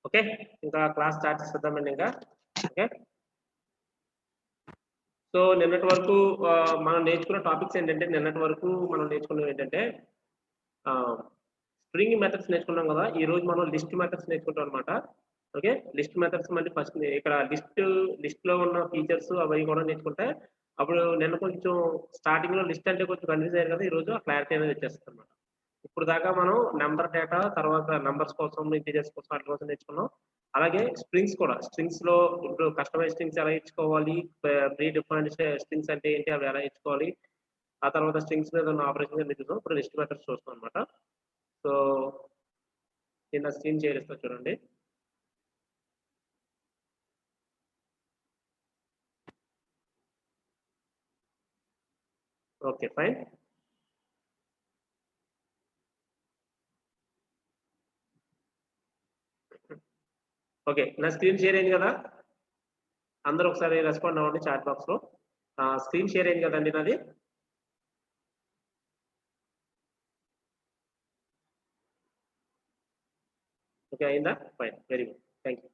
Okay, ఇంకా class start చేద్దామండి ఇంకా. ఓకే, సో నిన్నటి వరకు మనం నేర్చుకున్న టాపిక్స్ ఏంటంటే, నిన్నటి వరకు మనం నేర్చుకున్నవి ఏంటంటే స్ట్రింగ్ మెథడ్స్ నేర్చుకున్నాం కదా. ఈ రోజు మనం లిస్ట్ మెథడ్స్ నేర్చుకుంటాం అనమాట. ఓకే, లిస్ట్ మెథడ్స్ మళ్ళీ ఫస్ట్ ఇక్కడ లిస్ట్ లో ఉన్న ఫీచర్స్ అవి కూడా నేర్చుకుంటే, అప్పుడు నిన్న కొంచెం స్టార్టింగ్ లో లిస్ట్ అంటే కొంచెం కన్ఫ్యూజ్ అయ్యారు కదా, ఈ రోజు ఆ క్లారిటీ అనేది వచ్చేస్తుంది అనమాట. ఇప్పుడు దాకా మనం నెంబర్ డేటా, తర్వాత నెంబర్స్ కోసం, ఇంటీజర్స్ కోసం వాటి కోసం నేర్చుకున్నాం. అలాగే స్ట్రింగ్స్ కూడా, స్ట్రింగ్స్ లో ఇప్పుడు కస్టమైజ్ స్ట్రింగ్స్ ఎలా ఇచ్చుకోవాలి, ప్రీ డిఫైన్డ్ స్ట్రింగ్స్ అంటే ఏంటి, అవి ఎలా ఇచ్చుకోవాలి, ఆ తర్వాత స్ట్రింగ్స్ మీద ఉన్న ఆపరేషన్ చూద్దాం. ఇప్పుడు లిస్ట్ మెథడ్స్ చూస్తాం అనమాట. సో నిన్న స్క్రీన్ షేర్ ఇస్తా చూడండి. Okay fine. ఓకే, నా స్క్రీన్ షేర్ అయింది కదా, అందరూ ఒకసారి రెస్పాండ్ అవ్వండి చాట్ బాక్స్ లో. స్క్రీన్ షేర్ అయింది కదండి నాది. ఓకే అయిందా, fine, very good, thank you.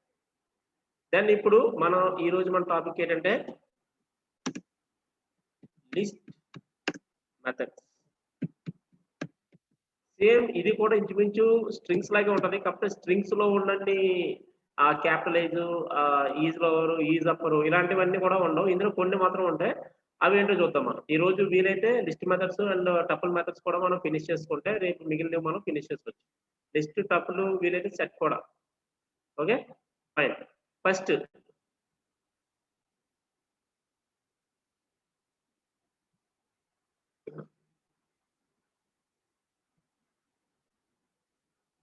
Then ఇప్పుడు మనం ఈ రోజు మన టాపిక్ ఏంటంటే లిస్ట్ మెథడ్స్. సేమ్ ఇది కూడా ఇంచుమించు స్ట్రింగ్స్ లాగే ఉంటది, కాకపోతే స్ట్రింగ్స్ లో ఉండండి capitalise, is lower, is upper ఇలాంటివన్నీ కూడా ఉండవు. ఇందులో కొన్ని మాత్రం ఉంటాయి. అవి ఏంటో చూద్దాం మనం. ఈ రోజు వీలైతే list methods and tuple methods కూడా మనం ఫినిష్ చేసుకుంటే రేపు మిగిలినవి మనం ఫినిష్ చేసుకోవచ్చు. లిస్ట్, టపుల్, వీలైతే సెట్ కూడా. Okay fine.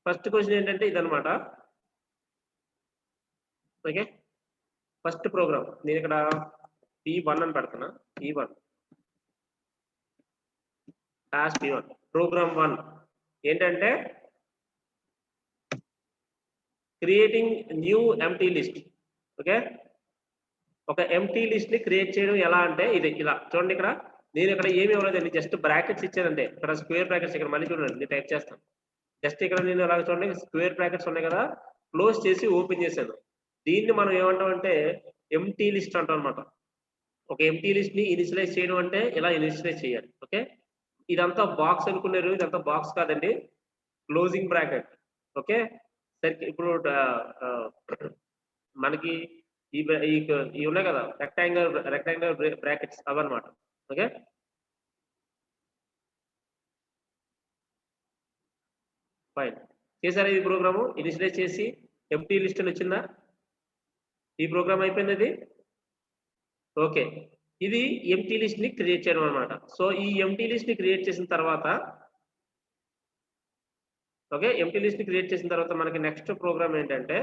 ఫస్ట్ క్వశ్చన్ ఏంటంటే ఇదనమాట. ఓకే, ఫస్ట్ ప్రోగ్రామ్ నేను ఇక్కడ P1 అని పెడుతున్నా. P1 P1 ప్రోగ్రామ్ 1 ఏంటంటే creating new empty list. Okay, ఒక ఎంప్టీ లిస్ట్ ని క్రియేట్ చేయడం ఎలా అంటే ఇది ఇలా చూడండి. ఇక్కడ నేను ఇక్కడ ఏమి ఇవ్వలేదండి, జస్ట్ బ్రాకెట్స్ ఇచ్చానంటే. ఇక్కడ స్క్వేర్ బ్రాకెట్స్, ఇక్కడ మళ్ళీ చూడండి నేను టైప్ చేస్తాను. జస్ట్ ఇక్కడ నేను అలాగ చూడండి, స్క్వేర్ బ్రాకెట్స్ ఉన్నాయి కదా, క్లోజ్ చేసి ఓపెన్ చేశాను. దీన్ని మనం ఏమంటాం అంటే ఎంప్టీ లిస్ట్ అంటాం అనమాట. ఒక ఎంప్టీ లిస్ట్ ని ఇనిషియలైజ్ చేయడం అంటే ఇలా ఇనిషియలైజ్ చేయాలి. ఓకే, ఇదంతా బాక్స్ అనుకున్నారు, ఇదంతా బాక్స్ కాదండి, క్లోజింగ్ బ్రాకెట్. ఓకే, సరే ఇప్పుడు మనకి ఇవి ఉన్నాయి కదా, రెక్టాంగులర్ బ్రాకెట్స్ అవన్నమాట. ఓకే ఫైన్, చేశారా ఈ ప్రోగ్రాము? ఇనిషియలైజ్ చేసి ఎంప్టీ లిస్ట్ అని వచ్చిందా? ఈ ప్రోగ్రామ్ అయిపోయింది ఇది. ఓకే, ఇది ఎంప్టీ లిస్ట్ ని క్రియేట్ చేయడం అనమాట. సో ఈ ఎంప్టీ లిస్ట్ ని క్రియేట్ చేసిన తర్వాత, ఓకే, ఎంప్టీ లిస్ట్ ని క్రియేట్ చేసిన తర్వాత మనకి నెక్స్ట్ ప్రోగ్రామ్ ఏంటంటే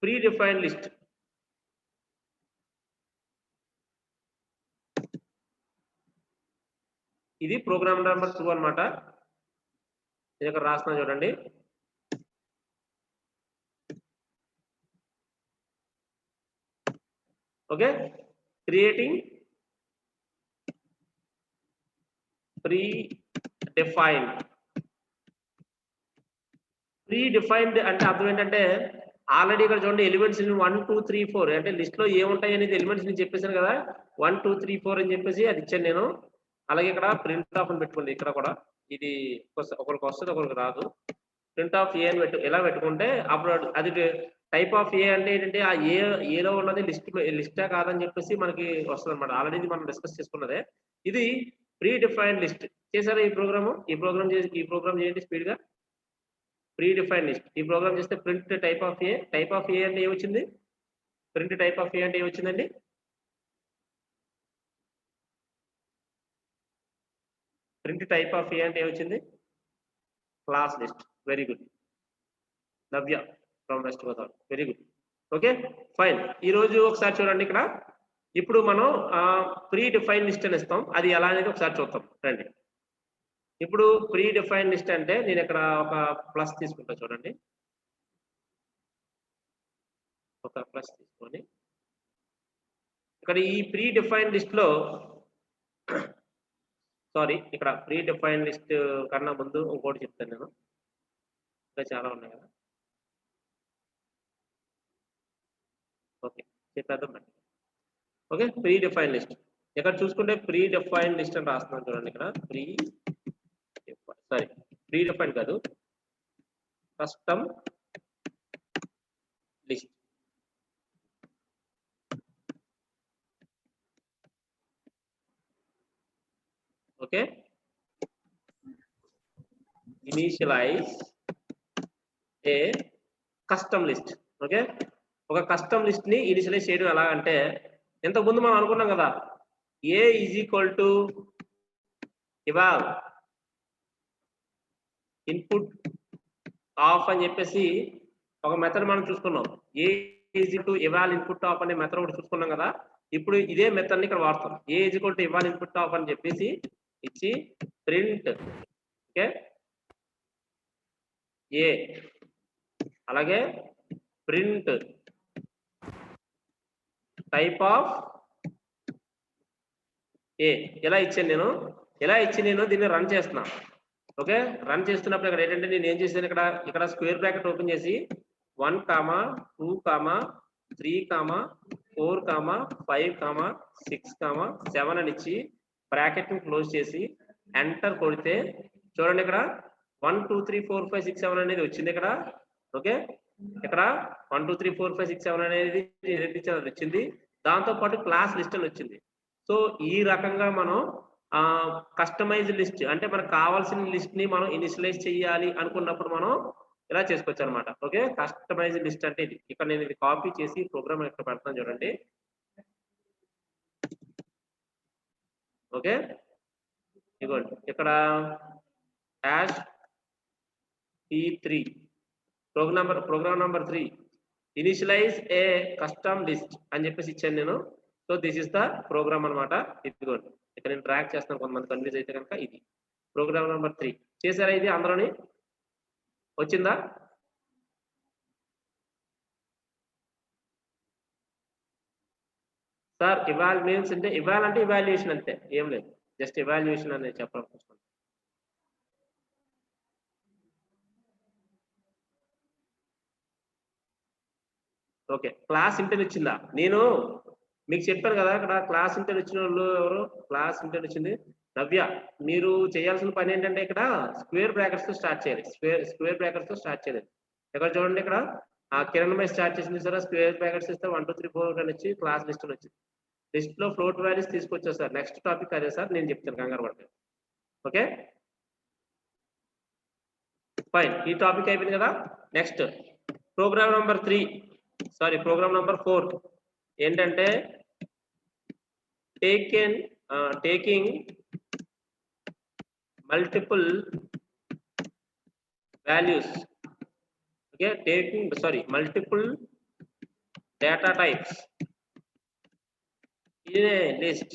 ప్రీ డిఫైన్డ్ లిస్ట్. ఇది ప్రోగ్రామ్ నెంబర్ 2 అనమాట. నేను ఇక్కడ రాస్తున్నా చూడండి. Okay, creating pre defined. Pre defined అంటే అర్థం ఏంటంటే ఆల్రెడీ ఇక్కడ చూడండి ఎలిమెంట్స్ 1 2 3 4 అంటే లిస్ట్ లో ఏముంటాయి అనేది ఎలిమెంట్స్ నేను చెప్పేసాను కదా, 1 2 3 4 అని చెప్పేసి అది ఇచ్చాను నేను. అలాగే ఇక్కడ ప్రింట్ ఆఫ్ అని పెట్టుకోండి. ఇక్కడ కూడా ఇది ఒకరికి వస్తుంది, ఒకరికి రాదు. ప్రింట్ ఆఫ్ ఏ అని ఎలా పెట్టుకుంటే అప్పుడు అది టైప్ ఆఫ్ ఏ అంటే ఏంటంటే ఆ ఏలో ఉన్నది లిస్టా కాదని చెప్పేసి మనకి వస్తుంది అనమాట. ఆల్రెడీ మనం డిస్కస్ చేసుకున్నదే. ఇది ప్రీ డిఫైన్డ్ లిస్ట్. చేశారా ఈ ప్రోగ్రామ్ చేయండి స్పీడ్ గా. ప్రీ డిఫైన్డ్ లిస్ట్ ఈ ప్రోగ్రామ్ చేస్తే print type of A. Type of A అంటే ఏమొచ్చింది? ప్రింట్ టైప్ ఆఫ్ ఏ అంటే ఏమొచ్చిందండి? ప్రింట్ టైప్ ఆఫ్ ఏ అంటే ఏమొచ్చింది? Class list. Very good, Navya from West Godavari, very good. Okay fine. ఈ రోజు ఒకసారి చూడండి ఇక్కడ. ఇప్పుడు మనం ప్రీ డిఫైన్ లిస్ట్ అని ఇస్తాం, అది ఎలా అనేది ఒకసారి చూద్దాం రండి. ఇప్పుడు ప్రీ డిఫైన్ లిస్ట్ అంటే నేను ఇక్కడ ఒక ప్లస్ తీసుకుంటా చూడండి. ఒక ప్లస్ తీసుకొని ఇక్కడ ఈ ప్రీ డిఫైన్ లిస్ట్ లో, సారీ ఇక్కడ ప్రీ డిఫైన్ లిస్ట్ కన్నా ముందు ఇంకోటి చెప్తాను నేను, ఇంకా చాలా ఉన్నాయి కదా. చెప్పేద్దాం. Okay, predefine list. ఇక్కడ చూసుకుంటే ప్రీ డిఫైన్ లిస్ట్ అని రాస్తున్నాను చూడండి. ఇక్కడ ప్రీ డిఫైన్ కాదు, custom list. Okay, initialise a custom list. Okay, ఒక కస్టమ్ లిస్ట్ ని ఇనిషియలైజ్ చేయడం ఎలా అంటే, ఇంతకుముందు మనం అనుకున్నాం కదా, a is equal to eval input of అని చెప్పేసి ఒక మెథడ్ మనం చూసుకున్నాం. A is equal to eval input of అనే మెథడ్ ఒకటి చూసుకున్నాం కదా. ఇప్పుడు ఇదే మెథడ్ ని ఇక్కడ వాడతాం. A is equal to eval input of అని చెప్పేసి ఇచ్చి ప్రింట్ ఓకే ఏ, అలాగే ప్రింట్ టైప్ ఆఫ్ ఏ ఇలా ఇచ్చాను నేను. ఇలా ఇచ్చి నేను దీన్ని రన్ చేస్తున్నా. ఓకే, రన్ చేస్తున్నప్పుడు ఇక్కడ ఏంటంటే నేను ఏం చేశాను, ఇక్కడ స్క్వేర్ బ్రాకెట్ ఓపెన్ చేసి 1, 2, 3, 4, 5, 6, 7 అని ఇచ్చి బ్రాకెట్ ని క్లోజ్ చేసి ఎంటర్ కొడితే చూడండి, ఇక్కడ 1, 2, 3, 4, 5, 6, 7 అనేది వచ్చింది ఇక్కడ. ఓకే, ఇక్కడ 1, 2, 3, 4, 5, 6, 7 అనేది వచ్చింది. దాంతో పాటు క్లాస్ లిస్ట్ అని వచ్చింది. సో ఈ రకంగా మనం కస్టమైజ్ లిస్ట్ అంటే మనకు కావాల్సిన లిస్ట్ ని మనం ఇనిషియలైజ్ చేయాలి అనుకున్నప్పుడు మనం ఇలా చేసుకోవచ్చు అనమాట. ఓకే, కస్టమైజ్ లిస్ట్ అంటే ఇది. ఇక్కడ నేను ఇది కాపీ చేసి ప్రోగ్రామ్ ఇక్కడ పెడతాను చూడండి. ఓకే, ఇదిగోండి ఇక్కడ #P3 program number 3 initialize a custom list అని చెప్పేసి ఇచ్చాను నేను. So this is the program అనమాట. ఇదిగోండి ఇక్కడ నేను ట్రాక్ చేస్తాను, కొంతమంది కన్ఫ్యూజ్ అయితే కనుక. ఇది ప్రోగ్రామ్ నంబర్ 3 చేశారా? ఇది అందరూని వచ్చిందా? సార్ ఇవాల్ మీన్స్ అంటే ఇవాల్ అంటే ఇవాల్యుయేషన్ అంతే, ఏం లేదు, జస్ట్ ఇవాల్యుయేషన్ అనేది చెప్పాలనుకుంటున్నాను. ఓకే, క్లాస్ ఇంటర్ వచ్చిందా? నేను మీకు చెప్పాను కదా, ఇక్కడ క్లాస్ ఇంటర్ వచ్చిన వాళ్ళు ఎవరు? క్లాస్ ఇంటర్ వచ్చింది నవ్య. మీరు చేయాల్సిన పని ఏంటంటే ఇక్కడ స్క్వేర్ బ్రాకెట్స్ తో స్టార్ట్ చేయాలి. స్క్వేర్ బ్రాకెట్స్ తో స్టార్ట్ చేయాలి. ఇక్కడ చూడండి, ఇక్కడ కిరణ్ మై స్టార్ట్ చేసింది సార్. స్క్వేర్ బ్రాకెట్స్ ఇస్తే 1, 2, 3, 4 అని వచ్చి క్లాస్ లిస్ట్ వచ్చింది. లిస్ట్ లో ఫ్లోట్ వాల్యూస్ తీసుకొచ్చారు సార్. నెక్స్ట్ టాపిక్ అదే సార్, నేను చెప్తాను, కంగారు పడతాను. ఓకే ఫైన్, ఈ టాపిక్ అయిపోయింది కదా. నెక్స్ట్ ప్రోగ్రామ్ నంబర్ 4 ఏంటంటే taking multiple values. Okay, multiple data types in a list.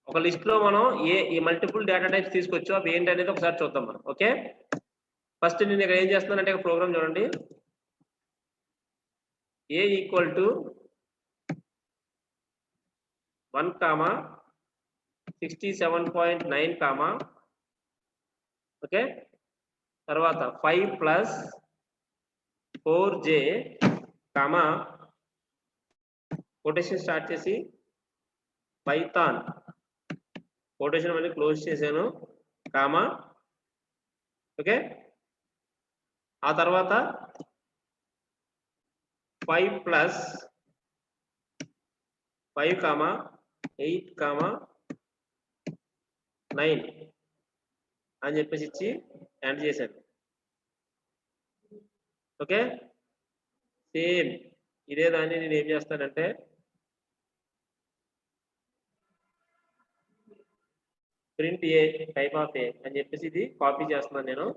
ఒక లిస్ట్ లో మనం ఈ మల్టిపుల్ డేటా టైప్స్ తీసుకొచ్చు, అవి ఏంటి అనేది ఒకసారి చూద్దాం మనం. ఓకే, ఫస్ట్ నేను ఇక్కడ ఏం చేస్తున్నానంటే ప్రోగ్రామ్ చూడండి. ఏ ఈక్వల్ టు 1, 67.9, ఓకే, తర్వాత 5 + 4j, కొటేషన్ స్టార్ట్ చేసి పైథాన్ కొటేషన్ అనేది క్లోజ్ చేశాను, ఓకే, ఆ తర్వాత 5 + 5, 8, 9 అని చెప్పేసి ఇచ్చి ఎండ్ చేశాను. ఓకే, సేమ్ ఇదే దాన్ని నేను ఏం చేస్తానంటే ప్రింట్ ఏ టైప్ ఆఫ్ ఏ అని చెప్పేసి ఇది కాపీ చేస్తున్నాను నేను.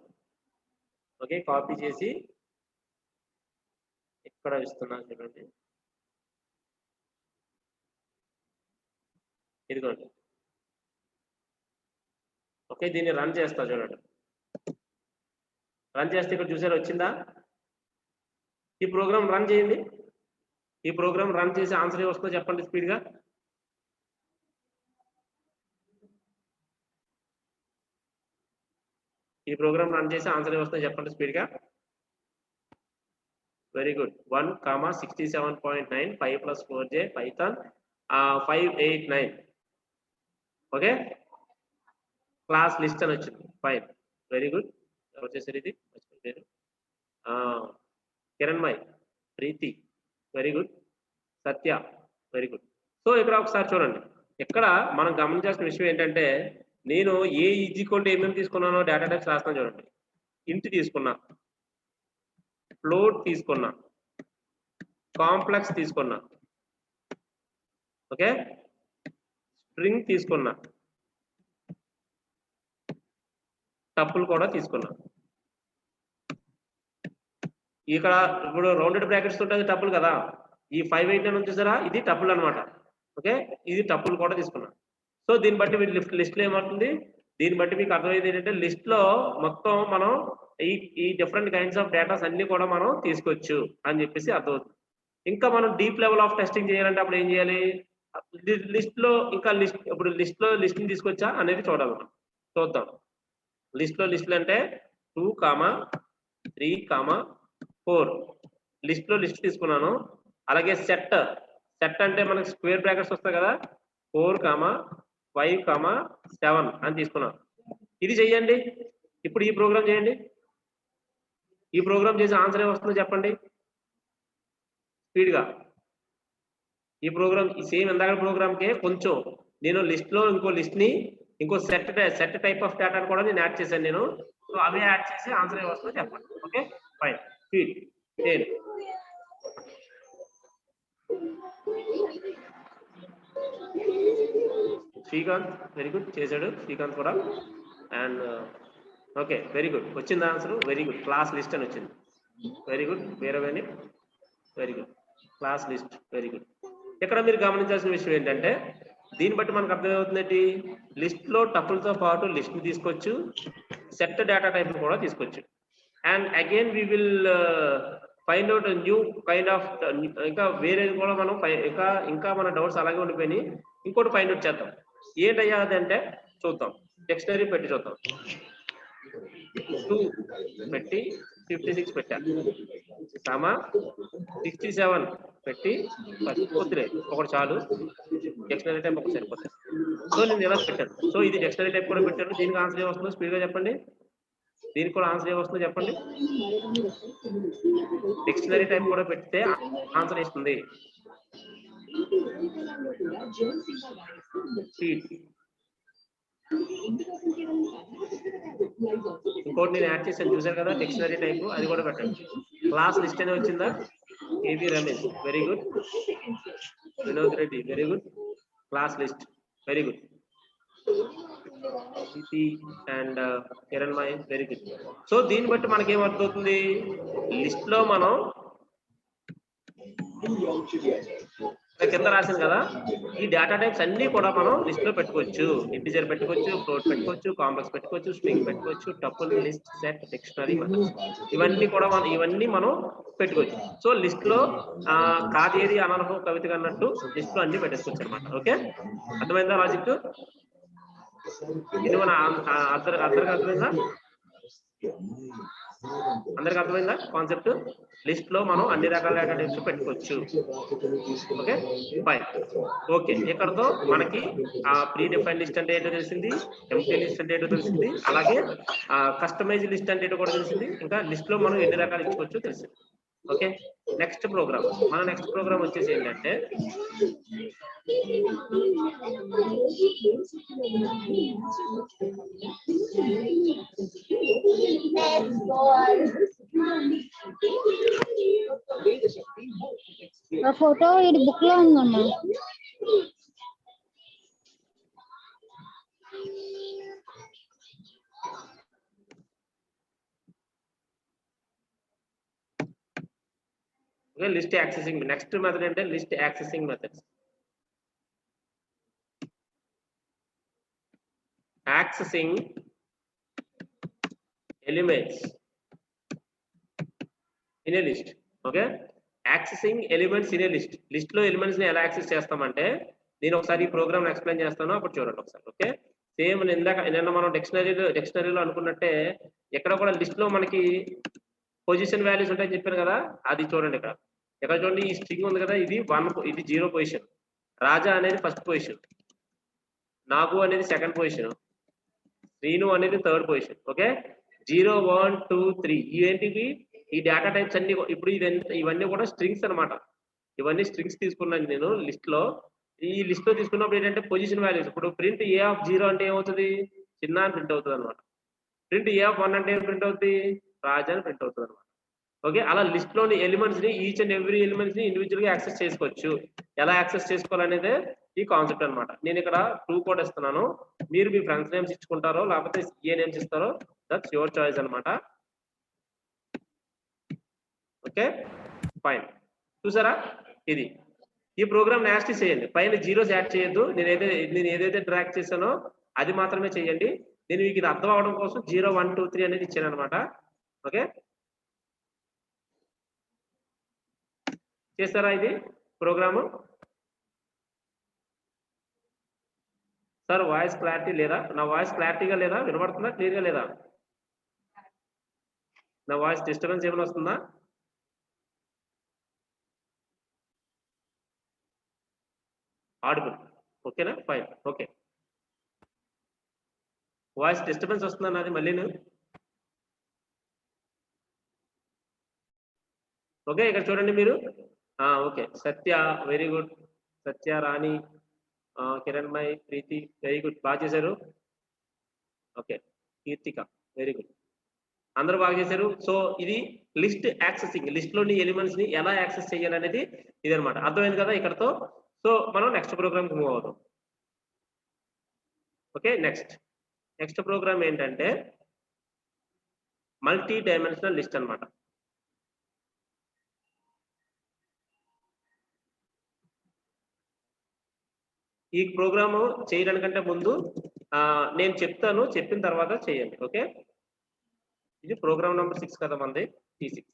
ఓకే, కాపీ చేసి ఇక్కడ ఇస్తున్నాను చూడండి. ఇదిగోండి. ఓకే, దీన్ని రన్ చేస్తా చూడండి. రన్ చేస్తే ఇక్కడ చూసారు వచ్చిందా? ఈ ప్రోగ్రామ్ రన్ చేయండి. ఈ ప్రోగ్రామ్ రన్ చేసి ఆన్సర్ వస్తుందో చెప్పండి స్పీడ్ గా. ఈ ప్రోగ్రామ్ రన్ చేసి ఆన్సర్ వస్తుందో చెప్పండి స్పీడ్ గా. Very good 1,67.9 5 + 4j Python 589 okay class list అని వచ్చింది ఫైన్ వెరీ గుడ్ ఎవరు చేశారు ఇది మర్చిపోయారు కిరణ్మయ్ ప్రీతి వెరీ గుడ్ సత్య వెరీ గుడ్ సో ఇక్కడ ఒకసారి చూడండి ఇక్కడ మనం గమనించాల్సిన విషయం ఏంటంటే నేను ఏ ఈజ్ఈక్వల్ టు ఏమేమి తీసుకున్నానో డేటా టైప్స్ రాస్తాను చూడండి ఇంట్ తీసుకున్నా ఫ్లోట్ తీసుకున్నా కాంప్లెక్స్ తీసుకున్నా ఓకే స్ట్రింగ్ తీసుకున్నా టపుల్ కూడా తీసుకున్నా ఇక్కడ ఇప్పుడు రౌండెడ్ బ్రాకెట్స్ ఉంటుంది టపుల్ కదా ఈ 589 వచ్చేసారా ఇది టపుల్ అన్నమాట ఓకే ఇది టపుల్ కూడా తీసుకున్నా సో దీన్ని బట్టి మీరు లిస్ట్ లో ఏమవుతుంది దీన్ని బట్టి మీకు అర్థమైంది ఏంటంటే లిస్ట్ లో మొత్తం మనం ఈ డిఫరెంట్ కైండ్స్ ఆఫ్ డేటాస్ అన్ని కూడా మనం తీసుకోవచ్చు అని చెప్పేసి అర్థమవుతుంది ఇంకా మనం డీప్ లెవెల్ ఆఫ్ టెస్టింగ్ చేయాలంటే అప్పుడు ఏం చేయాలి లిస్ట్ లో ఇంకా ఇప్పుడు లిస్ట్ ని తీసుకొచ్చా అనేది చూడాలి మనం చూద్దాం లిస్ట్లు అంటే 2, 3, 4 లిస్ట్ తీసుకున్నాను అలాగే సెట్ అంటే మనకి స్క్వేర్ బ్రాకెట్స్ వస్తాయి కదా 4, 5, 7 అని తీసుకున్నాను ఇది చెయ్యండి ఇప్పుడు ఈ ప్రోగ్రామ్ చేయండి ఈ ప్రోగ్రామ్ చేసి ఆన్సర్ ఏమొస్తుందో చెప్పండి స్పీడ్గా ఈ ప్రోగ్రామ్ సేమ్ ఇందాక ప్రోగ్రామ్కే కొంచెం నేను లిస్ట్ లో ఇంకో సెట్ టైప్ ఆఫ్ డేటా కూడా నేను యాడ్ చేశాను నేను సో అవే యాడ్ చేసి ఆన్సర్ ఏమొస్తుందో చెప్పండి okay fine speed 10 Srikanth very good చేశాడు శ్రీకాంత్ కూడా అండ్ ఓకే వెరీ గుడ్ వచ్చింది answer very good class list అని వచ్చింది వెరీ గుడ్ వేరేవేని very good class list very good ఇక్కడ మీరు గమనించాల్సిన విషయం ఏంటంటే దీన్ని బట్టి మనకు అర్థమవుతుంది లిస్ట్ లో టపుల్తో పాటు లిస్ట్ ని తీసుకోవచ్చు సెట్ డేటా టైప్ కూడా తీసుకోవచ్చు and again we will find out new kind of ఇంకా వేరేది కూడా మనం ఇంకా మన డౌట్స్ అలాగే ఉండిపోయినాయి ఇంకోటి ఫైండ్ అవుట్ చేద్దాం ఏంటయ్యా అదంటే చూద్దాం డిక్షనరీ పెట్టి చూద్దాం 2 పెట్టి 56 పెట్టాను 67 పెట్టి వద్దులే ఒకటి చాలు డిక్షనరీ టైప్ ఒకటి సరిపోతుంది సో నేను ఇలా పెట్టాను సో ఇది డిక్షనరీ టైప్ కూడా పెట్టాను దీనికి ఆన్సర్ ఏమొస్తుందో స్పీడ్గా చెప్పండి దీనికి కూడా ఆన్సర్ ఏమొస్తుందో చెప్పండి డిక్షనరీ టైప్ కూడా పెడితే ఆన్సర్ ఇస్తుంది ఇంకోటి నేను యాడ్ చేశాను చూసారు కదా డిక్షనరీ టైప్ అది కూడా పెట్టండి క్లాస్ లిస్ట్ అనే వచ్చిందా A B Ramesh very good Vinod Reddy very good class list very good and Kiran Mai very good so దీన్ని బట్టి మనకి ఏమర్థమవుతుంది లిస్ట్ లో మనం కింద రాసింది కదా ఈ డేటా టైప్స్ అన్ని కూడా మనం లిస్ట్ లో పెట్టుకోవచ్చు ఇంటిజర్ పెట్టుకోవచ్చు ఫ్లోట్ పెట్టుకోవచ్చు కాంప్లెక్స్ పెట్టుకోవచ్చు స్ట్రింగ్ పెట్టుకోవచ్చు టపుల్ లిస్ట్ సెట్ డిక్షనరీ ఇవన్నీ మనం పెట్టుకోవచ్చు సో లిస్ట్ లో కాదేది అనర్హం కవిత అన్నట్టు లిస్ట్ లో అన్ని పెట్టేసుకోవచ్చు అనమాట ఓకే అర్థమైందా లాజిక్ ఇది మన అందరికి అర్థమైందా కాన్సెప్ట్ లిస్ట్ లో మనం అన్ని రకాల డేటా టైప్స్ పెట్టుకోవచ్చు ఓకే ఫైన్ ఓకే ఇక్కడతో మనకి ప్రీ డిఫైన్ లిస్ట్ అంటే ఏంటో తెలిసింది ఎంప్టీ లిస్ట్ అంటే ఏంటో తెలిసింది అలాగే కస్టమైజ్ లిస్ట్ అంటే ఏంటో కూడా తెలిసింది ఇంకా లిస్ట్ లో మనం ఎన్ని రకాలు ఇచ్చుకోవచ్చు తెలిసింది ఓకే నెక్స్ట్ ప్రోగ్రామ్ మన నెక్స్ట్ ప్రోగ్రామ్ వచ్చేసి ఏంటంటే ఫోటో ఇది బుక్ లో ఉందమ్మా లిస్ట్ యాక్సెసింగ్ నెక్స్ట్ మెథడ్ అంటే list accessing methods accessing elements in a list okay accessing elements in a list లో ఎలిమెంట్స్ ని ఎలా యాక్సెస్ చేస్తామంటే నేను ఒకసారి ఈ ప్రోగ్రామ్ ఎక్స్ప్లెయిన్ చేస్తాను అప్పుడు చూడండి ఒకసారి ఓకే సేమ్ నిన్న మనం డిక్షనరీలో అనుకున్నట్టే ఎక్కడ కూడా లిస్ట్ లో మనకి పొజిషన్ వాల్యూస్ ఉంటాయని చెప్పాను కదా, అది చూడండి ఇక్కడ. ఇక్కడ చూడండి, ఈ స్ట్రింగ్ ఉంది కదా, ఇది 1, ఇది 0 పొజిషన్, రాజా అనేది ఫస్ట్ పొజిషన్, నాగు అనేది సెకండ్ పొజిషన్, శ్రీను అనేది థర్డ్ పొజిషన్. ఓకే, 0 1 2 3 ఇవేంటివి, ఈ డేటా టైప్స్ అన్ని. ఇప్పుడు ఇవన్నీ కూడా స్ట్రింగ్స్ అన్నమాట. ఇవన్నీ స్ట్రింగ్స్ తీసుకున్నాను నేను లిస్ట్ లో. ఈ లిస్ట్ లో తీసుకున్నప్పుడు ఏంటంటే పొజిషన్ వాల్యూస్. ఇప్పుడు ప్రింట్ ఏ ఆఫ్ 0 అంటే ఏమవుతుంది, చిన్న అని ప్రింట్ అవుతుంది అనమాట. ప్రింట్ ఏ ఆఫ్ 1 అంటే ఏం ప్రింట్ అవుతుంది, రాజా అని ప్రింట్ అవుతుంది అనమాట. ఓకే, అలా లిస్ట్ లోని ఎలిమెంట్స్ ని, ఈచ్ అండ్ ఎవ్రీ ఎలిమెంట్స్ ని ఇండివిజువల్ గా యాక్సెస్ చేసుకోవచ్చు. ఎలా యాక్సెస్ చేసుకోవాలనేదే ఈ కాన్సెప్ట్ అన్నమాట. నేను ఇక్కడ 2 కోడ్ ఇస్తున్నాను, మీరు మీ ఫ్రెండ్స్ నేమ్స్ ఇచ్చుకుంటారో లేకపోతే ఏ నేమ్స్ ఇస్తారో, దట్స్ యువర్ చాయిస్ అన్నమాట. ఓకే ఫైన్, చూసారా, ఇది ఈ ప్రోగ్రామ్ నాస్టీ చేయండి. పైన జీరోస్ యాడ్ చేయొద్దు. నేను ఏదైతే డ్రాగ్ చేశానో అది మాత్రమే చేయండి. నేను మీకు ఇది అర్థం అవడం కోసం 0 1 2 3 అనేది ఇచ్చాను అనమాట. ఓకే, చేస్తారా ఇది ప్రోగ్రాము? సార్ వాయిస్ క్లారిటీ లేదా? నా వాయిస్ క్లారిటీగా లేదా, వినబడుతుందా, క్లియర్గా లేదా? నా వాయిస్ డిస్టర్బెన్స్ ఏమైనా వస్తుందా? ఆడిబుల్, ఓకేనా, ఫైన్. ఓకే, వాయిస్ డిస్టర్బెన్స్ వస్తుందా నాది మళ్ళీ? ఓకే, ఇక్కడ చూడండి మీరు. ఓకే, సత్య వెరీ గుడ్, సత్య, రాణి, కిరణ్మయ్, ప్రీతి వెరీ గుడ్, బాగా చేశారు. ఓకే, కీర్తిక వెరీ గుడ్, అందరూ బాగా చేశారు. సో ఇది లిస్ట్ యాక్సెసింగ్, లిస్ట్ లోని ఎలిమెంట్స్ ని ఎలా యాక్సెస్ చేయాలనేది ఇది అనమాట. అర్థమైంది కదా ఇక్కడతో? సో మనం నెక్స్ట్ ప్రోగ్రామ్ కి మూవ్ అవుతాం. ఓకే, నెక్స్ట్ ప్రోగ్రామ్ ఏంటంటే మల్టీ డైమెన్షనల్ లిస్ట్ అన్నమాట. ఈ ప్రోగ్రాము చేయడానికంటే ముందు నేను చెప్తాను, చెప్పిన తర్వాత చేయండి. ఓకే, ఇది ప్రోగ్రామ్ నెంబర్ 6 కదా మంది, T6.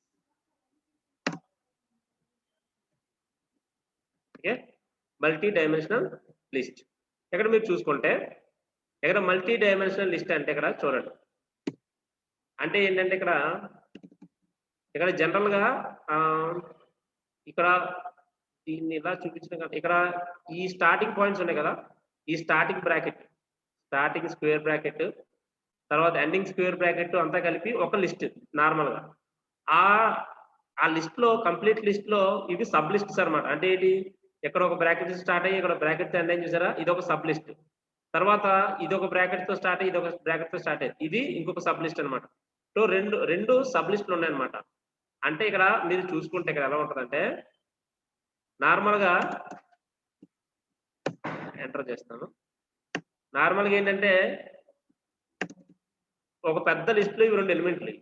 Okay, multi dimensional list. ఇక్కడ మీరు చూసుకుంటే ఇక్కడ మల్టీ డైమెన్షనల్ లిస్ట్ అంటే ఇక్కడ చూడండి, అంటే ఏంటంటే ఇక్కడ జనరల్ గా ఇక్కడ దీన్ని ఇలా చూపించిన కదా, ఇక్కడ ఈ స్టార్టింగ్ పాయింట్స్ ఉన్నాయి కదా, ఈ starting bracket, starting square bracket, తర్వాత ఎండింగ్ స్క్వేర్ బ్రాకెట్ అంతా కలిపి ఒక లిస్ట్ నార్మల్ గా. ఆ లిస్ట్ లో, కంప్లీట్ లిస్ట్ లో ఇవి సబ్ లిస్ట్స్ అనమాట. అంటే ఏంటి, ఇక్కడ ఒక బ్రాకెట్ స్టార్ట్ అయ్యి ఇక్కడ బ్రాకెట్ ఎండ్ అయ్యి చూసారా, ఇది ఒక సబ్ లిస్ట్. తర్వాత ఇది ఒక బ్రాకెట్ తో స్టార్ట్ అయ్యి ఇది ఒక బ్రాకెట్ తో స్టార్ట్ అయ్యి ఇది ఇంకొక సబ్ లిస్ట్ అనమాట. సో రెండు సబ్ లిస్టులు ఉన్నాయన్నమాట. అంటే ఇక్కడ మీరు చూసుకుంటే ఇక్కడ ఎలా ఉంటుందంటే, నార్మల్ గా ఎంటర్ చేస్తాను. నార్మల్గా ఏంటంటే ఒక పెద్ద లిస్ట్ లో ఇవి 2 ఎలిమెంట్లు,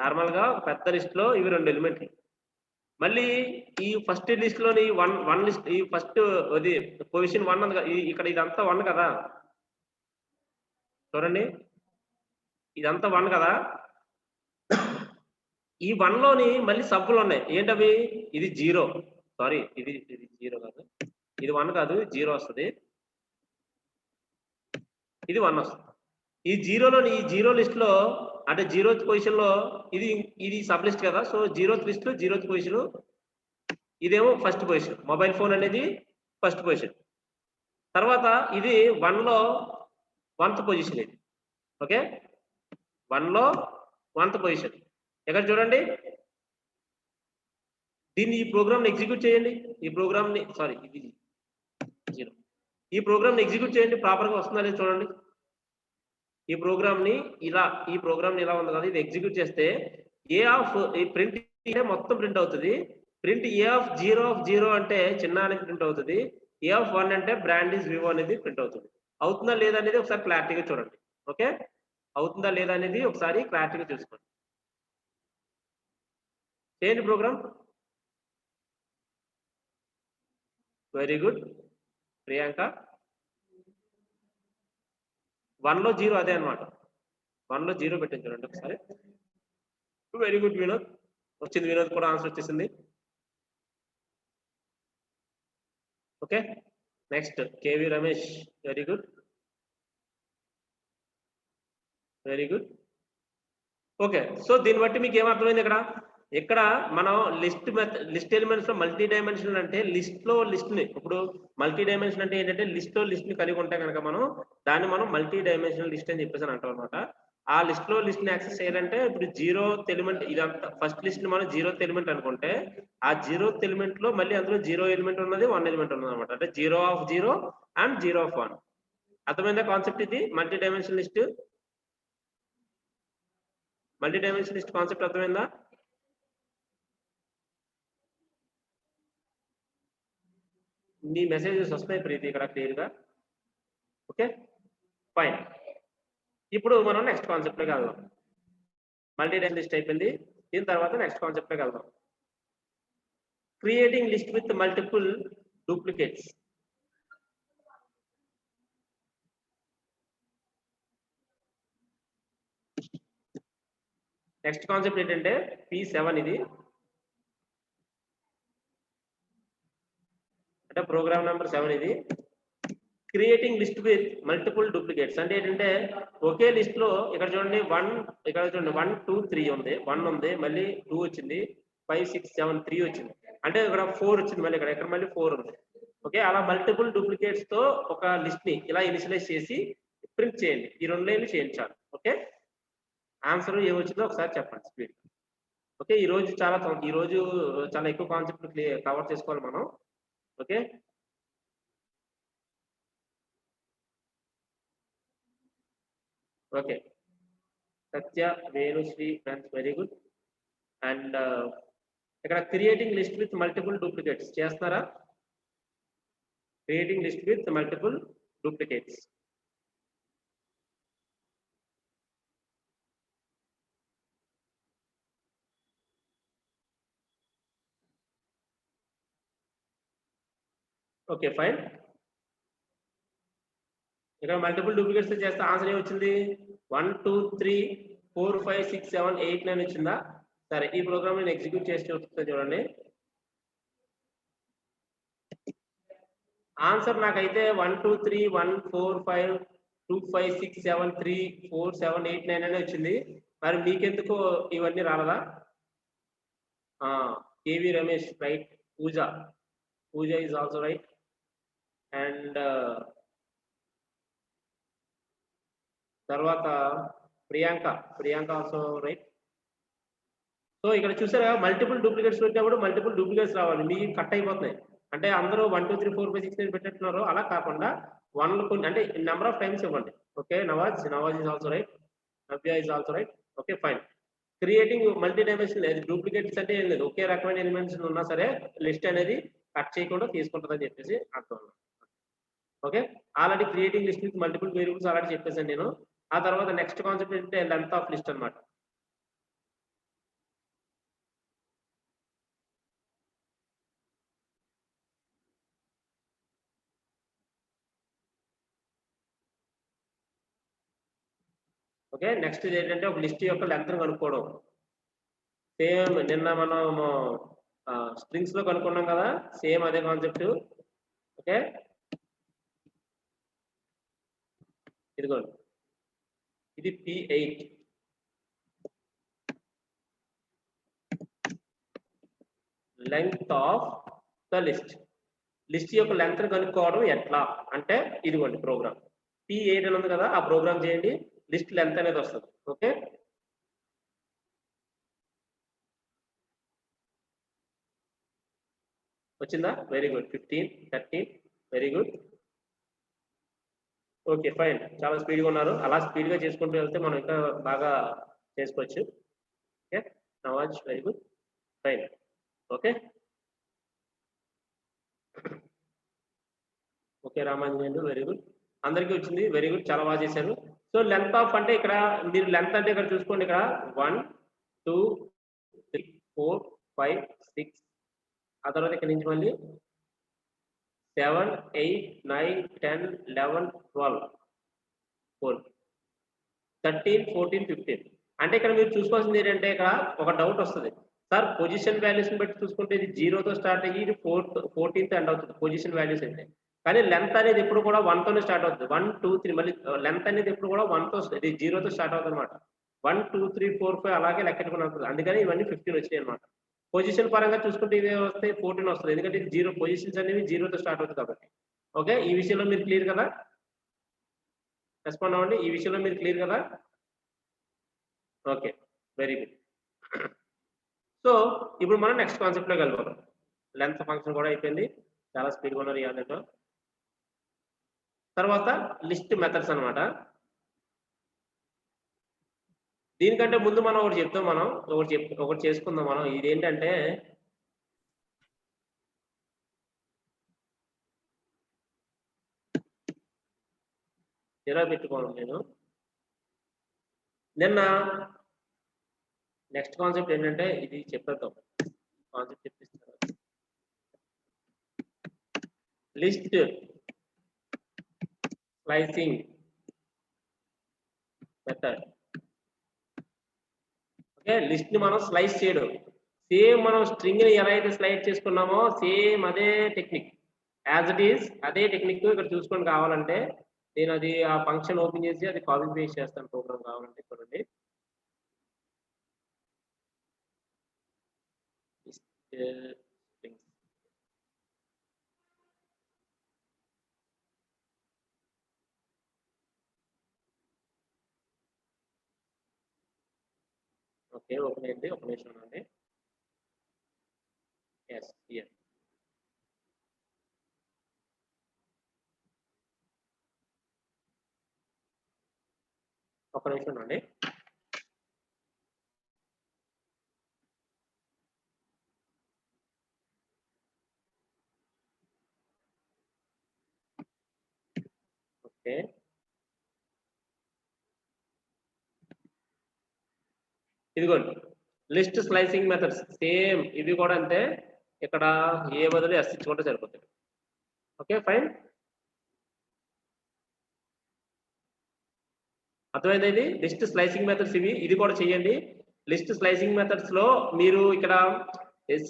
నార్మల్ గా ఒక పెద్ద లిస్ట్ లో ఇవి 2 ఎలిమెంట్లు. మళ్ళీ ఈ ఫస్ట్ లిస్ట్ లోని వన్ లిస్ట్, ఈ ఫస్ట్ అది పొజిషన్ 1 ఉంది, ఇక్కడ ఇదంతా 1 కదా, చూడండి ఇదంతా 1 కదా. ఈ 1 లోని మళ్ళీ సబ్బులు ఉన్నాయి, ఏంటవి, ఇది 0, సారీ ఇది 0 కాదు, ఇది 1 కాదు, 0 వస్తుంది, ఇది 1 వస్తుంది. ఈ 0లోని, ఈ 0 లిస్ట్ లో అంటే 0th పొజిషన్ లో ఇది సబ్ లిస్ట్ కదా. సో 0th లిస్ట్ లో 0th పొజిషన్, ఇదేమో ఫస్ట్ పొజిషన్, మొబైల్ ఫోన్ అనేది ఫస్ట్ పొజిషన్. తర్వాత ఇది 1 లో 1th పొజిషన్, ఇది ఓకే, 1 లో 1th పొజిషన్. ఇక్కడ చూడండి, దీన్ని, ఈ ప్రోగ్రామ్ ని ఎగ్జిక్యూట్ చేయండి. ఈ ప్రోగ్రామ్ ని, సారీ ఇది 0, ఈ ప్రోగ్రామ్ ని ఎగ్జిక్యూట్ చేయండి, ప్రాపర్ గా వస్తుందా లేదు చూడండి. ఈ ప్రోగ్రామ్ ని ఇలా ఉంది కదా, ఇది ఎగ్జిక్యూట్ చేస్తే ఏ ఆఫ్ ఈ ప్రింట్ మొత్తం ప్రింట్ అవుతుంది. ప్రింట్ ఏ ఆఫ్ 0 అంటే చిన్న అనేది ప్రింట్ అవుతుంది. ఏ ఆఫ్ 1 అంటే బ్రాండ్ ఈజ్ వివో అనేది ప్రింట్ అవుతుంది. అవుతుందా లేదా అనేది ఒకసారి క్లారిటీగా చూడండి. ఓకే, అవుతుందా లేదా అనేది ఒకసారి క్లారిటీగా చూసుకోండి. చేయండి ప్రోగ్రామ్. Very good Priyanka. 1 లో 0 అదే అనమాట, 1 లో 0 పెట్టింది చూడండి ఒకసారి. వెరీ గుడ్ వినోద్, వచ్చింది, వినోద్ కూడా ఆన్సర్ వచ్చేసింది. Okay, next K V Ramesh, very good, very good. Okay. So దీన్ని బట్టి మీకు ఏమర్థమైంది ఇక్కడ మనం లిస్ట్ ఎలిమెంట్స్ లో మల్టీ డైమెన్షనల్ అంటే లిస్ట్ ని ఇప్పుడు మల్టీ డైమెన్షన్ అంటే ఏంటంటే లిస్ట్ ని కలిగి ఉంటే కనుక దాన్ని మనం మల్టీ డైమెన్షనల్ లిస్ట్ అని చెప్పేసి అంటాం అనమాట. ఆ లిస్ట్ ని యాక్సెస్ చేయాలంటే ఇప్పుడు 0th ఎలిమెంట్ ఇదంతా ఫస్ట్ లిస్ట్ ని మనం 0th ఎలిమెంట్ అనుకుంటే ఆ 0th ఎలిమెంట్ లో మళ్ళీ అందులో 0 ఎలిమెంట్ ఉన్నది 1 ఎలిమెంట్ ఉన్నది అనమాట. అంటే 0 of 0 అండ్ 0 of 1. అర్థమైందా కాన్సెప్ట్? ఇది మల్టీ డైమెన్షనల్ లిస్ట్ కాన్సెప్ట్ అర్థమైందా? మీ మెసేజెస్ వస్తున్నాయి ప్రీతి ఇక్కడ క్లియర్ గా. Okay fine. ఇప్పుడు మనం నెక్స్ట్ కాన్సెప్ట్ లోకి వెళ్దాం. మల్టీ డైమెన్షనల్ లిస్ట్ అయిపోయింది. దీని తర్వాత నెక్స్ట్ కాన్సెప్ట్ లోకి వెళ్దాం. Creating list with multiple duplicates. Next concept ఏంటంటే P7 ఇది. అంటే ప్రోగ్రామ్ నెంబర్ 7 ఇది. Creating list with multiple duplicates అంటే ఏంటంటే ఒకే లిస్ట్ లో ఇక్కడ చూడండి 1 ఇక్కడ చూడండి 1 2 3 ఉంది, 1 ఉంది, మళ్ళీ 2 వచ్చింది, 5 6 7 3 వచ్చింది, అంటే ఇక్కడ 4 వచ్చింది, మళ్ళీ ఇక్కడ మళ్ళీ 4 ఉంది. ఓకే, అలా మల్టిపుల్ డూప్లికేట్స్ తో ఒక లిస్ట్ ని ఇలా ఇనిషియలైజ్ చేసి ప్రింట్ చేయండి. ఈ 2 లైన్లు చేయించాలి. ఓకే, ఆన్సర్ ఏమొచ్చిందో ఒకసారి చెప్పండి స్పీడ్. ఓకే, ఈ రోజు చాలా ఎక్కువ కాన్సెప్ట్ కవర్ చేసుకోవాలి మనం. Okay, okay, Satya, Venusri friends, very good. And ఇక్కడ creating list with multiple duplicates చేస్తారా? Creating list with multiple duplicates. Okay fine. ఇక్కడ మల్టిపుల్ డూప్లికేట్స్ చేస్తే ఆన్సర్ ఏమొచ్చింది? 1 2 3 4 5 6 7 8 9 వచ్చిందా? సరే, ఈ ప్రోగ్రామ్ నేను ఎగ్జిక్యూట్ చేసి చూపిస్తాను చూడండి. ఆన్సర్ నాకైతే 1 2 3 1 4 5 2 5 6 7 3 4 7 8 9 అనే వచ్చింది. మరి మీకెందుకు ఇవన్నీ రాలదా? KV Ramesh right, Pooja is also right, and తర్వాత ప్రియాంక ఆల్సో రైట్. సో ఇక్కడ చూసారా మల్టిపుల్ డూప్లికేట్స్ పెట్టినప్పుడు మల్టిపుల్ డూప్లికేట్స్ రావాలి, మీకు కట్ అయిపోతున్నాయి. అంటే అందరూ 1 2 3 4 5 6 9 పెట్టేట్టున్నారు, అలా కాకుండా 1 కొన్ని అంటే నెంబర్ ఆఫ్ టైమ్స్ ఇవ్వండి. Okay, Nawaz is also right, Navya is also right. Okay fine. Creating multi dimensional duplicates అంటే ఏం లేదు, ఒకే రకమైన ఎలిమెంట్స్ ఉన్నా సరే లిస్ట్ అనేది కట్ చేయకుండా తీసుకుంటుందని చెప్పేసి అర్థం. Okay, already creating list with multiple variables already చెప్పేసాను నేను. ఆ తర్వాత నెక్స్ట్ కాన్సెప్ట్ ఏంటంటే లెంత్ ఆఫ్ లిస్ట్ అన్నమాట. ఓకే, నెక్స్ట్ ఏంటంటే ఒక లిస్ట్ యొక్క లెంత్ కనుక్కోవడం. సేమ్ నిన్న మనం స్ట్రింగ్స్ లో కనుక్కున్నాం కదా, సేమ్ అదే కాన్సెప్ట్. ఓకే, ఇదిగోండి, ఇది P8. Length of the list యొక్క లెంత్ కనుక్కోవడం ఎట్లా అంటే ఇదిగోండి ప్రోగ్రామ్ P8 అని ఉంది కదా, ఆ ప్రోగ్రామ్ చేయండి, లిస్ట్ లెంత్ అనేది వస్తుంది. ఓకే, వచ్చిందా? Very good. 15 13 very good. Okay fine, చాలా స్పీడ్గా ఉన్నారు. అలా స్పీడ్గా చేసుకుంటూ వెళ్తే మనం ఇంకా బాగా చేసుకోవచ్చు. Okay, Nawaz very good, fine. Okay okay, Ramanjaneyulu very good, అందరికీ వచ్చింది, వెరీ గుడ్, చాలా బాగా చేశారు. సో లెంత్ ఆఫ్ అంటే ఇక్కడ మీరు లెంత్ అంటే ఇక్కడ చూసుకోండి, ఇక్కడ 1 2 3 4 5 6, ఆ తర్వాత ఇక్కడ నుంచి మళ్ళీ 7 8 9 10 11 12 4 13 14 15. అంటే ఇక్కడ మీరు చూసుకోవాల్సింది ఏంటంటే ఇక్కడ ఒక డౌట్ వస్తుంది, సార్ పొజిషన్ వాల్యూస్ ని బట్టి చూసుకుంటే ఇది 0తో స్టార్ట్ అయ్యి ఇది 14th ఎండ్ అవుతుంది పొజిషన్ వాల్యూస్ అయితే. కానీ లెంత్ అనేది ఎప్పుడు కూడా 1తోనే స్టార్ట్ అవుతుంది. 1 2 3 మళ్ళీ లెంత్ అనేది ఎప్పుడు కూడా 1తో ఇది 0తో స్టార్ట్ అవుతుంది అనమాట. 1 2 3 4 5 అలాగే లెక్కెట్టుకుని ఉంటుంది. అందుకని ఇవన్నీ 15 వచ్చినాయి అనమాట. పొజిషన్ పరంగా చూసుకుంటే ఇదే వస్తే 14 వస్తుంది. ఎందుకంటే ఇది 0 పొజిషన్స్ అనేవి 0తో స్టార్ట్ అవుతుంది కాబట్టి. ఓకే, ఈ విషయంలో మీరు క్లియర్ కదా? రెస్పాండ్ అవ్వండి. ఈ విషయంలో మీరు క్లియర్ కదా? Okay, very good. సో ఇప్పుడు మనం నెక్స్ట్ కాన్సెప్ట్ లోకి వెళ్ళిపోతాం. లెంత్ ఫంక్షన్ కూడా అయిపోయింది. చాలా స్పీడ్గా ఉన్నారు ఈ ఆన్లైన్లో. తర్వాత లిస్ట్ మెథడ్స్ అనమాట. దీనికంటే ముందు మనం ఒకటి చెప్తాం, మనం ఒకటి చేసుకుందాం. మనం ఇదేంటంటే ఎలా పెట్టుకోను నేను నిన్న నెక్స్ట్ కాన్సెప్ట్ ఏంటంటే ఇది చెప్పేద్దాం. కాన్సెప్ట్ చెప్పిస్తాను. List slicing method. Okay, list ని మనం స్లైస్ చేయడం, సేమ్ మనం స్ట్రింగ్ ని ఎలా అయితే స్లైడ్ చేసుకున్నామో సేమ్ అదే టెక్నిక్, యాజ్ ఇట్ ఈస్ అదే టెక్నిక్ ఇక్కడ చూసుకొని కావాలంటే నేను అది ఆ ఫంక్షన్ ఓపెన్ చేసి అది కాపీ పేస్ట్ చేస్తాను. ప్రోగ్రామ్ కావాలంటే చూడండి. ఓకే, ఓపెన్ అయింది. ఒక నిమిషం అండి. Yes, here. ఒక నిమిషం అండి. ఓకే, ఇదిగోండి లిస్ట్ స్లైసింగ్ మెథడ్స్ సేమ్ ఇవి కూడా అంతే. ఇక్కడ ఏ బదులు ఎస్ ఇచ్చుకుంటే సరిపోతుంది. Okay, fine. అర్థమైంది. ఇది లిస్ట్ స్లైసింగ్ మెథడ్స్ ఇవి. ఇది కూడా చేయండి. లిస్ట్ స్లైసింగ్ మెథడ్స్ లో మీరు ఇక్కడ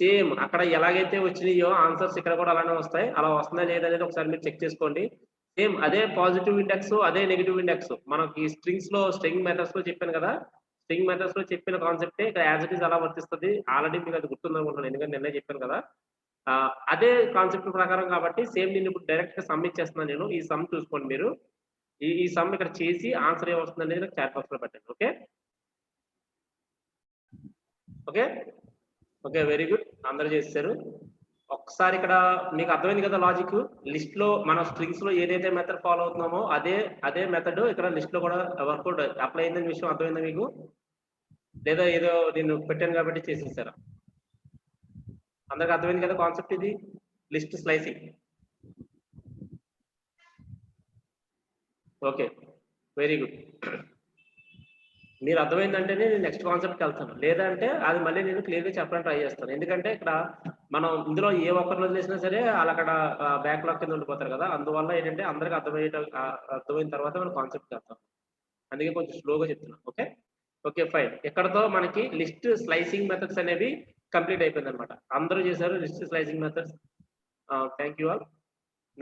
సేమ్ అక్కడ ఎలాగైతే వచ్చినాయో ఆన్సర్స్ ఇక్కడ కూడా అలానే వస్తాయి. అలా వస్తుందా లేదనేది ఒకసారి మీరు చెక్ చేసుకోండి. సేమ్ అదే పాజిటివ్ ఇండెక్స్, అదే నెగిటివ్ ఇండెక్స్ మనకి స్ట్రింగ్స్ లో స్ట్రింగ్ మెథడ్స్ లో చెప్పాను కదా. స్ట్రింగ్ మెథడ్స్ లో చెప్పిన కాన్సెప్టే ఇక్కడ యాజ్ ఇట్ ఈస్ అలా వర్తిస్తుంది. ఆల్రెడీ మీకు అది గుర్తుందనుకుంటున్నాను, ఎందుకంటే నిన్నే చెప్పాను కదా. అదే కాన్సెప్ట్ ప్రకారం కాబట్టి సేమ్ నేను ఇప్పుడు డైరెక్ట్ గా సమ్ ఇచ్చేస్తున్నాను. నేను ఈ సమ్ చూసుకోండి మీరు. ఈ సమ్ ఇక్కడ చేసి ఆన్సర్ ఏమొస్తుంది అనేది నాకు చాట్ బాక్స్ లో పెట్టండి. Okay okay okay, very good. అందరూ చేశారు. ఒకసారి ఇక్కడ మీకు అర్థమైంది కదా లాజిక్. లిస్ట్ లో మన స్ట్రింగ్స్ లో ఏదైతే మెథడ్ ఫాలో అవుతున్నామో అదే మెథడ్ ఇక్కడ లిస్ట్ లో కూడా వర్కౌట్ అప్లై అయిందని విషయం అర్థమైందా మీకు? లేదా ఏదో నేను పెట్టాను కాబట్టి చేసేసారా? అందరికి అర్థమైంది కదా కాన్సెప్ట్. ఇది list slicing. Okay, very good. మీరు అర్థమైందంటేనే నేను నెక్స్ట్ కాన్సెప్ట్కి వెళ్తాను, లేదంటే అది మళ్ళీ నేను క్లియర్గా చెప్పడానికి ట్రై చేస్తాను. ఎందుకంటే ఇక్కడ మనం ఇందులో ఏ ఒక్కరిని వదిలేసినా సరే వాళ్ళు అక్కడ బ్యాక్లాగ్ కింద ఉండిపోతారు కదా. అందువల్ల ఏంటంటే అందరికి అర్థమైన తర్వాత మనం కాన్సెప్ట్కి వెళ్తాం. అందుకే కొంచెం స్లోగా చెప్తున్నాను. Okay okay, fine. ఎక్కడతో మనకి లిస్ట్ స్లైసింగ్ మెథడ్స్ అనేవి కంప్లీట్ అయిపోయింది అనమాట. అందరూ చేశారు list slicing methods. Thank you all.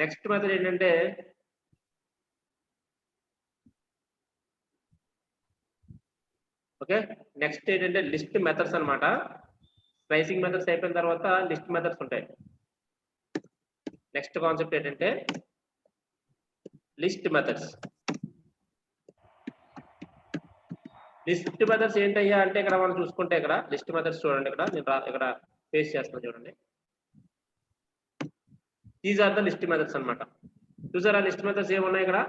Next method ఏంటంటే ఓకే, నెక్స్ట్ ఏంటంటే లిస్ట్ మెథడ్స్ అనమాట. స్లైసింగ్ మెథడ్స్ అయిపోయిన తర్వాత లిస్ట్ మెథడ్స్ ఉంటాయి. నెక్స్ట్ కాన్సెప్ట్ ఏంటంటే లిస్ట్ మెథడ్స్. లిస్ట్ మెథడ్స్ ఏంటయ్యా అంటే ఇక్కడ మనం చూసుకుంటే ఇక్కడ లిస్ట్ మెథడ్స్ చూడండి. ఇక్కడ నేను ఇక్కడ పేస్ట్ చేస్తాను చూడండి. These are the list methods అనమాట. చూసారా లిస్ట్ మెథడ్స్ ఏమున్నాయి ఇక్కడ?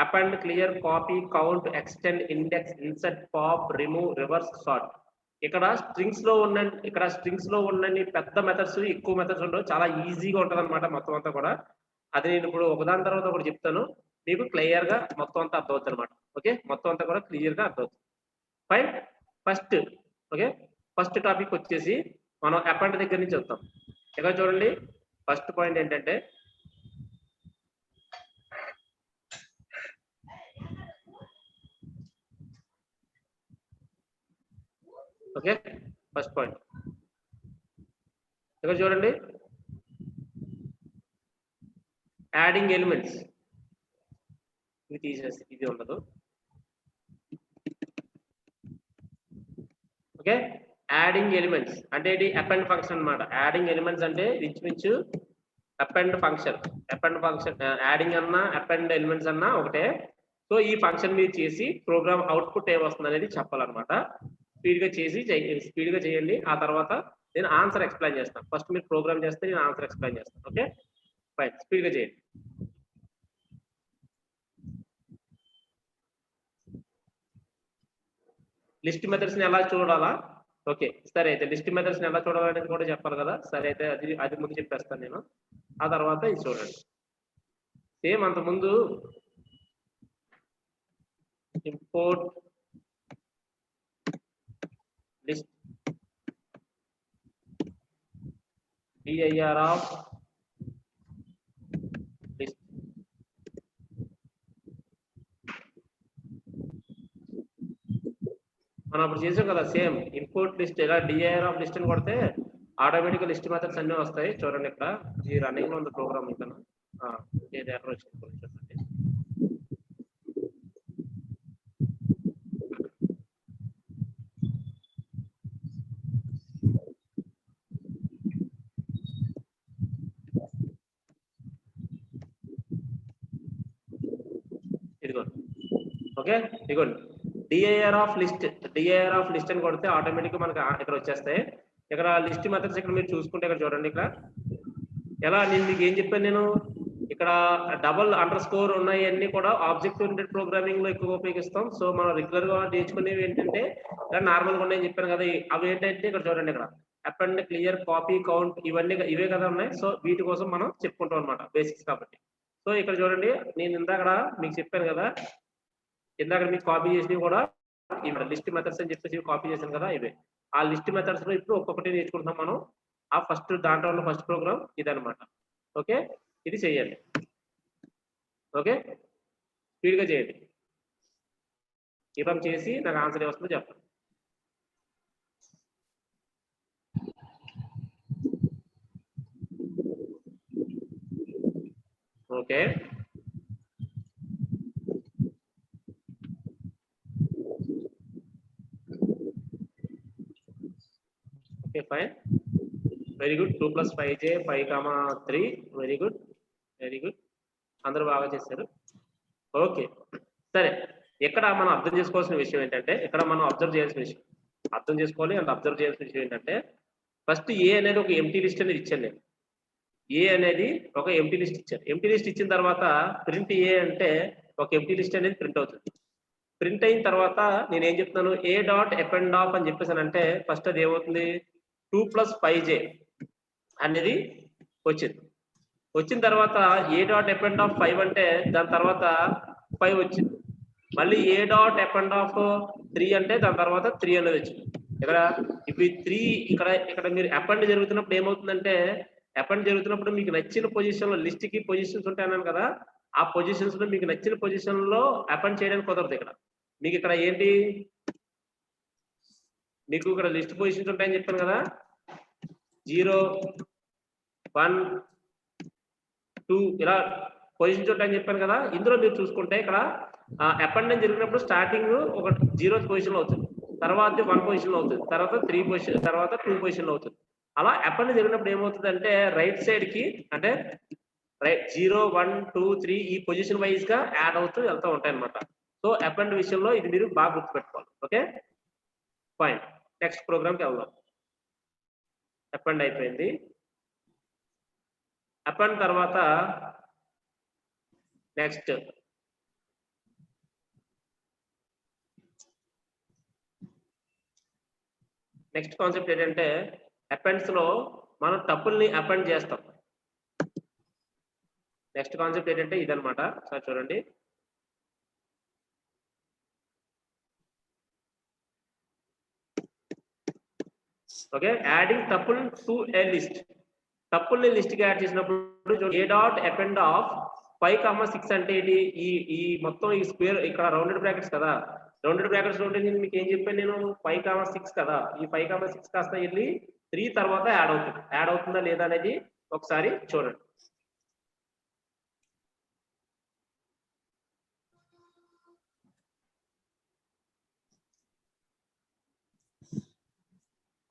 append, clear, copy, count, extend, index, insert, pop, remove, reverse, sort. ఇక్కడ స్ట్రింగ్స్ లో ఉన్న పెద్ద మెథడ్స్, ఎక్కువ మెథడ్స్ ఉండవు. చాలా ఈజీగా ఉంటుంది అనమాట మొత్తం అంతా కూడా. అది నేను ఇప్పుడు ఒకదాని తర్వాత ఒకటి చెప్తాను, మీకు క్లియర్ గా మొత్తం అంతా అర్థమవుతుంది అనమాట. ఓకే, మొత్తం అంతా కూడా క్లియర్ గా అర్థమవుతుంది. ఫైన్. ఫస్ట్ టాపిక్ వచ్చేసి మనం అపెండ్ దగ్గర నుంచి వస్తాం. ఇక్కడ చూడండి, ఫస్ట్ పాయింట్ ఏంటంటే ఓకే, ఫస్ట్ పాయింట్ ఇక్కడ చూడండి, యాడింగ్ ఎలిమెంట్స్. ఇది తీసేసి ఇది ఉండదు. ఓకే. యాడింగ్ ఎలిమెంట్స్ అంటే ఇది అపెండ్ ఫంక్షన్ అన్నమాట. యాడింగ్ ఎలిమెంట్స్ అంటే ఇంచుమించు అపెండ్ ఫంక్షన్. యాడింగ్ అన్నా అపెండ్ ఎలిమెంట్స్ అన్నా ఒకటే. సో ఈ ఫంక్షన్ మీరు చేసి ప్రోగ్రామ్ అవుట్పుట్ ఏమొస్తుంది అనేది చెప్పాలన్నమాట. స్పీడ్ గా చేయండి. ఆ తర్వాత నేను ఆన్సర్ ఎక్స్ప్లెయిన్ చేస్తాను. ఫస్ట్ మీరు ప్రోగ్రామ్ చేస్తే నేను ఆన్సర్ ఎక్స్ప్లెయిన్ చేస్తాను. ఓకే ఫైన్, స్పీడ్ గా చేయండి. లిస్ట్ మెథడ్స్ ని ఎలా చూడాలా? ఓకే సరే, అయితే లిస్ట్ మెథడ్స్ ని ఎలా చూడాలనేది కూడా చెప్పాలి కదా. సరే అయితే అది ముందు చెప్పేస్తాను నేను, ఆ తర్వాత ఇది చూడండి. సేమ్ అంత ముందు import list dir of list. మనం అప్పుడు చేసాం కదా సేమ్ ఇంపోర్ట్ లిస్ట్. ఇలా dir ఆఫ్ లిస్ట్ అని కొడితే ఆటోమేటిక్ లిస్ట్ మెథడ్స్ అన్నీ వస్తాయి. చూడండి ఇక్కడ ఈ రన్నింగ్ లో ఉంది ప్రోగ్రామ్. ఇంకా ఏది ఎర్రర్ వచ్చింది కొంచెం చూడండి. ఇదిగోండి. ఓకే ఇదిగోండి dir ఆఫ్ లిస్ట్ అని కొడితే ఆటోమేటిక్ మనకి ఇక్కడ వచ్చేస్తాయి. ఇక్కడ లిస్ట్ మెథడ్స్ ఇక్కడ మీరు చూసుకుంటే ఇక్కడ చూడండి. ఇక్కడ ఎలా నేను మీకు ఏం చెప్పాను, నేను ఇక్కడ డబల్ అండర్ స్కోర్ ఉన్నాయి అన్ని కూడా ఆబ్జెక్ట్ ఓరియంటెడ్ ప్రోగ్రామింగ్ లో ఎక్కువ ఉపయోగిస్తాం. సో మనం రెగ్యులర్ గా నేర్చుకునేవి ఏంటంటే ఇలా నార్మల్ గా ఉన్నాయని చెప్పాను కదా. అవి ఏంటంటే ఇక్కడ చూడండి, ఇక్కడ అపెండ్, క్లియర్, కాపీ, కౌంట్ ఇవన్నీ ఇవే కదా ఉన్నాయి. సో వీటి కోసం మనం చెప్పుకుంటాం అనమాట, బేసిక్స్ కాబట్టి. సో ఇక్కడ చూడండి, నేను ఇందాక మీకు చెప్పాను కదా, ఇందాక మీకు కాపీ చేసినవి కూడా ఇవి లిస్ట్ మెథడ్స్ అని చెప్పేసి కాపీ చేశాను కదా, ఇవే ఆ లిస్ట్ మెథడ్స్ లో ఇప్పుడు ఒక్కొక్కటి నేర్చుకుంటున్నాం మనం. ఆ ఫస్ట్ దాంట్లో ఉన్న ఫస్ట్ ప్రోగ్రామ్ ఇదనమాట. ఓకే ఇది చేయండి. ఓకే స్పీడ్ గా చేయండి. ఈ పని చేసి నాకు ఆన్సర్ ఏమొస్తుందో చెప్పండి. Okay okay fine, very good. 2 + 5j 5, 3 very good, very good, అందరూ బాగా చేశారు. ఓకే సరే, ఇక్కడ మనం అర్థం చేసుకోవాల్సిన విషయం ఏంటంటే, ఇక్కడ మనం అబ్జర్వ్ చేయాల్సిన విషయం అర్థం చేసుకోవాలి అండ్ అబ్జర్వ్ చేయాల్సిన విషయం ఏంటంటే, ఫస్ట్ ఏ అనేది ఒక ఎంటీ లిస్ట్ అనేది ఇచ్చాను నేను. ఏ అనేది ఒక ఎంటీ లిస్ట్ ఇచ్చాను. ఎంటీ లిస్ట్ ఇచ్చిన తర్వాత ప్రింట్ ఏ అంటే ఒక ఎంటీ లిస్ట్ అనేది ప్రింట్ అవుతుంది. ప్రింట్ అయిన తర్వాత నేను ఏం చెప్తున్నాను, ఏ డాట్ అపెండ్ ఆఫ్ అని చెప్పేసానంటే ఫస్ట్ అది ఏమవుతుంది, 2 + 5j అనేది వచ్చింది. వచ్చిన తర్వాత ఏ డాట్ అపెండ్ ఆఫ్ 5 అంటే దాని తర్వాత 5 వచ్చింది. మళ్ళీ ఏ డాట్ అపెండ్ ఆఫ్ 3 అంటే దాని తర్వాత 3 అనేది వచ్చింది. ఇక్కడ ఇప్పుడు 3 ఇక్కడ మీరు అపెండ్ జరుగుతున్నప్పుడు ఏమవుతుందంటే, అపెండ్ జరుగుతున్నప్పుడు మీకు నచ్చిన పొజిషన్ లో, లిస్ట్ కి పొజిషన్స్ ఉంటాయి అన్నాను కదా, ఆ పొజిషన్స్ లో మీకు నచ్చిన పొజిషన్ లో అపెండ్ చేయడానికి కుదరదు. ఇక్కడ మీకు ఇక్కడ ఏంటి, మీకు ఇక్కడ లిస్ట్ పొజిషన్స్ ఉంటాయని చెప్పాను కదా, 0 1 2 ఇలా పొజిషన్స్ ఉంటాయని చెప్పాను కదా. ఇందులో మీరు చూసుకుంటే ఇక్కడ అపెండ్ జరిగినప్పుడు స్టార్టింగ్ ఒక 0 పొజిషన్ లో అవుతుంది, తర్వాత 1 పొజిషన్ లో అవుతుంది, తర్వాత 3 పొజిషన్, తర్వాత 2 పొజిషన్ లో అవుతుంది. అలా అపెండ్ జరిగినప్పుడు ఏమవుతుంది అంటే రైట్ సైడ్ కి అంటే 0 1 2 3 ఈ పొజిషన్ వైజ్ గా యాడ్ అవుతూ వెళ్తూ ఉంటాయి అనమాట. సో అపెండ్ విషయంలో ఇది మీరు బాగా గుర్తుపెట్టుకోవాలి. ఓకే ఫైన్, నెక్స్ట్ ప్రోగ్రామ్ కి వెళ్దాం. అపెండ్ అయిపోయింది. అపెండ్ తర్వాత నెక్స్ట్ కాన్సెప్ట్ ఏంటంటే, అపెండ్స్ లో మనం టపుల్ ని అపెండ్ చేస్తాం. నెక్స్ట్ కాన్సెప్ట్ ఏంటంటే ఇదనమాట. సార్ చూడండి, okay adding tuple to A list. Tuple ని లిస్ట్ కి యాడ్ చేసినప్పుడు ఏ డాట్ అపెండ్ ఆఫ్ 5, 6 అంటే ఏంటి, ఈ మొత్తం ఈ స్క్వేర్ ఇక్కడ రౌండెడ్ బ్రాకెట్స్ కదా, రౌండెడ్ బ్రాకెట్స్ లో ఉంటే మీకు ఏం చెప్పాను నేను, 5, 6 కదా, ఈ 5, 6 కాస్త వెళ్ళి 3 తర్వాత యాడ్ అవుతుంది. యాడ్ అవుతుందా లేదా అనేది ఒకసారి చూడండి.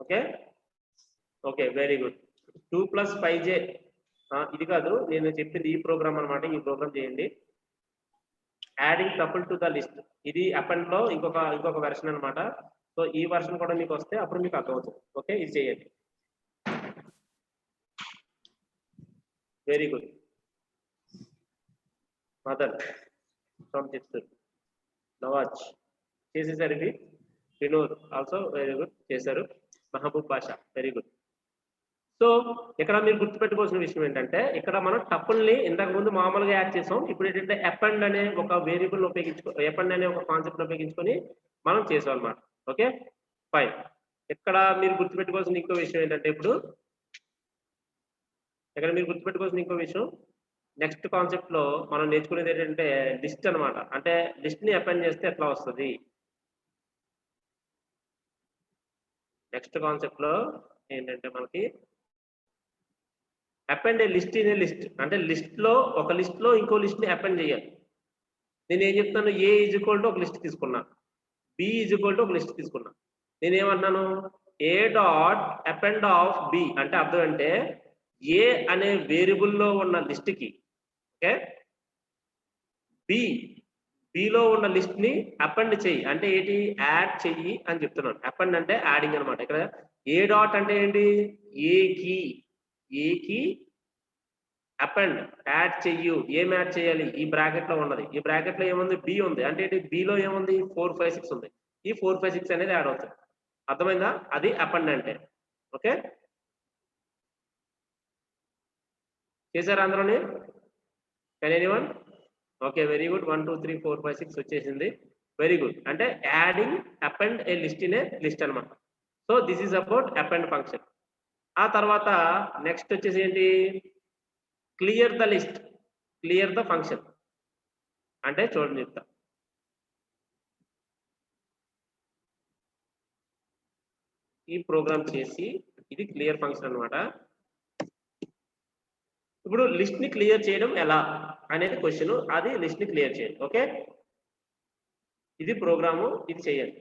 Okay okay very good 2 + 5j ఇది కాదు నేను చెప్పింది ఈ ప్రోగ్రామ్ అన్నమాట. ఈ ప్రోగ్రామ్ చేయండి. Adding tuple to the list ఇది అపెండ్ లో ఇంకొక వెర్షన్ అన్నమాట. సో ఈ వెర్షన్ కూడా మీకు వస్తే అప్పుడు మీకు అర్థమవుతుంది. ఓకే ఇది చేయండి. Very good mother from Chittoor Nawaz చేసేసారు. ఇది వినోద్ ఆల్సో వెరీ గుడ్ చేశారు. మహబూబ్ బాషా వెరీ గుడ్. సో ఇక్కడ మీరు గుర్తుపెట్టుకోవాల్సిన విషయం ఏంటంటే ఇక్కడ మనం టపుల్ని ఇంతకు ముందు మామూలుగా యాడ్ చేసాం. ఇప్పుడు ఏంటంటే అపెండ్ అనే ఒక వేరియబుల్ అపెండ్ అనే ఒక కాన్సెప్ట్ ఉపయోగించుకొని మనం చేసాం అన్నమాట. Okay fine. ఇక్కడ మీరు గుర్తుపెట్టుకోవాల్సిన ఇంకో విషయం ఏంటంటే ఇక్కడ మీరు గుర్తుపెట్టుకోవాల్సిన ఇంకో విషయం నెక్స్ట్ కాన్సెప్ట్ లో మనం నేర్చుకునేది ఏంటంటే లిస్ట్ అన్నమాట. అంటే లిస్ట్ ని అపెండ్ చేస్తే ఎట్లా వస్తుంది. నెక్స్ట్ కాన్సెప్ట్ లో ఏంటంటే మనకి append a list in a list అంటే ఒక లిస్ట్ లో ఇంకో లిస్ట్ ని అపెండ్ చేయాలి. నేను ఏం చెప్తాను A = ఒక లిస్ట్ తీసుకున్నా, B = ఒక లిస్ట్ తీసుకున్నా. నేను ఏమన్నాను A dot append of B అంటే అర్థం అంటే A అనే వేరియబుల్లో ఉన్న లిస్ట్ కి ఓకే B లో ఉన్న లిస్ట్ ని అపెండ్ చెయ్యి అంటే ఏంటి యాడ్ చెయ్యి అని చెప్తున్నాను. అపెండ్ అంటే యాడింగ్ అనమాట. ఇక్కడ A డాట్ అంటే ఏంటి A కి అపెండ్ యాడ్ చెయ్యు. ఏం యాడ్ చేయాలి ఈ బ్రాకెట్ లో ఉన్నది. ఈ బ్రాకెట్ లో ఏముంది B ఉంది అంటే ఏంటి B లో ఏముంది 4 5 6 ఉంది. ఈ 4 5 6 అనేది యాడ్ అవుతుంది. అర్థమైందా? అది అపెండ్ అంటే. ఓకే చేశారా అందరూని? Can anyone? Okay very good 1 2 3 4 5 6 వచ్చేసింది. Very good. అంటే adding append a list in a list అనమాట. So this is about append function. ఆ తర్వాత నెక్స్ట్ వచ్చేసి ఏంటి clear the list, clear the function అంటే చూడండి చెప్తా. ఈ ప్రోగ్రామ్ చేసి ఇది క్లియర్ ఫంక్షన్ అన్నమాట. ఇప్పుడు లిస్ట్ ని క్లియర్ చేయడం ఎలా అనేది క్వశ్చన్. అది లిస్ట్ ని క్లియర్ చేయండి. ఓకే ఇది ప్రోగ్రాము, ఇది చేయండి.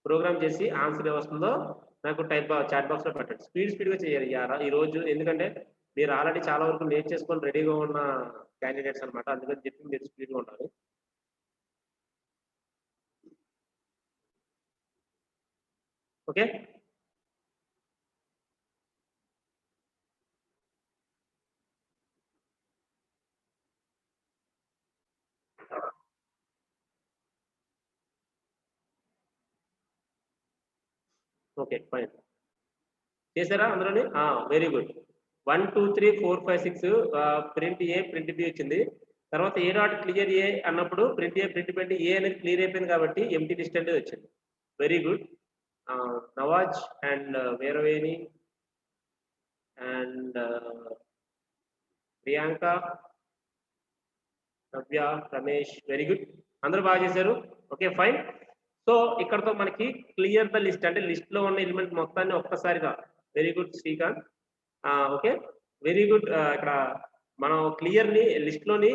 ప్రోగ్రామ్ చేసి ఆన్సర్ ఏమొస్తుందో నాకు చాట్ బాక్స్ లో పెట్టండి. స్పీడ్ గా చేయాలి ఈ రోజు. ఎందుకంటే మీరు ఆల్రెడీ చాలా వరకు నేర్చేసుకొని రెడీగా ఉన్న క్యాండిడేట్స్ అనమాట. అందుకని చెప్పి మీరు స్పీడ్ గా ఉండాలి. Okay okay fine. చేశారా అందరూని? Very good. 1 2 3 4 5 6 print A print B వచ్చింది. తర్వాత A డాట్ క్లియర్ A అన్నప్పుడు print A print B A అనేది క్లియర్ అయిపోయింది కాబట్టి ఎంటీ లిస్ట్ అనేది వచ్చింది. Very good. Nawaz and Veeraveni and Priyanka Navya Ramesh very good. అందరూ బాగా చేశారు. Okay fine. సో ఇక్కడతో మనకి క్లియర్ ద లిస్ట్ అంటే లిస్ట్ లో ఉన్న ఎలిమెంట్ మొత్తాన్ని ఒక్కసారిగా very good Srikanth. Okay very good. ఇక్కడ మనం క్లియర్ ని లిస్ట్ లోని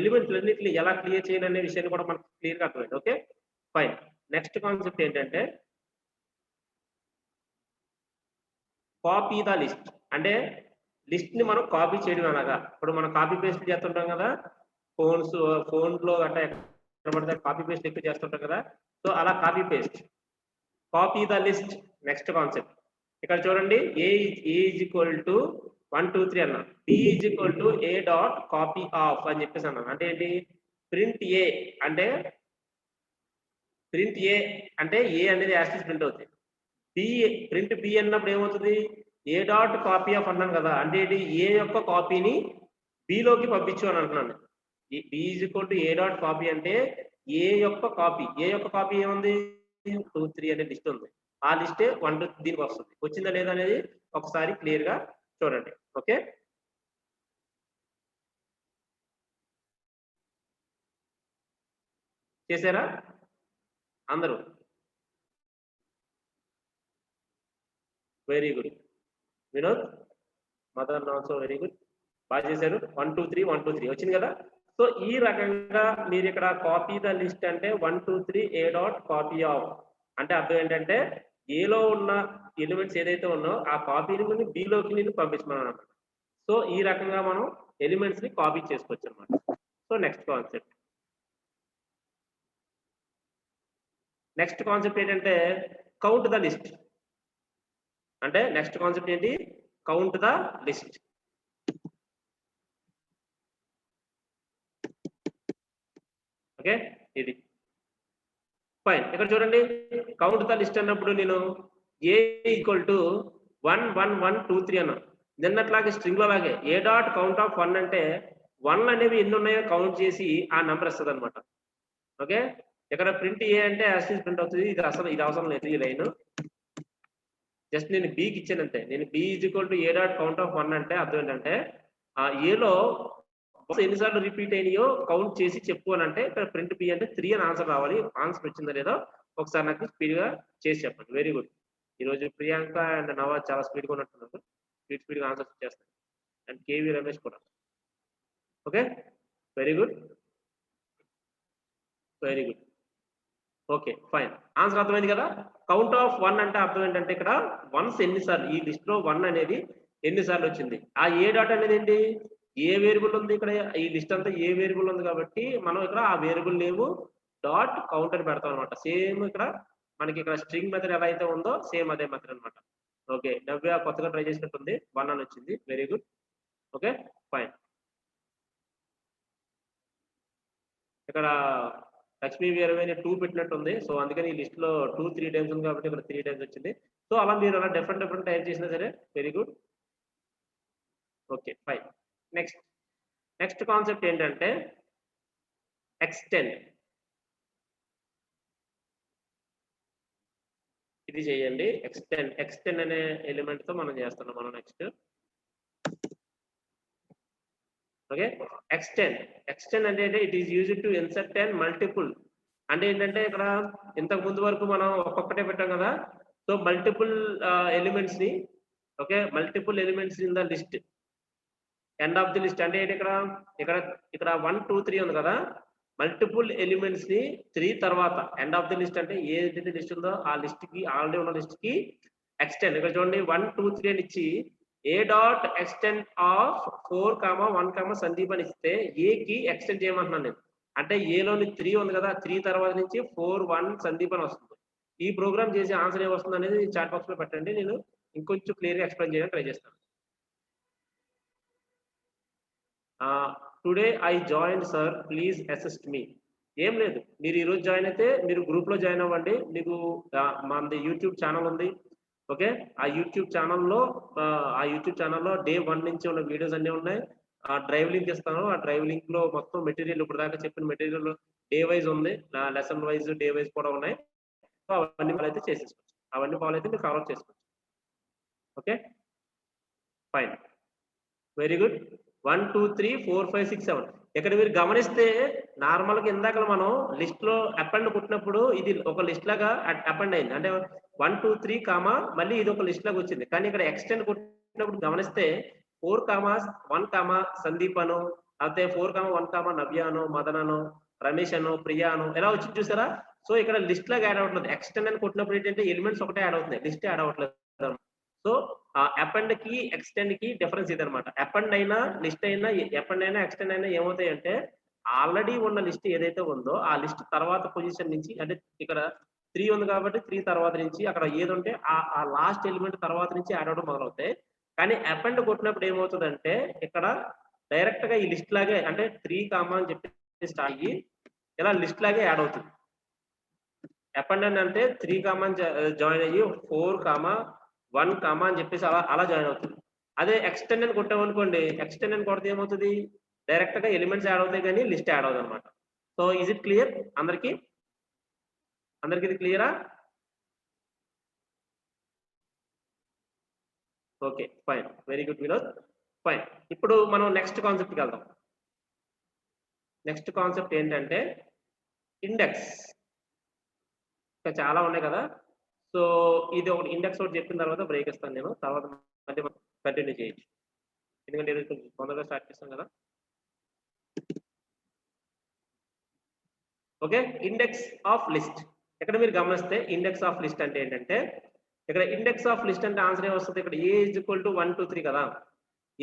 ఎలిమెంట్లన్నింటిని ఎలా క్లియర్ చేయాలి అనే విషయాన్ని కూడా మనకు క్లియర్ గా అర్థమైంది. Okay fine. నెక్స్ట్ కాన్సెప్ట్ ఏంటంటే కాపీ ద లిస్ట్ అంటే లిస్ట్ ని మనం కాపీ చేయడం అనగా ఇప్పుడు మనం కాపీ పేస్ట్ చేస్తుంటాం కదా ఫోన్ లో అంటే పడితే కాపీ పేస్ట్ ఎక్కువ చేస్తుంటాం కదా. సో అలా copy the list next concept. ఇక్కడ చూడండి A = 1 2 3 అన్నా, B = A dot copy of అని చెప్పేసి అన్నాను. అంటే ఏంటి ప్రింట్ A అంటే A అనేది యాక్సిస్ ప్రింట్ అవుతుంది. ప్రింట్ B అన్నప్పుడు ఏమవుతుంది A డాట్ కాపీ ఆఫ్ అన్నాను కదా. అంటే ఏంటి A యొక్క కాపీని B లోకి పంపించు అని అంటున్నాను. B = A డాట్ కాపీ అంటే A యొక్క కాపీ ఏముంది 2 3 అనే లిస్ట్ ఉంది. ఆ లిస్టే 1 2 దీనికి వస్తుంది. వచ్చిందా లేదా అనేది ఒకసారి క్లియర్ గా చూడండి. ఓకే చేశారా అందరూ? Very good. Vinod mother also very good. బాగా చేశారు. 1 2 3 1 2 3 వచ్చింది కదా. సో ఈ రకంగా మీరు ఇక్కడ కాపీ ద లిస్ట్ అంటే 1 2 3 ఏ డాట్ కాపీ ఆఫ్ అంటే అర్థం ఏంటంటే ఏలో ఉన్న ఎలిమెంట్స్ ఏదైతే ఉన్నో ఆ కాపీని మనం బిలోకి నేను పంపించమని అనమాట. సో ఈ రకంగా మనం ఎలిమెంట్స్ ని కాపీ చేసుకోవచ్చు అనమాట. సో నెక్స్ట్ కాన్సెప్ట్ ఏంటంటే కౌంట్ ద లిస్ట్. అంటే నెక్స్ట్ కాన్సెప్ట్ ఏంటి? Count the list. ఓకే, ఇది ఫైన్. ఇక్కడ చూడండి, కౌంట్ ద లిస్ట్ అన్నప్పుడు నేను ఏ ఈక్వల్ టు 1 1 1 2 3 అన్నా. నిన్నట్లాగే స్ట్రింగ్ లో లాగే ఏ డాట్ కౌంట్ ఆఫ్ 1 అంటే 1 అనేవి ఎన్ని ఉన్నాయో కౌంట్ చేసి ఆ నెంబర్ ఇస్తుంది అనమాట. ఓకే, ఇక్కడ ప్రింట్ ఏ అంటే యాసిస్ ప్రింట్ అవుతుంది. ఇది అవసరం లేదు ఈ లైన్. జస్ట్ నేను బికి ఇచ్చాను అంతే. నేను B is equal to A dot count of 1 అంటే అర్థం ఏంటంటే ఆ ఏలో ఎన్నిసార్లు రిపీట్ అయినాయో కౌంట్ చేసి చెప్పు అని అంటే ఇక్కడ ప్రింట్ బి అంటే 3 అని ఆన్సర్ రావాలి. ఆన్సర్ వచ్చిందో లేదో ఒకసారి నాకు స్పీడ్ గా చేసి చెప్పండి. Very good. ఈరోజు ప్రియాంక అండ్ నవాజ్ చాలా స్పీడ్ గా ఉన్నట్టున్నారు. స్పీడ్ గా ఆన్సర్ చేస్తాను. అండ్ కేవీ రమేష్ కూడా. Okay, very good. Okay fine. Answer అర్థమైంది కదా? కౌంట్ ఆఫ్ 1 అంటే అర్థం ఏంటంటే ఇక్కడ వన్స్ ఎన్నిసార్లు ఈ లిస్ట్ లో 1 అనేది ఎన్నిసార్లు వచ్చింది. ఆ ఏ డాట్ అనేది ఏంటి? ఏ వేరియబుల్ ఉంది ఇక్కడ? ఈ లిస్ట్ అంతా ఏ వేరియబుల్ ఉంది కాబట్టి మనం ఇక్కడ ఆ వేరియబుల్ నేమ్ డాట్ కౌంట్ అని పెడతాం అనమాట. సేమ్ ఇక్కడ మనకి ఇక్కడ స్ట్రింగ్ మెథడ్ ఎలా అయితే ఉందో సేమ్ అదే మెథడ్ అనమాట. ఓకే, నవ్య కొత్తగా ట్రై చేసినట్టుంది. 1 అని వచ్చింది. Very good. Okay fine. ఇక్కడ లక్ష్మీ వీరవేణి 2 పెట్టినట్టుంది. సో అందుకని ఈ లిస్ట్ లో 2 3 టైమ్స్ ఉంది కాబట్టి ఇక్కడ 3 టైమ్స్ వచ్చింది. సో అలా మీరు అలా డిఫరెంట్ టైప్ చేసినా సరే very good. Okay fine. Next concept ఏంటంటే ఎక్స్టెండ్. ఇది చేయండి. ఎక్స్టెండ్ అనే ఎలిమెంట్ తో మనం చేస్తున్నాం మనం నెక్స్ట్. ఓకే, ఎక్స్టెండ్ అంటే it is used to insert and multiple. అంటే ఏంటంటే ఇక్కడ ఇంతకు ముందు వరకు మనం ఒక్కొక్కటే పెట్టాం కదా. సో మల్టిపుల్ ఎలిమెంట్స్ ని, okay, multiple elements in the list, end of the list అంటే ఏంటి? ఇక్కడ 1 2 3 ఉంది కదా. మల్టిపుల్ ఎలిమెంట్స్ ని 3 తర్వాత ఎండ్ ఆఫ్ ది లిస్ట్ అంటే ఏదైతే లిస్ట్ ఉందో ఆ లిస్ట్ కి ఆల్రెడీ ఉన్న లిస్ట్ కి ఎక్స్టెండ్. ఇక్కడ చూడండి 1 2 3 అని ఇచ్చి A dot extend of 4 1 Sandeep అని ఇస్తే ఏ కి ఎక్స్టెండ్ చేయమంటున్నాను నేను. అంటే ఏలోని 3 ఉంది కదా, 3 తర్వాత నుంచి 4 1 సందీప్ అని వస్తుంది. ఈ ప్రోగ్రామ్ చేసి ఆన్సర్ ఏమొస్తుంది అనేది చాట్ బాక్స్ లో పెట్టండి. నేను ఇంకొంచెం క్లియర్ గా ఎక్స్ప్లెయిన్ చేయడానికి ట్రై చేస్తాను. Today I join sir, please assist me. ఏం లేదు, మీరు ఈరోజు జాయిన్ అయితే మీరు గ్రూప్ లో జాయిన్ అవ్వండి. మీకు మనది యూట్యూబ్ ఛానల్ ఉంది. ఓకే, ఆ యూట్యూబ్ ఛానల్లో డే 1 నుంచి ఉన్న వీడియోస్ అన్ని ఉన్నాయి. డ్రైవ్ లింక్ ఇస్తాను. ఆ డ్రైవ్ లింక్ లో మొత్తం మెటీరియల్ ఇప్పుడు దాకా చెప్పిన మెటీరియల్ డే వైజ్ ఉంది. లెసన్ వైజ్ డే వైజ్ కూడా ఉన్నాయి. సో అవన్నీ ఫాలో అయితే చేసేసుకోవచ్చు. అవన్నీ ఫాలో అయితే మీరు కవర్ చేసుకోవచ్చు. Okay fine, very good. 1 2 3 4 5 6 7. ఇక్కడ మీరు గమనిస్తే నార్మల్ గా ఇందాక మనం లిస్ట్ లో అపెండ్ కొట్టినప్పుడు ఇది ఒక లిస్ట్ లాగా అపెండ్ అయింది. అంటే 1 2 3 మళ్ళీ ఇది ఒక లిస్ట్ లాగా వచ్చింది. కానీ ఇక్కడ ఎక్స్టెండ్ కొట్టినప్పుడు గమనిస్తే 4 1 సందీప్ అను, అయితే 4 1 నవ్య అను, మదన్ అను, రమేష్ అను, ప్రియా అను ఎలా వచ్చింది చూసారా? సో ఇక్కడ లిస్ట్ లాగా యాడ్ అవ్వట్లేదు. ఎక్స్టెండ్ అని కొట్టినప్పుడు ఏంటంటే ఎలిమెంట్స్ ఒకటే యాడ్ అవుతుంది, లిస్ట్ యాడ్ అవ్వట్లేదు. సో అపెండ్ కి ఎక్స్టెండ్ కి డిఫరెన్స్ ఇది అనమాట. అపెండ్ అయినా లిస్ట్ అయినా, అపెండ్ అయినా ఎక్స్టెండ్ అయినా ఏమవుతాయి అంటే ఆల్రెడీ ఉన్న లిస్ట్ ఏదైతే ఉందో ఆ లిస్ట్ తర్వాత పొజిషన్ నుంచి, అంటే ఇక్కడ 3 ఉంది కాబట్టి 3 తర్వాత నుంచి అక్కడ ఏది ఉంటే ఆ లాస్ట్ ఎలిమెంట్ తర్వాత నుంచి యాడ్ అవడం మొదలవుతాయి. కానీ అపెండ్ కొట్టినప్పుడు ఏమవుతుందంటే ఇక్కడ డైరెక్ట్ గా ఈ లిస్ట్ లాగే, అంటే 3 అని చెప్పి స్టార్ట్ అయ్యి ఇలా లిస్ట్ లాగే యాడ్ అవుతుంది. అపెండ్ అంటే 3 జాయిన్ అయ్యి 4 1 అని చెప్పేసి అలా జాయిన్ అవుతుంది. అదే ఎక్స్టెండ్ అని కొట్టామనుకోండి, ఎక్స్టెండ్ అని కొడితే ఏమవుతుంది? డైరెక్ట్ గా ఎలిమెంట్స్ యాడ్ అవుతాయి కానీ లిస్ట్ యాడ్ అవుతుంది అనమాట. సో ఈజ్ ఇట్ క్లియర్ అందరికి? ఇది క్లియరా? Okay fine, very good Vinod. Fine, ఇప్పుడు మనం నెక్స్ట్ కాన్సెప్ట్కి వెళ్దాం. నెక్స్ట్ కాన్సెప్ట్ ఏంటంటే ఇండెక్స్. ఇంకా చాలా ఉన్నాయి కదా. సో ఇది ఒకటి ఇండెక్స్ ఒకటి చెప్పిన తర్వాత బ్రేక్ ఇస్తాను నేను, తర్వాత మళ్ళీ కంటిన్యూ చేయొచ్చు. ఎందుకంటే కొంచెం తొందరగా స్టార్ట్ చేస్తాం కదా. Okay, index of list. ఇక్కడ మీరు గమనిస్తే ఇండెక్స్ ఆఫ్ లిస్ట్ అంటే ఏంటంటే, ఇక్కడ ఇండెక్స్ ఆఫ్ లిస్ట్ అంటే ఆన్సర్ ఏమొస్తుంది, ఇక్కడ ఏ ఈజ్ ఈక్వల్ టు 1 2 3 కదా,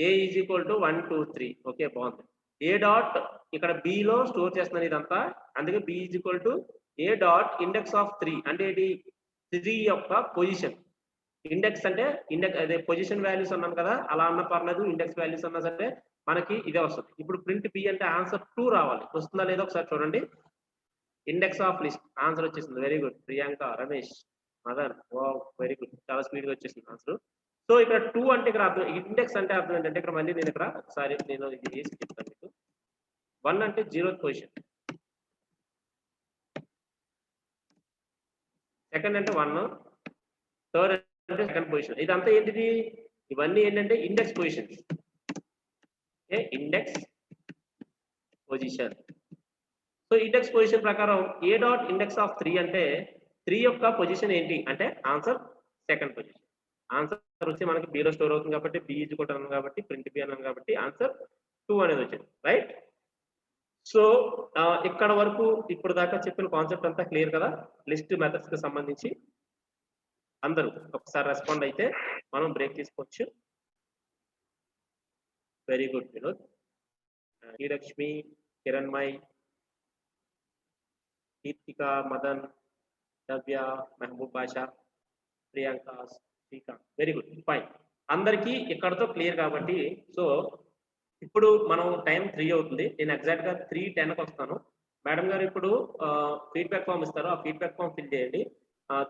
a is equal to 1 2 3. Okay, బాగుంది. ఏ డాట్ ఇక్కడ B లో స్టోర్ చేస్తున్నాను ఇదంతా, అందుకే B is equal to A dot index of 3 అంటే ఏంటి, 3 యొక్క పొజిషన్. ఇండెక్స్ అంటే ఇండెక్స్ అదే పొజిషన్ వాల్యూస్ అన్నాం కదా, అలా అన్న పర్లేదు, ఇండెక్స్ వాల్యూస్ అన్నా సరే మనకి ఇదే వస్తుంది. ఇప్పుడు ప్రింట్ B అంటే ఆన్సర్ 2 రావాలి, వస్తుందా లేదో ఒకసారి చూడండి. ఇండెక్స్ ఆఫ్ లిస్ట్ ఆన్సర్ వచ్చేసింది. Very good Priyanka, Ramesh, Madan, wow very good, చాలా స్పీడ్ గా వచ్చేసింది ఆన్సర్. సో ఇక్కడ 2 అంటే ఇక్కడ అర్థం, ఇండెక్స్ అంటే అర్థం ఏంటంటే, ఇక్కడ మళ్ళీ నేను ఇక్కడ ఒకసారి నేను ఇది వేసి చెప్తాను మీకు. 1 అంటే 0th పొజిషన్, సెకండ్ అంటే 1, థర్డ్ అంటే సెకండ్ పొజిషన్. ఇదంతా ఏంటిది, ఇవన్నీ ఏంటంటే index positions. Okay, index position. So index position ప్రకారం ఏ డాట్ ఇండెక్స్ ఆఫ్ 3 అంటే 3 యొక్క పొజిషన్ ఏంటి అంటే ఆన్సర్ సెకండ్ పొజిషన్. ఆన్సర్ వచ్చి మనకి B లో స్టోర్ అవుతుంది కాబట్టి B ఈజ్ ఈక్వల్ టు అన్నాం కాబట్టి ప్రింట్ B అన్నాం కాబట్టి ఆన్సర్ 2 అనేది వచ్చింది, రైట్. సో ఇక్కడ వరకు ఇప్పుడు దాకా చెప్పిన కాన్సెప్ట్ అంతా క్లియర్ కదా, లిస్ట్ మెథడ్స్ కి సంబంధించి. అందరూ ఒకసారి రెస్పాండ్ అయితే మనం బ్రేక్ తీసుకోవచ్చు. Very good Vinod, Srilakshmi, Kiranmai, Deepthika, Madan, Navya, Mehboob Basha, Priyanka, Srikanth. Very good, fine. అందరికీ ఇక్కడతో క్లియర్ కాబట్టి సో ఇప్పుడు మనం టైం 3 అవుతుంది. నేను ఎగ్జాక్ట్ గా 3:10కి వస్తాను. మేడం గారు ఇప్పుడు ఫీడ్బ్యాక్ ఫామ్ ఇస్తారు, ఆ ఫీడ్బ్యాక్ ఫామ్ ఫిల్ చేయండి.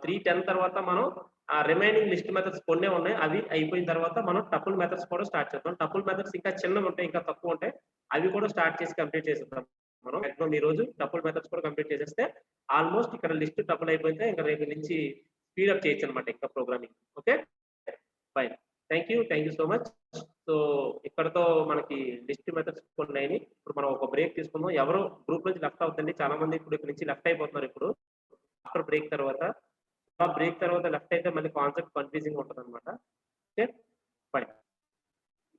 3:10 తర్వాత మనం ఆ రిమైనింగ్ లిస్ట్ మెథడ్స్ కొన్ని ఉన్నాయి, అవి అయిపోయిన తర్వాత మనం టపుల్ మెథడ్స్ కూడా స్టార్ట్ చేద్దాం. టపుల్ మెథడ్స్ ఇంకా చిన్నగా ఉంటాయి, ఇంకా తక్కువ ఉంటాయి, అవి కూడా స్టార్ట్ చేసి కంప్లీట్ చేసేద్దాం. మనం మాక్సిమం ఈ రోజు టపుల్ మెథడ్స్ కూడా కంప్లీట్ చేసేస్తే ఆల్మోస్ట్ ఇక్కడ లిస్ట్ టపుల్ అయిపోతే ఇంకా రేపు నుంచి స్పీడప్ చేయొచ్చు అనమాట ఇంకా programming. Okay fine, thank you so much. So ఇక్కడతో మనకి లిస్ట్ మెథడ్స్ ఉన్నాయి. ఇప్పుడు మనం ఒక బ్రేక్ తీసుకుందాం. ఎవరు గ్రూప్ నుంచి లెఫ్ట్ అవుతుంది, చాలా మంది ఇప్పుడు ఇక్కడ నుంచి లెఫ్ట్ అయిపోతున్నారు. ఇప్పుడు ఆఫ్టర్ బ్రేక్ తర్వాత, ఆ బ్రేక్ తర్వాత లెఫ్ట్ అయితే మళ్ళీ కాన్సెప్ట్ కన్ఫ్యూజింగ్ ఉంటుంది అనమాట. ఓకే ఫైన్,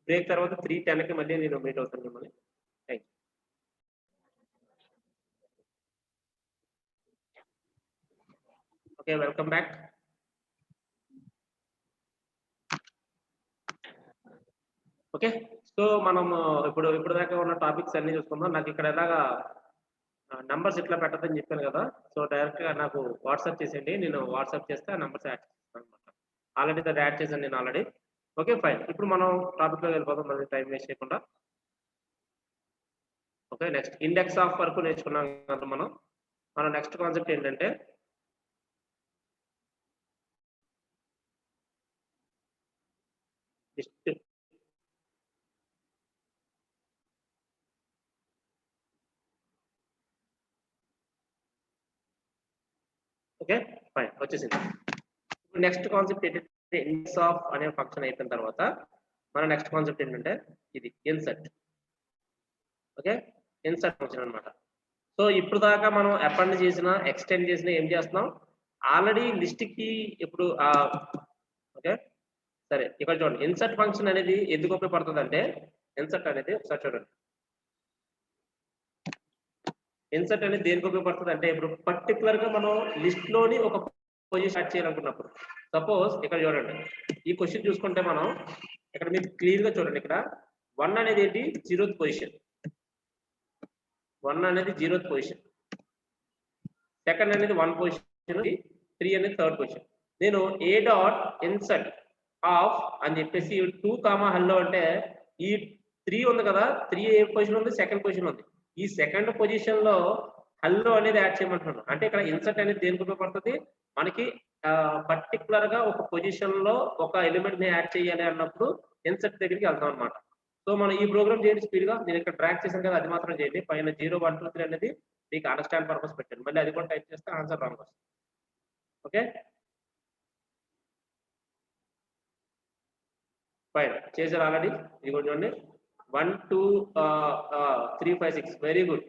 బ్రేక్ తర్వాత 3:10కి మళ్ళీ నేను మీట్ అవుతాను మిమ్మల్ని. Thank you. Okay, welcome back. Okay, so మనం ఇప్పుడు దాకా ఉన్న టాపిక్స్ అన్ని చూసుకుందాం. నాకు ఇక్కడ ఎలాగా నంబర్స్ ఇట్లా పెట్టదని చెప్పాను కదా, సో డైరెక్ట్ గా నాకు వాట్సాప్ చేసేయండి, నేను వాట్సాప్ చేస్తే ఆ నంబర్స్ యాడ్ చేస్తాను అనమాట. ఆల్రెడీ దాన్ని యాడ్ చేశాను నేను ఆల్రెడీ. ఓకే ఫైన్, ఇప్పుడు మనం టాపిక్ లో వెళ్ళిపోదాం మళ్ళీ టైం వేస్ట్ చేయకుండా. ఓకే, నెక్స్ట్ ఇండెక్స్ ఆఫ్ వరకు నేర్చుకున్నాం కదా మనం. మన నెక్స్ట్ కాన్సెప్ట్ ఏంటంటే లిస్ట్. ఓకే ఫైన్, వచ్చేసింది. ఇప్పుడు next concept index index of అనే ఫంక్షన్ అయిపోయిన తర్వాత మన నెక్స్ట్ కాన్సెప్ట్ ఏంటంటే ఇది ఇన్సర్ట్. ఓకే, ఇన్సర్ట్ ఫంక్షన్ అనమాట. సో ఇప్పుడు దాకా మనం అపెండ్ చేసిన, ఎక్స్టెండ్ చేసిన, ఏం చేస్తున్నాం ఆల్రెడీ లిస్ట్ కి ఇప్పుడు ఓకే సరే, ఇక్కడ చూడండి ఇన్సర్ట్ ఫంక్షన్ అనేది ఎందుకు ఉపయోగపడుతుంది అంటే, ఇన్సర్ట్ అనేది ఒకసారి చూడండి, ఇన్సర్ట్ అనేది దేనికి ఉపయోగపడుతుంది అంటే, ఇప్పుడు పర్టికులర్ గా మనం లిస్ట్ లోని ఒక పొజిషన్ యాడ్ చేయాలనుకున్నప్పుడు, సపోజ్ ఇక్కడ చూడండి ఈ క్వశ్చన్ చూసుకుంటే మనం ఇక్కడ మీరు క్లియర్ గా చూడండి, ఇక్కడ 1 అనేది ఏంటి 0th పొజిషన్, 1 అనేది 0th పొజిషన్, సెకండ్ అనేది 1 పొజిషన్, 3 అనేది 3rd పొజిషన్. నేను ఏ డాట్ ఇన్సర్ట్ ఆఫ్ అని చెప్పేసి 2 కామా హల్లో అంటే ఈ 3 ఉంది కదా, 3 ఏ పొజిషన్ ఉంది, సెకండ్ పొజిషన్ ఉంది, ఈ సెకండ్ పొజిషన్ లో హల్లో అనేది యాడ్ చేయమంటున్నాను. అంటే ఇక్కడ ఇన్సర్ట్ అనేది దేనికి ఉపయోగపడుతుంది మనకి, పర్టికులర్ గా ఒక పొజిషన్ లో ఒక ఎలిమెంట్ ని యాడ్ చేయాలి అన్నప్పుడు ఇన్సర్ట్ దగ్గరికి వెళ్తాం అనమాట. సో మనం ఈ ప్రోగ్రామ్ చేయండి స్పీడ్ గా, నేను ఇక్కడ ట్రాక్ చేశాను కదా అది మాత్రం చేయండి. పైన 0 1 2 3 అనేది మీకు అండర్స్టాండ్ పర్పస్ పెట్టండి, మళ్ళీ అది కూడా టైప్ చేస్తే ఆన్సర్ రాంగ్ వస్తుంది. ఓకే ఫైన్, చేశారు ఆల్రెడీ. ఇది కూడా చూడండి 1 2 3 5 6 వెరీ గుడ్,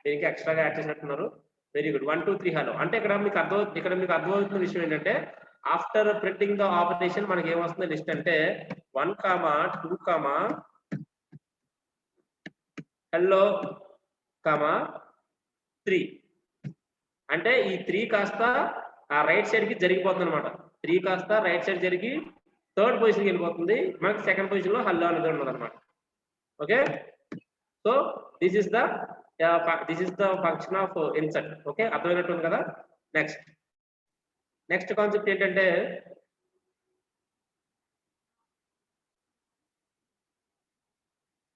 దీనికి ఎక్స్ట్రాగా యాడ్ చేసినట్టున్నారు. Very good, 1 2 3 hello. అంటే ఇక్కడ మీకు అర్థమవుతున్న విషయం ఏంటంటే, ఆఫ్టర్ ప్రింటింగ్ ద ఆపరేషన్ మనకి ఏమొస్తుంది లిస్ట్ అంటే 1 కామా 2 కామా హలో కామా 3 అంటే ఈ 3 కాస్త ఆ రైట్ సైడ్ కి జరిగిపోతుంది అనమాట. 3 కాస్త రైట్ సైడ్ జరిగి థర్డ్ పొజిషన్కి వెళ్ళిపోతుంది. మనకి సెకండ్ పొజిషన్ లో హల్లో అనేది ఉండదు అనమాట. Okay, so this is the function of insert. Okay, అర్థమైనట్టుంది కదా. నెక్స్ట్ కాన్సెప్ట్ ఏంటంటే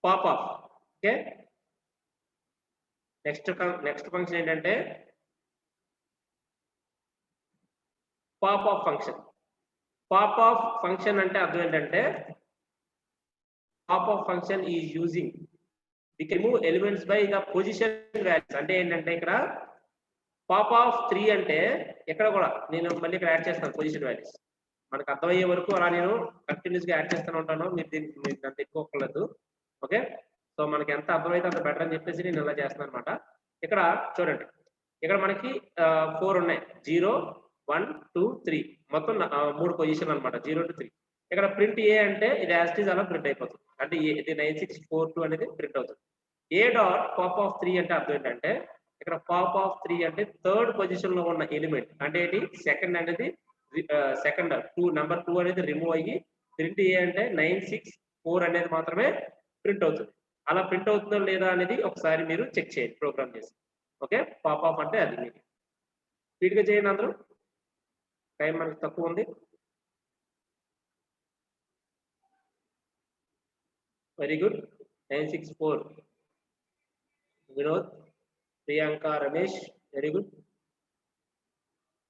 pop off. Okay, next function ఏంటంటే pop off function. Pop off function అంటే అర్థం ఏంటంటే pop off function is using we can move elements by the position values. అంటే ఏంటంటే ఇక్కడ పాప్ ఆఫ్ 3 అంటే ఇక్కడ కూడా నేను మళ్ళీ ఇక్కడ యాడ్ చేస్తాను పొజిషన్ వాల్యూస్. మనకు అర్థమయ్యే వరకు అలా నేను కంటిన్యూస్ గా యాడ్ చేస్తూనే ఉంటాను. మీరు అంత ఎక్కువలేదు. ఓకే, సో మనకి ఎంత అర్థమైతే అంత బెటర్ అని చెప్పేసి నేను ఇలా చేస్తున్నాను అనమాట. ఇక్కడ చూడండి, ఇక్కడ మనకి 4 ఉన్నాయి. 0, 1, 2, 3 మొత్తం 3 పొజిషన్ అనమాట. 0 to 3. ఇక్కడ ప్రింట్ ఏ అంటే ఇది యాజ్ ఇట్ ఈజ్ అలా ప్రింట్ అయిపోతుంది. అంటే ఇది 9642 అనేది ప్రింట్ అవుతుంది. ఏ డాట్ పాప్ ఆఫ్ 3 అంటే అర్థం ఏంటంటే ఇక్కడ పాప్ ఆఫ్ 3 అంటే థర్డ్ పొజిషన్ లో ఉన్న ఎలిమెంట్. అంటే ఏంటి, సెకండ్ అనేది సెకండ్ 2 నెంబర్ 2 అనేది రిమూవ్ అయ్యి ప్రింట్ ఏ అంటే 964 అనేది మాత్రమే ప్రింట్ అవుతుంది. అలా ప్రింట్ అవుతుందో లేదా అనేది ఒకసారి మీరు చెక్ చేయండి ప్రోగ్రామ్ చేసి. ఓకే, పాప్ ఆఫ్ అంటే అది. మీకు స్పీడ్ గా చేయండి అందరూ, టైం మనకి తక్కువ ఉంది. Very good. 964 Vinod, Priyanka, Ramesh very good.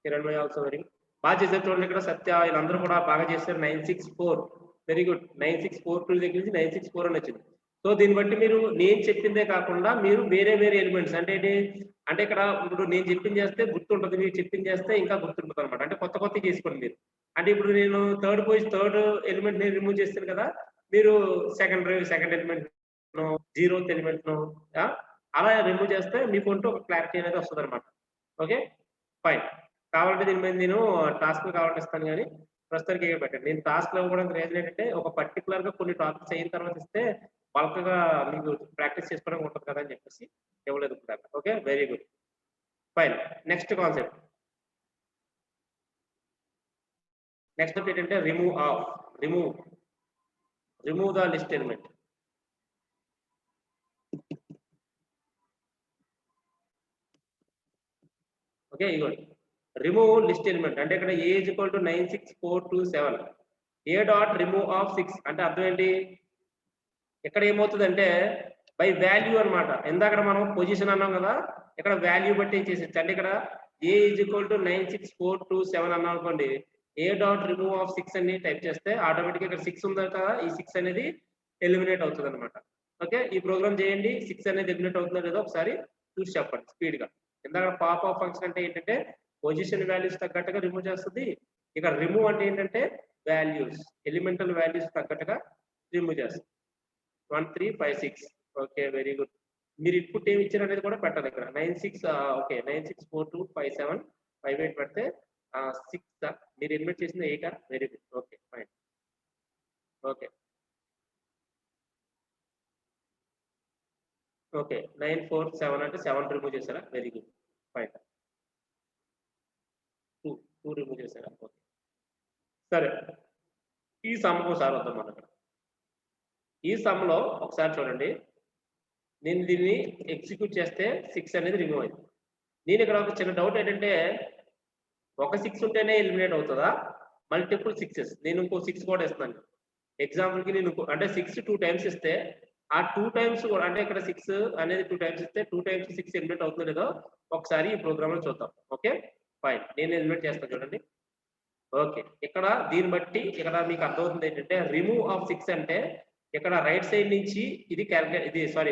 Kiran also very good. బాగా చేశారు చూడండి. ఇక్కడ సత్య వీళ్ళందరూ కూడా బాగా చేశారు. 964 వెరీ గుడ్. 9642 దగ్గర నుంచి 964 అని వచ్చింది. సో దీన్ని బట్టి మీరు నేను చెప్పిందే కాకుండా మీరు వేరే ఎలిమెంట్స్ అంటే ఏంటి అంటే ఇక్కడ ఇప్పుడు నేను చెప్పింది చేస్తే గుర్తుంటుంది, మీరు చెప్పింది చేస్తే ఇంకా గుర్తుంటుంది అనమాట. అంటే కొత్త చేసుకోండి మీరు. అంటే ఇప్పుడు నేను థర్డ్ ఎలిమెంట్ నేను రిమూవ్ చేస్తాను కదా, మీరు second element no 0th element no అలా రిమూవ్ చేస్తే మీకు ఉంటూ ఒక క్లారిటీ అనేది వస్తుంది అనమాట. Okay fine. కావాలంటే దీని మీద నేను టాస్క్ కావాలంటే ఇస్తాను, కానీ ప్రస్తుతానికి ఏం పెట్టండి. నేను టాస్క్ లో కూడా రీజన్ ఏంటంటే ఒక పర్టికులర్ గా కొన్ని టాపిక్స్ అయిన తర్వాత ఇస్తే బల్క్గా మీకు ప్రాక్టీస్ చేసుకోవడానికి ఉంటుంది కదా అని చెప్పేసి ఇవ్వలేదు. Okay very good fine. Next concept ఏంటంటే remove the list element. Okay ఇవ్వండి రిమూవ్ లిస్ట్ ఎలిమెంట్. అంటే ఇక్కడ A is equal to 96427. A dot remove of 6 అంటే అర్థం ఏంటి, ఇక్కడ ఏమవుతుందంటే బై వాల్యూ అనమాట. ఇందాక మనం పొజిషన్ అన్నాం కదా, ఇక్కడ వాల్యూ బట్టి చేసేది. అంటే ఇక్కడ ఏ ఈజ్ ఈక్వల్ టు 96427 అన్నాం అనుకోండి, ఏ డాట్ రిమూవ్ ఆఫ్ 6 అని టైప్ చేస్తే ఆటోమేటిక్ ఇక్కడ 6 ఉంది కదా, ఈ 6 అనేది ఎలిమినేట్ అవుతుంది అనమాట. ఓకే ఈ ప్రోగ్రామ్ చేయండి. 6 అనేది ఎలిమినేట్ అవుతుందో లేదో ఒకసారి చూసి చెప్పండి స్పీడ్ గా. ఇందాక పాప్ ఆఫ్ ఫంక్షన్ అంటే ఏంటంటే పొజిషన్ వాల్యూస్ తగ్గట్టుగా రిమూవ్ చేస్తుంది. ఇక్కడ రిమూవ్ అంటే ఏంటంటే వాల్యూస్ ఎలిమెంటల్ వాల్యూస్ తగ్గట్టుగా రిమూవ్ చేస్తుంది. 1 3 5 6. Okay very good. మీరు ఇన్పుట్ ఏమి ఇచ్చారు అనేది కూడా పెట్టాలి ఇక్కడ. 96 ఓకే 964257 58 పెడితే 6 మీరు ఎలిమినేట్ చేసింది 8. Very good. Okay fine. Okay 947 అంటే 7 రిమూవ్ చేశారా, వెరీ గుడ్ ఫైన్. 2 రిమూవ్ చేశారా, ఓకే సరే. ఈ సమ్ ఒకసారి వద్దాం మనం. ఇక్కడ ఈ సమ్ లో ఒకసారి చూడండి, నేను దీన్ని ఎగ్జిక్యూట్ చేస్తే 6 అనేది రిమూవ్ అయింది. నేను ఇక్కడ ఒక చిన్న డౌట్ ఏంటంటే ఒక 6 ఉంటేనే ఎలిమినేట్ అవుతుందా, మల్టిపుల్ 6s? నేను ఇంకో 6 కూడా ఇస్తున్నాను ఎగ్జాంపుల్ కి. నేను అంటే 6 2 టైమ్స్ ఇస్తే ఆ 2 టైమ్స్ కూడా అంటే ఇక్కడ 6 అనేది 2 టైమ్స్ ఇస్తే 2 టైమ్స్ 6 ఎలిమినేట్ అవుతుందో లేదో ఒకసారి ఈ ప్రోగ్రామ్ లో చూద్దాం. Okay fine. నేను ఎలిమినేట్ చేస్తాను చూడండి. ఓకే ఇక్కడ దీన్ని బట్టి ఇక్కడ మీకు అర్థమవుతుంది ఏంటంటే రిమూవ్ ఆఫ్ 6 అంటే ఇక్కడ రైట్ సైడ్ నుంచి ఇది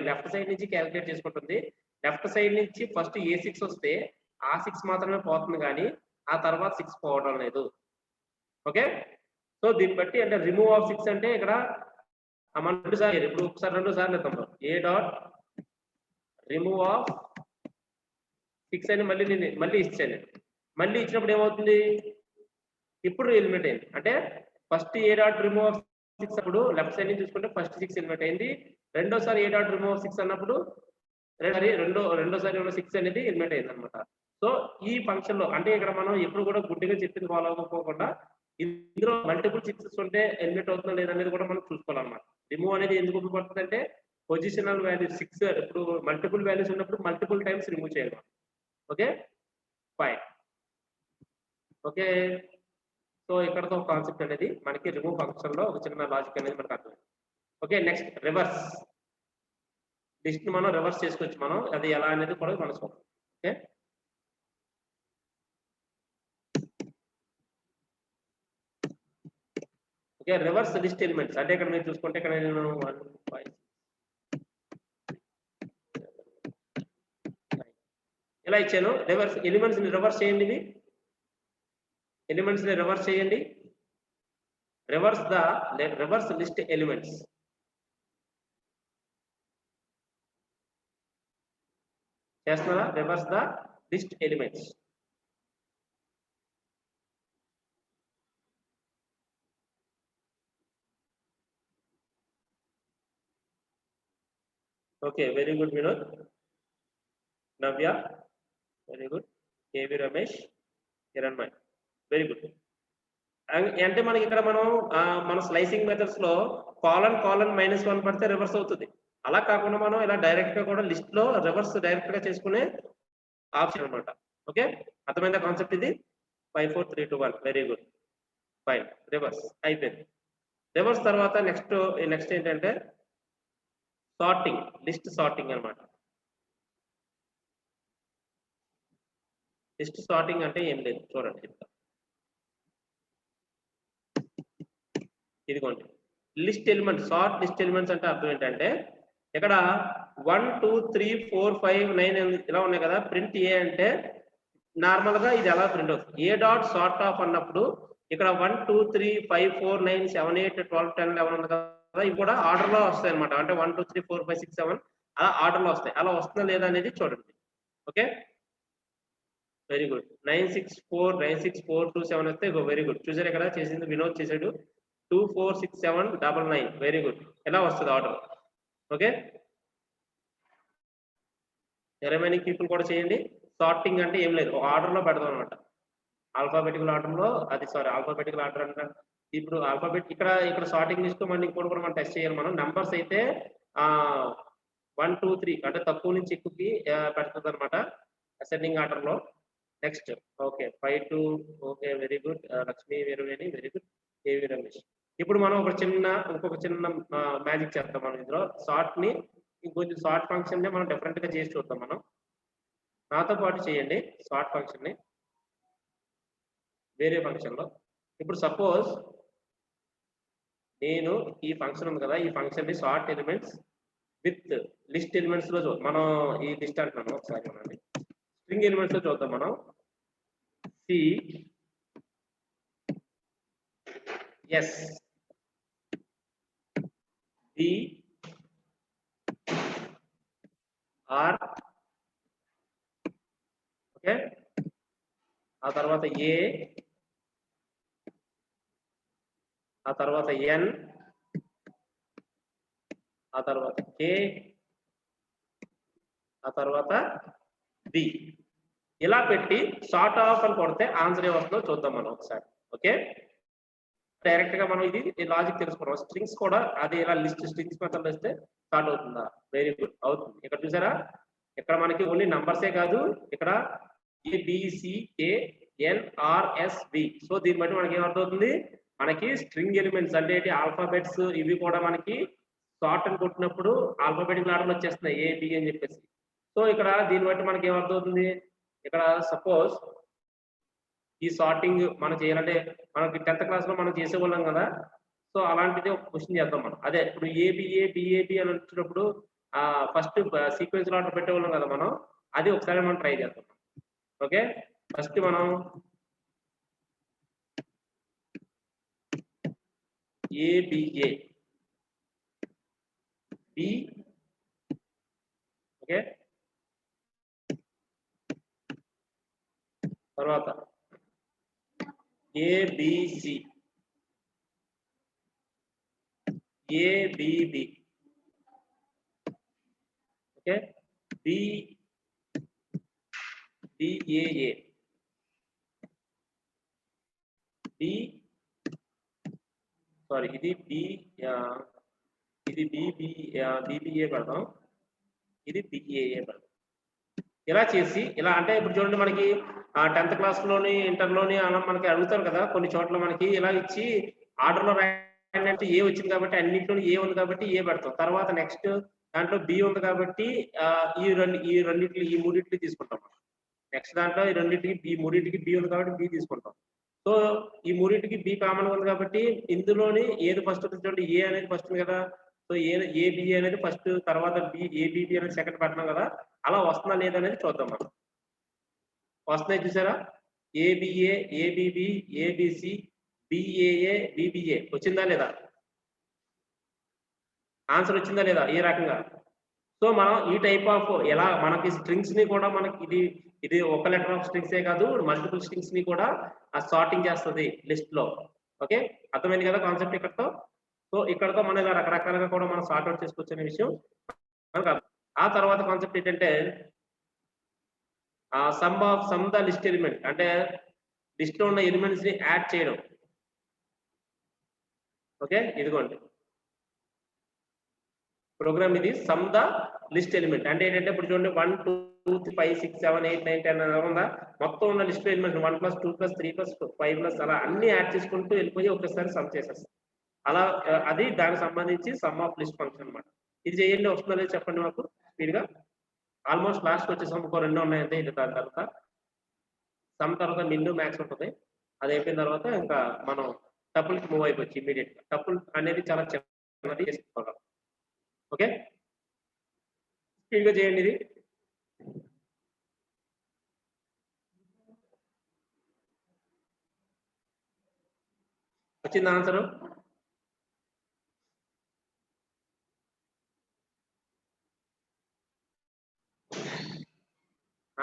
లెఫ్ట్ సైడ్ నుంచి క్యాలిక్యులేట్ చేసుకుంటుంది. లెఫ్ట్ సైడ్ నుంచి ఫస్ట్ ఏ 6 వస్తే ఆ 6 మాత్రమే పోతుంది, కానీ ఆ తర్వాత 6 పోవడం లేదు. ఓకే సో దీన్ని బట్టి అంటే రిమూవ్ ఆఫ్ 6 అంటే ఇక్కడ మనం 2 సార్లు ఇప్పుడు ఒకసారి 2 సార్లు ఇద్దాం. ఏ డాట్ రిమూవ్ ఆఫ్ 6 అని మళ్ళీ ఇచ్చాను. మళ్ళీ ఇచ్చినప్పుడు ఏమవుతుంది, ఇప్పుడు ఎలిమినేట్ అయింది. అంటే first A dot remove of 6 అప్పుడు లెఫ్ట్ సైడ్ నుంచి చూసుకుంటే ఫస్ట్ 6 ఎలిమినేట్ అయింది. రెండోసారి ఏ డాట్ రిమూవ్ ఆఫ్ 6 అన్నప్పుడు రెండోసారి 6 అనేది ఎలిమినేట్ అయింది అనమాట. సో ఈ ఫంక్షన్ లో అంటే ఇక్కడ మనం ఎప్పుడు కూడా గుడ్డిగా చెప్పింది ఫాలో అవ్వకపోకుండా ఇందులో మల్టిపుల్ సిక్సెస్ ఉంటే ఎలిమినేట్ అవుతుందా లేదనేది కూడా మనం చూసుకోవాలన్నమాట. రిమూవ్ అనేది ఎందుకు ఉపయోగపడుతుంది అంటే పొజిషనల్ వాల్యూ 6 ఇప్పుడు మల్టిపుల్ వాల్యూస్ ఉన్నప్పుడు మల్టిపుల్ టైమ్స్ రిమూవ్ చేయాలి. Okay fine. ఓకే సో ఇక్కడతో కాన్సెప్ట్ అనేది మనకి రిమూవ్ ఫంక్షన్ లో ఒక చిన్న లాజిక్ అనేది మనకు అర్థం. ఓకే నెక్స్ట్ రివర్స్ లిస్ట్ మనం రివర్స్ చేసుకోవచ్చు. మనం అది ఎలా అనేది కూడా మనం చూద్దాం. Okay okay reverse list elements అంటే ఇక్కడ మీరు చూసుకుంటే ఇక్కడ నేను 1 5 ఇలా ఇచ్చాను. రివర్స్ ఎలిమెంట్స్ ని రివర్స్ చేయండి. ఇవి ఎలిమెంట్స్ ని రివర్స్ చేయండి. Reverse list elements. చేస్తున్నారా? Reverse the list elements. Okay very good Vinod, Navya very good, KV Ramesh, Kiranmai very good. అంటే మనకి ఇక్కడ మన స్లైసింగ్ మెథడ్స్ లో కాలన్ -1 పడితే రివర్స్ అవుతుంది. అలా కాకుండా మనం ఇలా డైరెక్ట్ గా కూడా లిస్ట్ లో రివర్స్ డైరెక్ట్ గా చేసుకునే ఆప్షన్ అనమాట. ఓకే అర్థమైందా కాన్సెప్ట్? ఇది 5 4 3 2 1 వెరీ గుడ్ ఫైన్. రివర్స్ అయిపోయింది. రివర్స్ తర్వాత నెక్స్ట్ ఏంటంటే సార్టింగ్, లిస్ట్ సార్టింగ్ అనమాట. లిస్ట్ సార్టింగ్ అంటే ఏం లేదు, చూడండి చెప్తా. ఇదిగోండి list elements, sort list elements అంటే అర్థం ఏంటంటే ఇక్కడ 1 2 3 4 5 9 ఇలా ఉన్నాయి కదా. ప్రింట్ ఏ అంటే నార్మల్ గా ఇది ఎలా ప్రింట్ అవుతుంది, ఏ డాట్ సార్ట్ ఆఫ్ అన్నప్పుడు ఇక్కడ 1 2 3 5 4 9 7 8 12 10 11 ఉంది కదా, ఇవి కూడా ఆర్డర్ లో వస్తాయి అనమాట. అంటే 1 2 3 4 5 6 7 అలా ఆర్డర్ లో వస్తాయి. అలా వస్తుందా లేదా అనేది చూడండి. Okay very good. 9 6 4 9 6 4 2 7 వస్తే వెరీ గుడ్. చూసారు ఇక్కడ చేసింది వినోద్ చేసాడు. 2 4 6 7 9 9 వెరీ గుడ్. ఎలా వస్తుంది ఆర్డర్? ఓకే రిమైనింగ్ పీపుల్ కూడా చేయండి. సార్టింగ్ అంటే ఏం లేదు, ఆర్డర్ లో పెడదాం అనమాట. ఆల్ఫాబెటికల్ ఆర్డర్ లో ఆల్ఫాబెటికల్ ఆర్డర్ అంటే ఇప్పుడు ఇక్కడ సార్టింగ్ లిస్ట్ మళ్ళీ ఇంకోటి కూడా మనం టెస్ట్ చేయాలి. మనం నంబర్స్ అయితే 1 2 3 అంటే తక్కువ నుంచి ఎక్కువకి పెడుతుంది అనమాట అసెండింగ్ ఆర్డర్ లో. Next okay 5 2 okay very good. Lakshmi Veeraveni very good. KV Ramesh. ఇప్పుడు మనం ఇంకొక చిన్న మ్యాజిక్ చేస్తాం. మనం ఇందులో సార్ట్ ని ఇంకొంచెం సార్ట్ ఫంక్షన్ ని మనం డిఫరెంట్ గా చేసి చూద్దాం. మనం నాతో పాటు చేయండి సార్ట్ ఫంక్షన్ ని వేరే ఫంక్షన్ లో. ఇప్పుడు సపోజ్ నేను ఈ ఫంక్షన్ ఉంది కదా, ఈ ఫంక్షన్ ని sort elements with list elements లో మనం ఈ లిస్ట్ అంటున్నాను. ఒకసారి మనండి స్ట్రింగ్ ఎలిమెంట్స్ లో చూద్దాం. మనం C S D R okay ఆ తర్వాత ఏ ఆ తర్వాత ఎన్ ఆ తర్వాత కే ఆ తర్వాత బి ఇలా పెట్టి షార్ట్ ఆఫ్ అని కొడితే ఆన్సర్ ఏమవుతుందో చూద్దాం మనం ఒకసారి. ఓకే డైరెక్ట్ గా మనం ఇది లాజిక్ తెలుసుకున్నాం. స్ట్రింగ్స్ కూడా అది ఇలా లిస్ట్ స్ట్రింగ్స్ మెథడ్ ఇస్తే స్టార్ట్ అవుతుందా? వెరీ గుడ్ అవుతుంది. ఇక్కడ చూసారా, ఇక్కడ మనకి ఓన్లీ నంబర్సే కాదు, ఇక్కడ ABCANRSB. సో దీన్ని బట్టి మనకి ఏమర్థమవుతుంది, మనకి స్ట్రింగ్ ఎలిమెంట్స్ అంటే ఆల్ఫాబెట్స్ ఇవి కూడా మనకి సార్ట్ అని కొట్టినప్పుడు ఆల్ఫాబెటికల్ ఆర్డర్ వచ్చేస్తున్నాయి AB అని చెప్పేసి. సో ఇక్కడ దీన్ని బట్టి మనకి ఏమర్థమవుతుంది, ఇక్కడ సపోజ్ ఈ సార్టింగ్ మనం చేయాలంటే మనకి 10th క్లాస్ లో మనం చేసేవాళ్ళం కదా. సో అలాంటిది ఒక క్వశ్చన్ చేద్దాం మనం. అదే ఇప్పుడు ABA BAB అని వచ్చినప్పుడు ఫస్ట్ సీక్వెన్స్ ఆర్డర్ పెట్టేవాళ్ళం కదా మనం. అది ఒకసారి మనం ట్రై చేద్దాం. ఓకే ఫస్ట్ మనం ABA B ఓకే తర్వాత ABC ABB okay B BAA sorry ఇది ఇది BBA పెడదాం, ఇది BAA పెడదాం. ఇలా చేసి ఇలా అంటే ఇప్పుడు చూడండి మనకి 10th క్లాస్లోని ఇంటర్లోని అలా మనకి అడుగుతారు కదా కొన్ని చోట్ల మనకి ఇలా ఇచ్చి ఆర్డర్లో రాయండి ఏ వచ్చింది కాబట్టి అన్నింటిలో ఏ ఉంది కాబట్టి ఏ పెడతాం, తర్వాత నెక్స్ట్ దాంట్లో బి ఉంది కాబట్టి ఈ మూడింటిని తీసుకుంటాం. నెక్స్ట్ దాంట్లో ఈ మూడింటికి బి ఉంది కాబట్టి బి తీసుకుంటాం. సో ఈ మూడింటికి బి కామన్ ఉంది కాబట్టి ఇందులోని ఏది ఫస్ట్ చూడండి, ఏ అనేది ఫస్ట్ కదా. సో ఏబిఏ అనేది ఫస్ట్, తర్వాత ఏబిబి అనేది సెకండ్ పెట్టినాం కదా. అలా వస్తుందా లేదా అనేది చూద్దాం మనం. వస్తున్నాయి చూసారా, A B A A B B A B C B A A B B A వచ్చిందా లేదా, ఆన్సర్ వచ్చిందా లేదా ఈ రకంగా. సో మనం ఈ టైప్ ఆఫ్ ఎలా మనకి స్ట్రింగ్స్ ని కూడా మనకి ఇది ఒక లెటర్ ఆఫ్ స్ట్రింగ్సే కాదు మల్టిపుల్ స్ట్రింగ్స్ ని కూడా సార్టింగ్ చేస్తుంది లిస్ట్ లో. ఓకే అర్థమైంది కదా కాన్సెప్ట్ ఇక్కడతో. సో ఇక్కడతో మనం ఇలా రకరకాలుగా కూడా మనం సార్ట్ అవుట్ చేసుకోవచ్చు అనే విషయం మనకు. ఆ తర్వాత కాన్సెప్ట్ ఏంటంటే సమ్ ద లిస్ట్ ఎలిమెంట్, అంటే లిస్ట్ లో ఉన్న ఎలిమెంట్స్ ని యాడ్ చేయడం. ఓకే ఇదిగోండి ప్రోగ్రామ్ ఇది సమ్ ద లిస్ట్ ఎలిమెంట్ అంటే ఏంటంటే ఇప్పుడు చూడండి 1 2 3 5 6 7 8 9 10 అలా ఉందా, మొత్తం ఉన్న లిస్ట్ ఎలిమెంట్ 1 + 2 + 3 + 5 అలా అన్ని యాడ్ చేసుకుంటూ వెళ్ళిపోయి ఒకసారి సమ్ చేసేస్తాం. అలా అది దానికి సంబంధించి సమ్ ఆఫ్ లిస్ట్ ఫంక్షన్ అన్నమాట. ఇది చేయండి వస్తుందో లేదో చెప్పండి మాకు స్పీడ్ గా. ఆల్మోస్ట్ లాస్ట్ వచ్చేసాం, ఇంకో 2 ఉన్నాయంటే ఇది దాని తర్వాత సమ్ తర్వాత మిన్ మ్యాక్స్ ఉంటుంది. అది అయిపోయిన తర్వాత ఇంకా మనం టపుల్ కి మూవ్ అయిపోవచ్చు ఇమీడియట్ గా. టపుల్ అనేది చాలా చిన్నది చేసుకోవాలి. ఓకే స్పీడ్ గా చేయండి ఇది. వచ్చింది ఆన్సర్,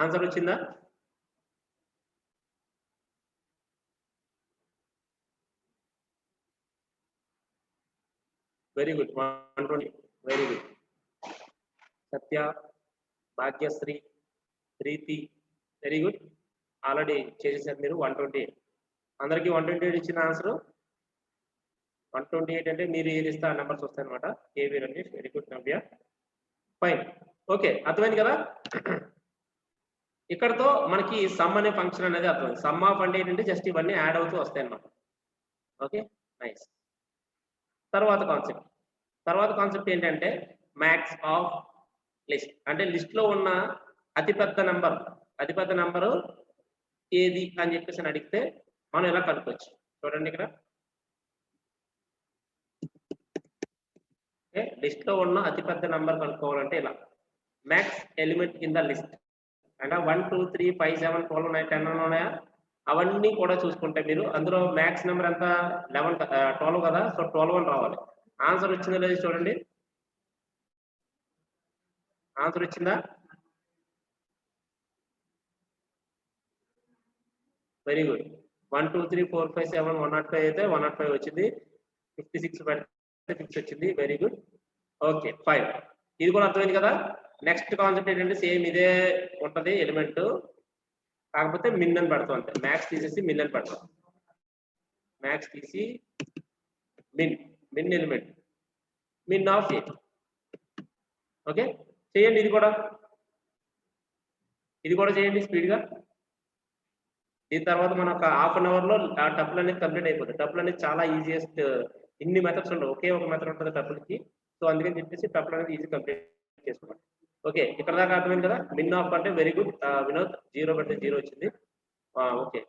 ఆన్సర్ వచ్చిందా? Very good 120 very good. Satya Bhagyashree Preethi very good, already చేసేసారు మీరు 128. అందరికి 128 ఇచ్చిన ఆన్సర్ 128 అంటే మీరు ఏది ఇస్తే ఆ నెంబర్స్ వస్తాయి అనమాట. కేవీ రమేష్ వెరీ గుడ్, నవ్య ఫైన్. ఓకే అర్థమైంది కదా. ఇక్కడతో మనకి సమ్ అనే ఫంక్షన్ అనేది అర్థమైంది. సమ్ ఆఫ్ అంటే ఏంటంటే జస్ట్ ఇవన్నీ యాడ్ అవుతూ వస్తాయి అన్నమాట. Okay nice. తర్వాత కాన్సెప్ట్ ఏంటంటే మ్యాక్స్ ఆఫ్ లిస్ట్, అంటే లిస్ట్ లో ఉన్న అతిపెద్ద నంబరు ఏది అని చెప్పేసి అడిగితే మనం ఎలా కనుక్కోవచ్చు చూడండి ఇక్కడ. లిస్ట్ లో ఉన్న అతిపెద్ద నంబర్ కనుక్కోవాలంటే ఇలా max element in the list అంటే 1 2 3 5 7 12 ఉన్నాయి 10 ఉన్నాయా అవన్నీ కూడా చూసుకుంటే మీరు అందులో మ్యాక్స్ నెంబర్ ఎంత 12 కదా. సో 12 అని రావాలి. ఆన్సర్ వచ్చిందో లేదో చూడండి, ఆన్సర్ వచ్చిందా? వెరీ గుడ్ 1 2 3 4 5 7 105 అయితే 105 వచ్చింది. 56 పెడితే 50 వచ్చింది. Very good okay 5. ఇది కూడా అర్థమైంది కదా. నెక్స్ట్ కాన్సెప్ట్ ఏంటంటే సేమ్ ఇదే ఉంటది ఎలిమెంట్, కాకపోతే మిన్ అని పెడతాం అంతే. మ్యాక్స్ తీసేసి మిన్ అని పెడతాం. మ్యాక్స్ తీసి min element min of A. Okay చేయండి ఇది కూడా చేయండి స్పీడ్ గా. దీని తర్వాత మనం ఒక హాఫ్ అన్ అవర్ లో ఆ టపుల్ అనేది కంప్లీట్ అయిపోతుంది. టపుల్ అనేది చాలా ఈజియెస్ట్, ఇన్ని మెథడ్స్ ఉండవు, ఒకే ఒక మెథడ్ ఉంటుంది టపుల్ కి. సో అందుకని చెప్పేసి టపుల్ అనేది ఈజీ కంప్లీట్ చేసుకోండి. ఓకే ఇక్కడ దాకా అర్థమైంది కదా. మిన్ ఆఫ్ అంటే వెరీ గుడ్ వినోద్ 0 పెడితే 0 వచ్చింది. ఓకే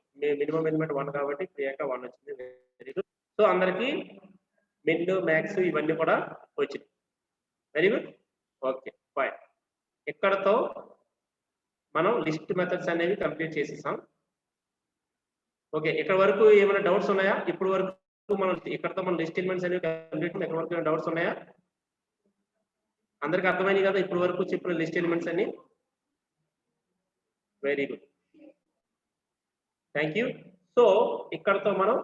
మినిమం ఎలిమెంట్ 1 కాబట్టి ప్రియాంక 1 వచ్చింది. Very good. సో అందరికి మిన్ మ్యాక్స్ ఇవన్నీ కూడా వచ్చింది. Very good okay fine. ఇక్కడతో మనం లిస్ట్ మెథడ్స్ అనేవి కంప్లీట్ చేసేసాం. ఓకే ఇక్కడ వరకు ఏమైనా డౌట్స్ ఉన్నాయా? ఇప్పుడు వరకు మనం ఇక్కడతో మన లిస్ట్ ఎలిమెంట్స్ అనేవి కంప్లీట్. ఇక్కడ వరకు ఏమైనా డౌట్స్ ఉన్నాయా? అందరికి అర్థమైంది కదా ఇప్పుడు వరకు చెప్పిన లిస్ట్ ఎలిమెంట్స్ అన్ని. Very good thank you. So ఇక్కడతో మనం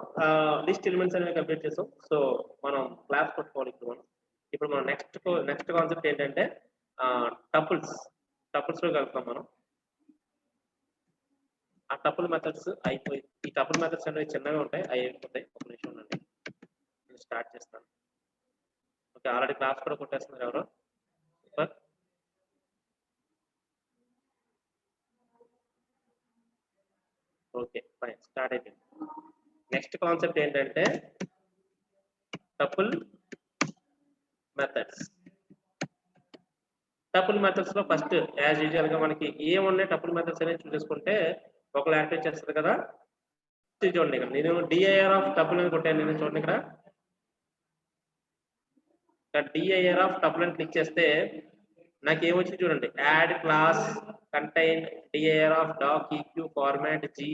లిస్ట్ ఎలిమెంట్స్ అనేవి కంప్లీట్ చేసాం. సో మనం క్లాస్ కొట్టుకోవాలి ఇప్పుడు మనం నెక్స్ట్ కాన్సెప్ట్ ఏంటంటే టపుల్స్ లోకి వెళ్తాం మనం. ఆ టపుల్ మెథడ్స్ అయిపోయి ఈ టపుల్ మెథడ్స్ అనేవి చిన్నగా ఉంటాయి, అవి అయిపోతాయి. ఒక నిమిషం ఉండండి, నేను స్టార్ట్ చేస్తాను. ఓకే, ఆల్రెడీ క్లాస్ కూడా కొట్టేస్తున్నారు ఎవరో. సూపర్. ఓకే ఫైన్, స్టార్ట్ అయిపోయింది. నెక్స్ట్ కాన్సెప్ట్ ఏంటంటే టపుల్ మెథడ్స్. టపుల్ మెథడ్స్ లో ఫస్ట్ యాజ్ యూజువల్ గా మనకి ఏమున్నాయి టపుల్ మెథడ్స్ అనేది చూసేసుకుంటే ఒక లాంటి వచ్చేస్తుంది కదా. చూడండి ఇక్కడ నేను డిఐఆర్ ఆఫ్ టపుల్ అని కొట్టాను. నేను చూడండి ఇక్కడ డిఐఆర్ ఆఫ్ టపుల్ అని క్లిక్ చేస్తే నాకు ఏమొచ్చింది చూడండి, add class contain DIR of doc EQ format G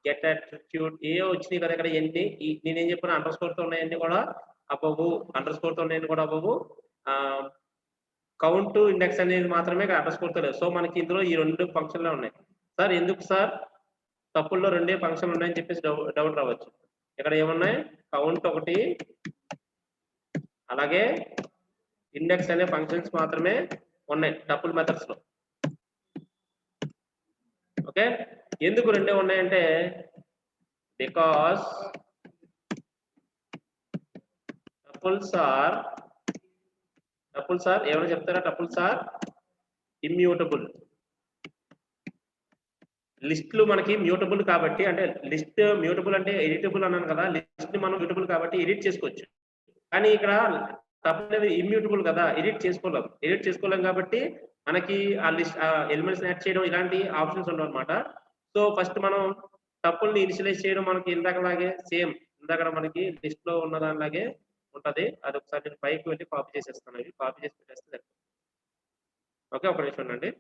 get attribute ఏ వచ్చినాయి కదా. ఇక్కడ ఎన్ని నేనేం చెప్పిన అండర్ స్కోర్ తో ఉన్నాయన్నీ కూడా అబ్బవు, అండర్ స్కోర్ తో ఉన్నాయన్నీ కూడా అబ్బవు. కౌంట్ ఇండెక్స్ అనేది మాత్రమే అండర్ స్కోర్ తో లేదు. సో మనకి ఇందులో ఈ రెండు ఫంక్షన్లే ఉన్నాయి. సార్ ఎందుకు సార్ టపుల్లో రెండే ఫంక్షన్లు ఉన్నాయని చెప్పేసి డౌట్ రావచ్చు. ఇక్కడ ఏమున్నాయి, కౌంట్ ఒకటి, అలాగే ఇండెక్స్ అనే ఫంక్షన్స్ మాత్రమే ఉన్నాయి టపుల్ మెథడ్స్ లో. ఓకే, ఎందుకు రెండే ఉన్నాయంటే బికాస్ టపుల్స్ ఆర్ ఏమైనా చెప్తారా, టపుల్స్ ఆర్ ఇమ్యూటబుల్. లిస్టులు మనకి మ్యూటబుల్ కాబట్టి, అంటే లిస్ట్ మ్యూటబుల్ అంటే ఎడిటబుల్ అన్నాను కదా, లిస్ట్ ని మనం మ్యూటబుల్ కాబట్టి ఎడిట్ చేసుకోవచ్చు. కానీ ఇక్కడ టపుల్ అనేది ఇమ్యూటబుల్ కదా, ఎడిట్ చేసుకోలేం కాబట్టి మనకి ఆ లిస్ట్ ఎలిమెంట్స్ యాడ్ చేయడం ఇలాంటి ఆప్షన్స్ ఉండవు అనమాట. సో ఫస్ట్ మనం టపుల్ ని ఇనిషియలైజ్ చేయడం మనకి ఇందాకలాగే సేమ్, ఇందాక మనకి లిస్ట్ లో ఉన్న దానిలాగే ఉంటది. అది ఒకసారి నేను పైకి వెళ్ళి కాపీ చేసేస్తాను, అవి కాపీ చేసి పెట్టేస్తే సరిపోతుంది. ఓకే, ఒక నిమిషం ఉండండి.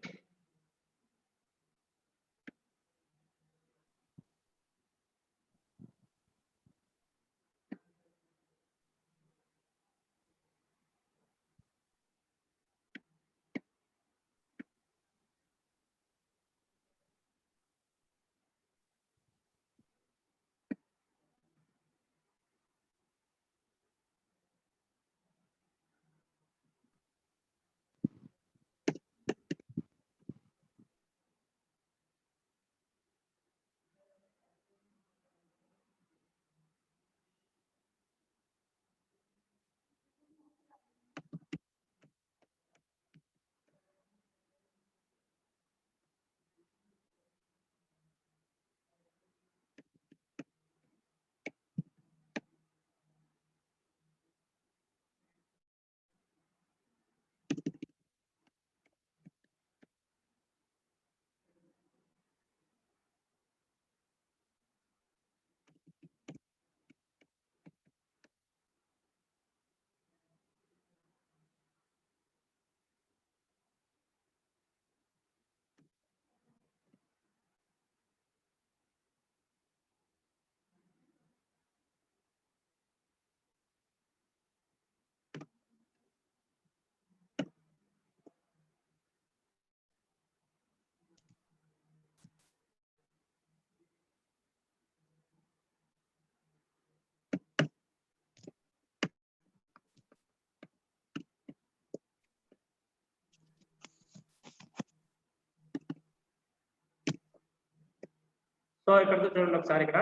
సో ఇక్కడ చూడండి ఒకసారి, ఇక్కడ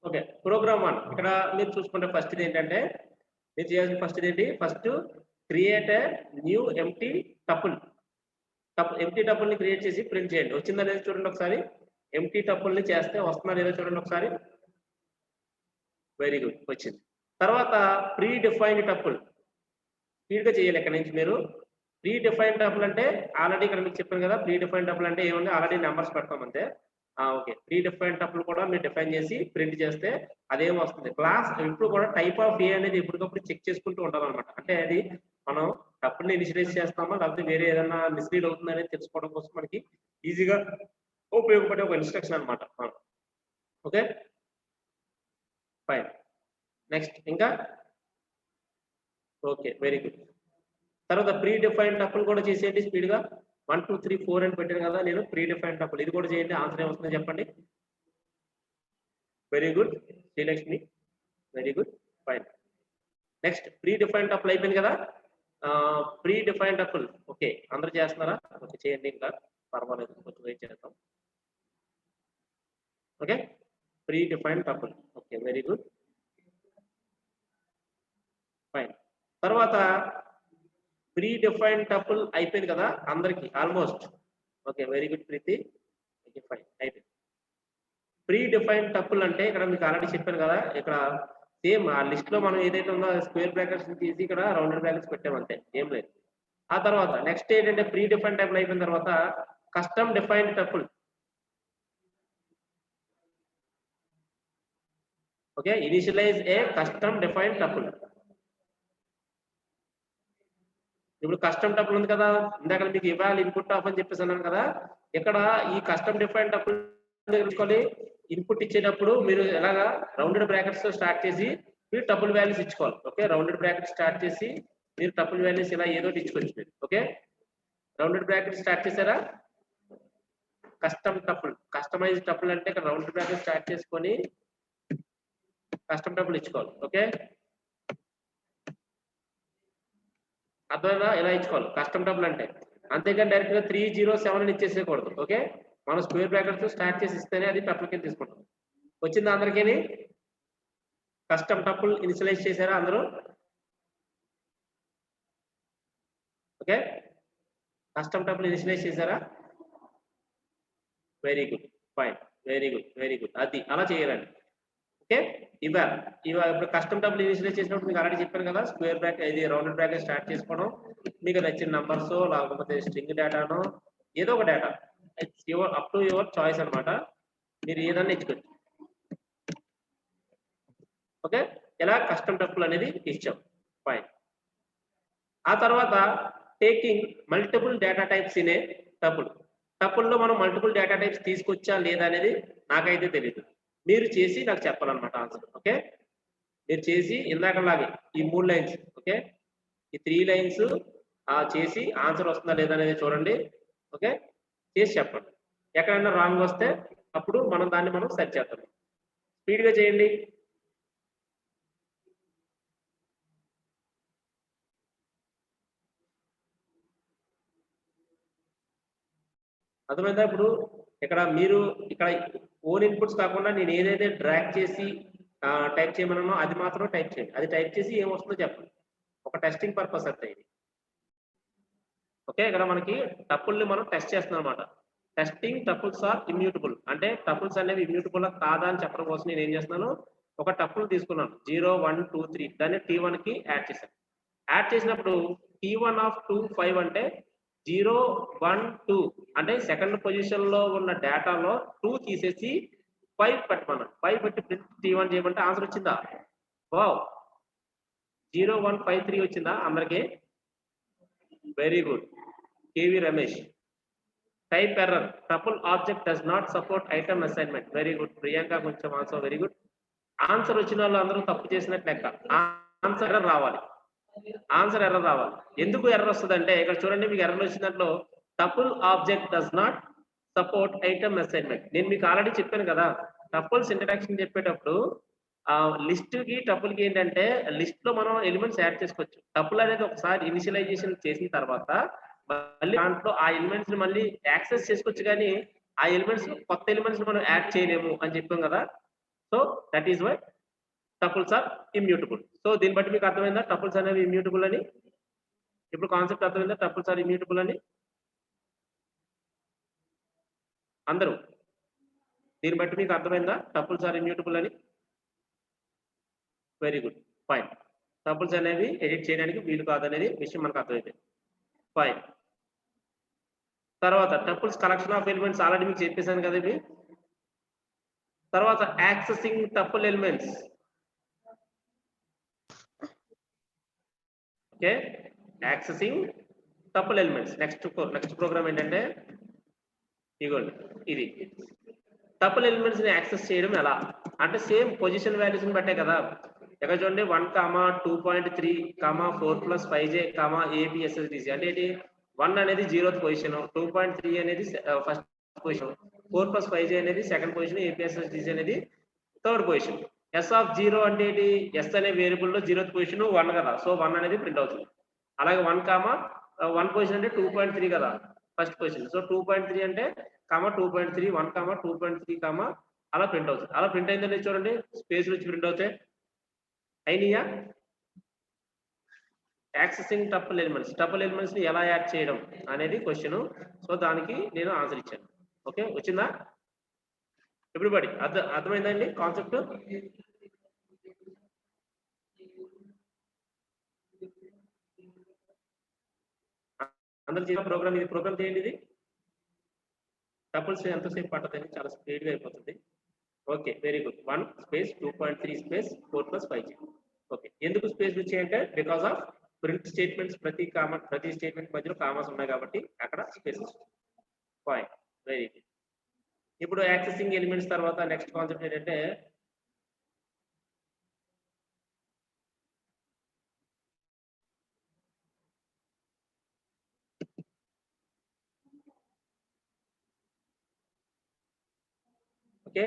ఓకే ప్రోగ్రామ్ 1 ఇక్కడ మీరు చూసుకుంటే ఫస్ట్ ఏంటంటే మీరు చేయాల్సిన ఫస్ట్ ఏంటి, first create a new empty tuple. Empty tuple ని క్రియేట్ చేసి ప్రింట్ చేయండి. వచ్చిందా లేదా చూడండి ఒకసారి. ఎంప్టీ టపుల్ ని చేస్తే వస్తుందా లేదా చూడండి ఒకసారి. వెరీ గుడ్, వచ్చింది. తర్వాత ప్రీ డిఫైన్డ్ టపుల్ స్పీడ్ గా చేయాలి. ఇక్కడ నుంచి మీరు ప్రీ డిఫైన్డ్ టపుల్ అంటే ఆల్రెడీ ఇక్కడ మీకు చెప్పాను కదా, ప్రీ డిఫైన్డ్ టపుల్ అంటే ఏముంది, ఆల్రెడీ నెంబర్స్ పెడతాం అంతే. ఓకే, ప్రీ డిఫైన్డ్ టపుల్ కూడా మీరు డిఫైన్ చేసి ప్రింట్ చేస్తే అదేం వస్తుంది, క్లాస్ ఇప్పుడు కూడా టైప్ ఆఫ్ ఏ అనేది ఎప్పటికప్పుడు చెక్ చేసుకుంటూ ఉండాలన్నమాట. అంటే అది మనం టపుల్ ని ఇనిషియలైజ్ చేస్తామా లేకపోతే వేరే ఏదైనా మిస్లీడ్ అవుతుంది అనేది తెలుసుకోవడం కోసం మనకి ఈజీగా ఉపయోగపడే ఒక ఇన్స్ట్రక్షన్ అనమాట. ఓకే ఫైన్, నెక్స్ట్ ఇంకా ఓకే వెరీ గుడ్. తర్వాత ప్రీ డిఫైన్డ్ టపుల్ కూడా చేసేయండి స్పీడ్ గా. 1 2 3 4 అని పెట్టాను కదా నేను, ప్రీ డిఫైన్డ్ టపుల్ ఇది కూడా చేయండి. ఆన్సర్ ఏమొస్తుందో చెప్పండి. Very good Srilakshmi, very good fine. Next pre define tuple అయిపోయింది కదా. ప్రీ డిఫైన్ టపుల్ ఓకే అందరూ చేస్తున్నారా? ఓకే చేయండి, ఇంకా పర్వాలేదు, కొంచెం వెయిట్ చేద్దాం. Okay pre define tuple okay very good fine. తర్వాత ప్రీ డిఫైన్ టపుల్ అయిపోయింది కదా అందరికి ఆల్మోస్ట్. ఓకే వెరీ గుడ్ ప్రీతి. ఓకే ఫైన్ అయిపోయింది. ప్రీ డిఫైన్ టపుల్ అంటే ఇక్కడ మీకు ఆల్రెడీ చెప్పాను కదా, ఇక్కడ సేమ్ ఆ లిస్ట్ లో మనం ఏదైతే ఉందో స్క్వేర్ బ్రాకెట్స్ తీసి ఇక్కడ రౌండెడ్ బ్రాకెట్స్ పెట్టామంటే ఏం లేదు. ఆ తర్వాత నెక్స్ట్ ఏంటంటే ప్రీ డిఫైన్ టపుల్ అయిపోయిన తర్వాత custom define tuple. Okay initialise a custom define tuple. ఇప్పుడు కస్టమ్ టపుల్ ఉంది కదా, ఇందాక మీకు ఇవాళ ఇన్పుట్ ఆఫ్ అని చెప్పేసి అన్నాను కదా, ఇక్కడ ఈ కస్టమ్ డిఫైన్ టపుల్ తీసుకోవాలి. ఇన్పుట్ ఇచ్చేటప్పుడు మీరు ఎలాగా రౌండెడ్ బ్రాకెట్స్ తో స్టార్ట్ చేసి మీరు టపుల్ వాల్యూస్ ఇచ్చుకోవాలి. ఓకే రౌండెడ్ బ్రాకెట్ స్టార్ట్ చేసి మీరు టపుల్ వాల్యూస్ ఇలా ఏదో ఇచ్చుకోవచ్చు మీరు. ఓకే రౌండెడ్ బ్రాకెట్ స్టార్ట్ చేశారా? కస్టమ్ టపుల్ కస్టమైజ్ టపుల్ అంటే ఇక్కడ రౌండెడ్ బ్రాకెట్ స్టార్ట్ చేసుకొని కస్టమ్ టపుల్ ఇచ్చుకోవాలి. ఓకే అర్థమైనా? ఇలా ఇచ్చుకోవాలి కస్టమ్ టపుల్ అంటే, అంతేకాని డైరెక్ట్ గా 307 అని ఇచ్చేసేయకూడదు. ఓకే మనం స్క్వేర్ బ్రాకెట్స్ స్టార్ట్ చేసి ఇస్తేనే అది టపుల్ కింద తీసుకుంటాం. వచ్చిందా అందరికీ? కస్టమ్ టపుల్ ఇనిషియలైజ్ చేశారా అందరూ? ఓకే కస్టమ్ టపుల్ ఇనిషియలైజ్ చేశారా? Very good fine very good very good. అది అలా చేయాలండి. ఓకే ఇవాళ ఇప్పుడు కస్టమ్ టపుల్ ఇనిషియలైజ్ చేసినప్పుడు మీకు ఆల్రెడీ చెప్పాను కదా, స్క్వేర్ బ్రాకెట్ ఇది రౌండెడ్ బ్రాకెట్ స్టార్ట్ చేసుకోవడం, మీకు నచ్చిన నంబర్స్ లేకపోతే స్ట్రింగ్ డేటాను ఏదో ఒక data, it's your up to your choice అన్నమాట, మీరు ఏదన్నా ఇచ్చుకోవచ్చు. ఓకే ఇలా కస్టమ్ టపుల్ అనేది ఇచ్చాం. ఫైన్. ఆ తర్వాత taking multiple data types in a tuple. టపుల్లో మనం మల్టిపుల్ డేటా టైప్స్ తీసుకొచ్చా లేదా అనేది నాకైతే తెలియదు, మీరు చేసి నాకు చెప్పాలన్నమాట ఆన్సర్. ఓకే మీరు చేసి ఇందాకలాగే ఈ 3 లైన్స్ ఓకే ఈ 3 లైన్స్ చేసి ఆన్సర్ వస్తుందా లేదా అనేది చూడండి. ఓకే చేసి చెప్పండి. ఎక్కడైనా రాంగ్ వస్తే అప్పుడు మనం దాన్ని సెర్చ్ చేద్దాం. స్పీడ్గా చేయండి. అర్థమైందా? ఇప్పుడు మీరు ఇక్కడ ఓన్ ఇన్పుట్స్ కాకుండా నేను ఏదైతే డ్రాగ్ చేసి టైప్ చేయమన్నానో అది మాత్రం టైప్ చేయండి. అది టైప్ చేసి ఏమొస్తుందో చెప్పండి. ఒక టెస్టింగ్ పర్పస్ అంతే ఇది. ఓకే ఇక్కడ మనకి టపుల్ని మనం టెస్ట్ చేస్తున్నాం అనమాట. టెస్టింగ్ టపుల్స్ ఆర్ ఇమ్యూటబుల్ అంటే టపుల్స్ అనేవి ఇమ్యూటబుల్ కాదా అని చెప్పడం కోసం నేను ఏం చేస్తున్నాను, ఒక టపుల్ తీసుకున్నాను 0 1 2 3 దాన్ని T1 కి యాడ్ చేశాను. యాడ్ చేసినప్పుడు T1 ఆఫ్ 2 5 అంటే 0 1 2 అంటే సెకండ్ పొజిషన్ లో ఉన్న డేటాలో 2 తీసేసి 5 పెట్టమన్నాను. 5 పెట్టి ప్రింట్ T1 చేయమంటే ఆన్సర్ వచ్చిందా? వావ్ 0 1 5 3 వచ్చిందా అందరికి? Very good KV Ramesh. Type error tuple object does not support item assignment. Very good Priyanka కొంచెం ఆన్సర్ వెరీ గుడ్. ఆన్సర్ వచ్చిన వాళ్ళు అందరూ తప్పు చేసినట్టు లెక్క. ఆన్సర్ ఎర్రర్ రావాలి. ఆన్సర్ ఎర్రర్ రావాలి. ఎందుకు ఎర్రర్ వస్తుంది అంటే ఇక్కడ చూడండి మీకు ఎర్రర్ వచ్చిన దాంట్లో tuple object does not support item assignment. నేను మీకు ఆల్రెడీ చెప్పాను కదా, టపుల్స్ ఇంట్రడక్షన్ చెప్పేటప్పుడు లిస్ట్ కి టపుల్ కి ఏంటంటే లిస్ట్ లో మనం ఎలిమెంట్స్ యాడ్ చేసుకోవచ్చు. టపుల్ అనేది ఒకసారి ఇనిషియలైజేషన్ చేసిన తర్వాత మళ్ళీ దాంట్లో ఆ ఎలిమెంట్స్ ని మళ్ళీ యాక్సెస్ చేసుకోవచ్చు, కానీ ఆ ఎలిమెంట్స్ కొత్త ఎలిమెంట్స్ మనం యాడ్ చేయలేము అని చెప్పాం కదా. So that is why tuples are immutable. So దీన్ని బట్టి మీకు అర్థమైందా టపుల్స్ అనేవి ఇమ్యూటబుల్ అని? ఇప్పుడు కాన్సెప్ట్ అర్థమైందా టపుల్స్ ఆర్ ఇమ్యూటబుల్ అని అందరూ? దీన్ని బట్టి మీకు అర్థమైందా టపుల్స్ ఆర్ ఇమ్యూటబుల్ అని? Very good fine. టపుల్స్ అనేవి ఎడిట్ చేయడానికి వీలు కాదనేది విషయం మనకు అర్థమైంది. ఫైన్. తర్వాత tuples collection of elements already మీకు చెప్పేశాను కదా ఇవి. తర్వాత accessing tuple elements. Okay accessing tuple elements. Next program ఏంటంటే ఇగోండి ఇది టపుల్ ఎలిమెంట్స్ ని యాక్సెస్ చేయడం ఎలా అంటే సేమ్ పొజిషన్ వాల్యూస్ ని బట్టే కదా. ఇక్కడ చూడండి 1, 2.3, 4 + 5j, ABSSDC అంటే ఏంటి? 1 అనేది 0th పొజిషన్, 2.3 అనేది ఫస్ట్ పొజిషన్, 4 + 5j అనేది సెకండ్ పొజిషన్, ABSSDC అనేది థర్డ్ పొజిషన్. ఎస్ ఆఫ్ 0 అంటే ఏంటి? ఎస్ అనే వేరియబుల్ లో 0th పొజిషన్ 1 కదా, సో 1 అనేది ప్రింట్ అవుతుంది. అలాగే 1 కామా 1 పొజిషన్ అంటే 2.3 కదా ఫస్ట్ పొజిషన్, సో 2.3 అంటే కామా 2.3 1 కామా 2.3 కామా అలా ప్రింట్ అవుతుంది. అలా ప్రింట్ అయిందండి చూడండి, స్పేస్ నుంచి ప్రింట్ అవుతాయి అయినయా. యాక్సెసింగ్ టపుల్ ఎలిమెంట్స్ ని ఎలా యాడ్ చేయడం అనేది క్వశ్చన్. సో దానికి నేను ఆన్సర్ ఇచ్చాను. ఓకే, వచ్చిందా ఎవ్రీబడి? అర్థమైందండి కాన్సెప్ట్? అందరు చేసిన ప్రోగ్రామ్ ఇది, ప్రోగ్రామ్ చేయండి. ఇది టపుల్స్ ఎంతసేపు పట్టదని, చాలా స్పీడ్ గా అయిపోతుంది. Okay, very good. 1 space 2.3 space 4 + 5g. Okay, ఎందుకు స్పేస్ వచ్చాయంటే బికాస్ ఆఫ్ ప్రింట్ స్టేట్మెంట్స్, ప్రతి స్టేట్మెంట్ మధ్యలో కామాస్ ఉన్నాయి కాబట్టి అక్కడ స్పేసెస్. Fine, very good. ఇప్పుడు యాక్సెసింగ్ ఎలిమెంట్స్ తర్వాత నెక్స్ట్ కాన్సెప్ట్ ఏంటంటే okay,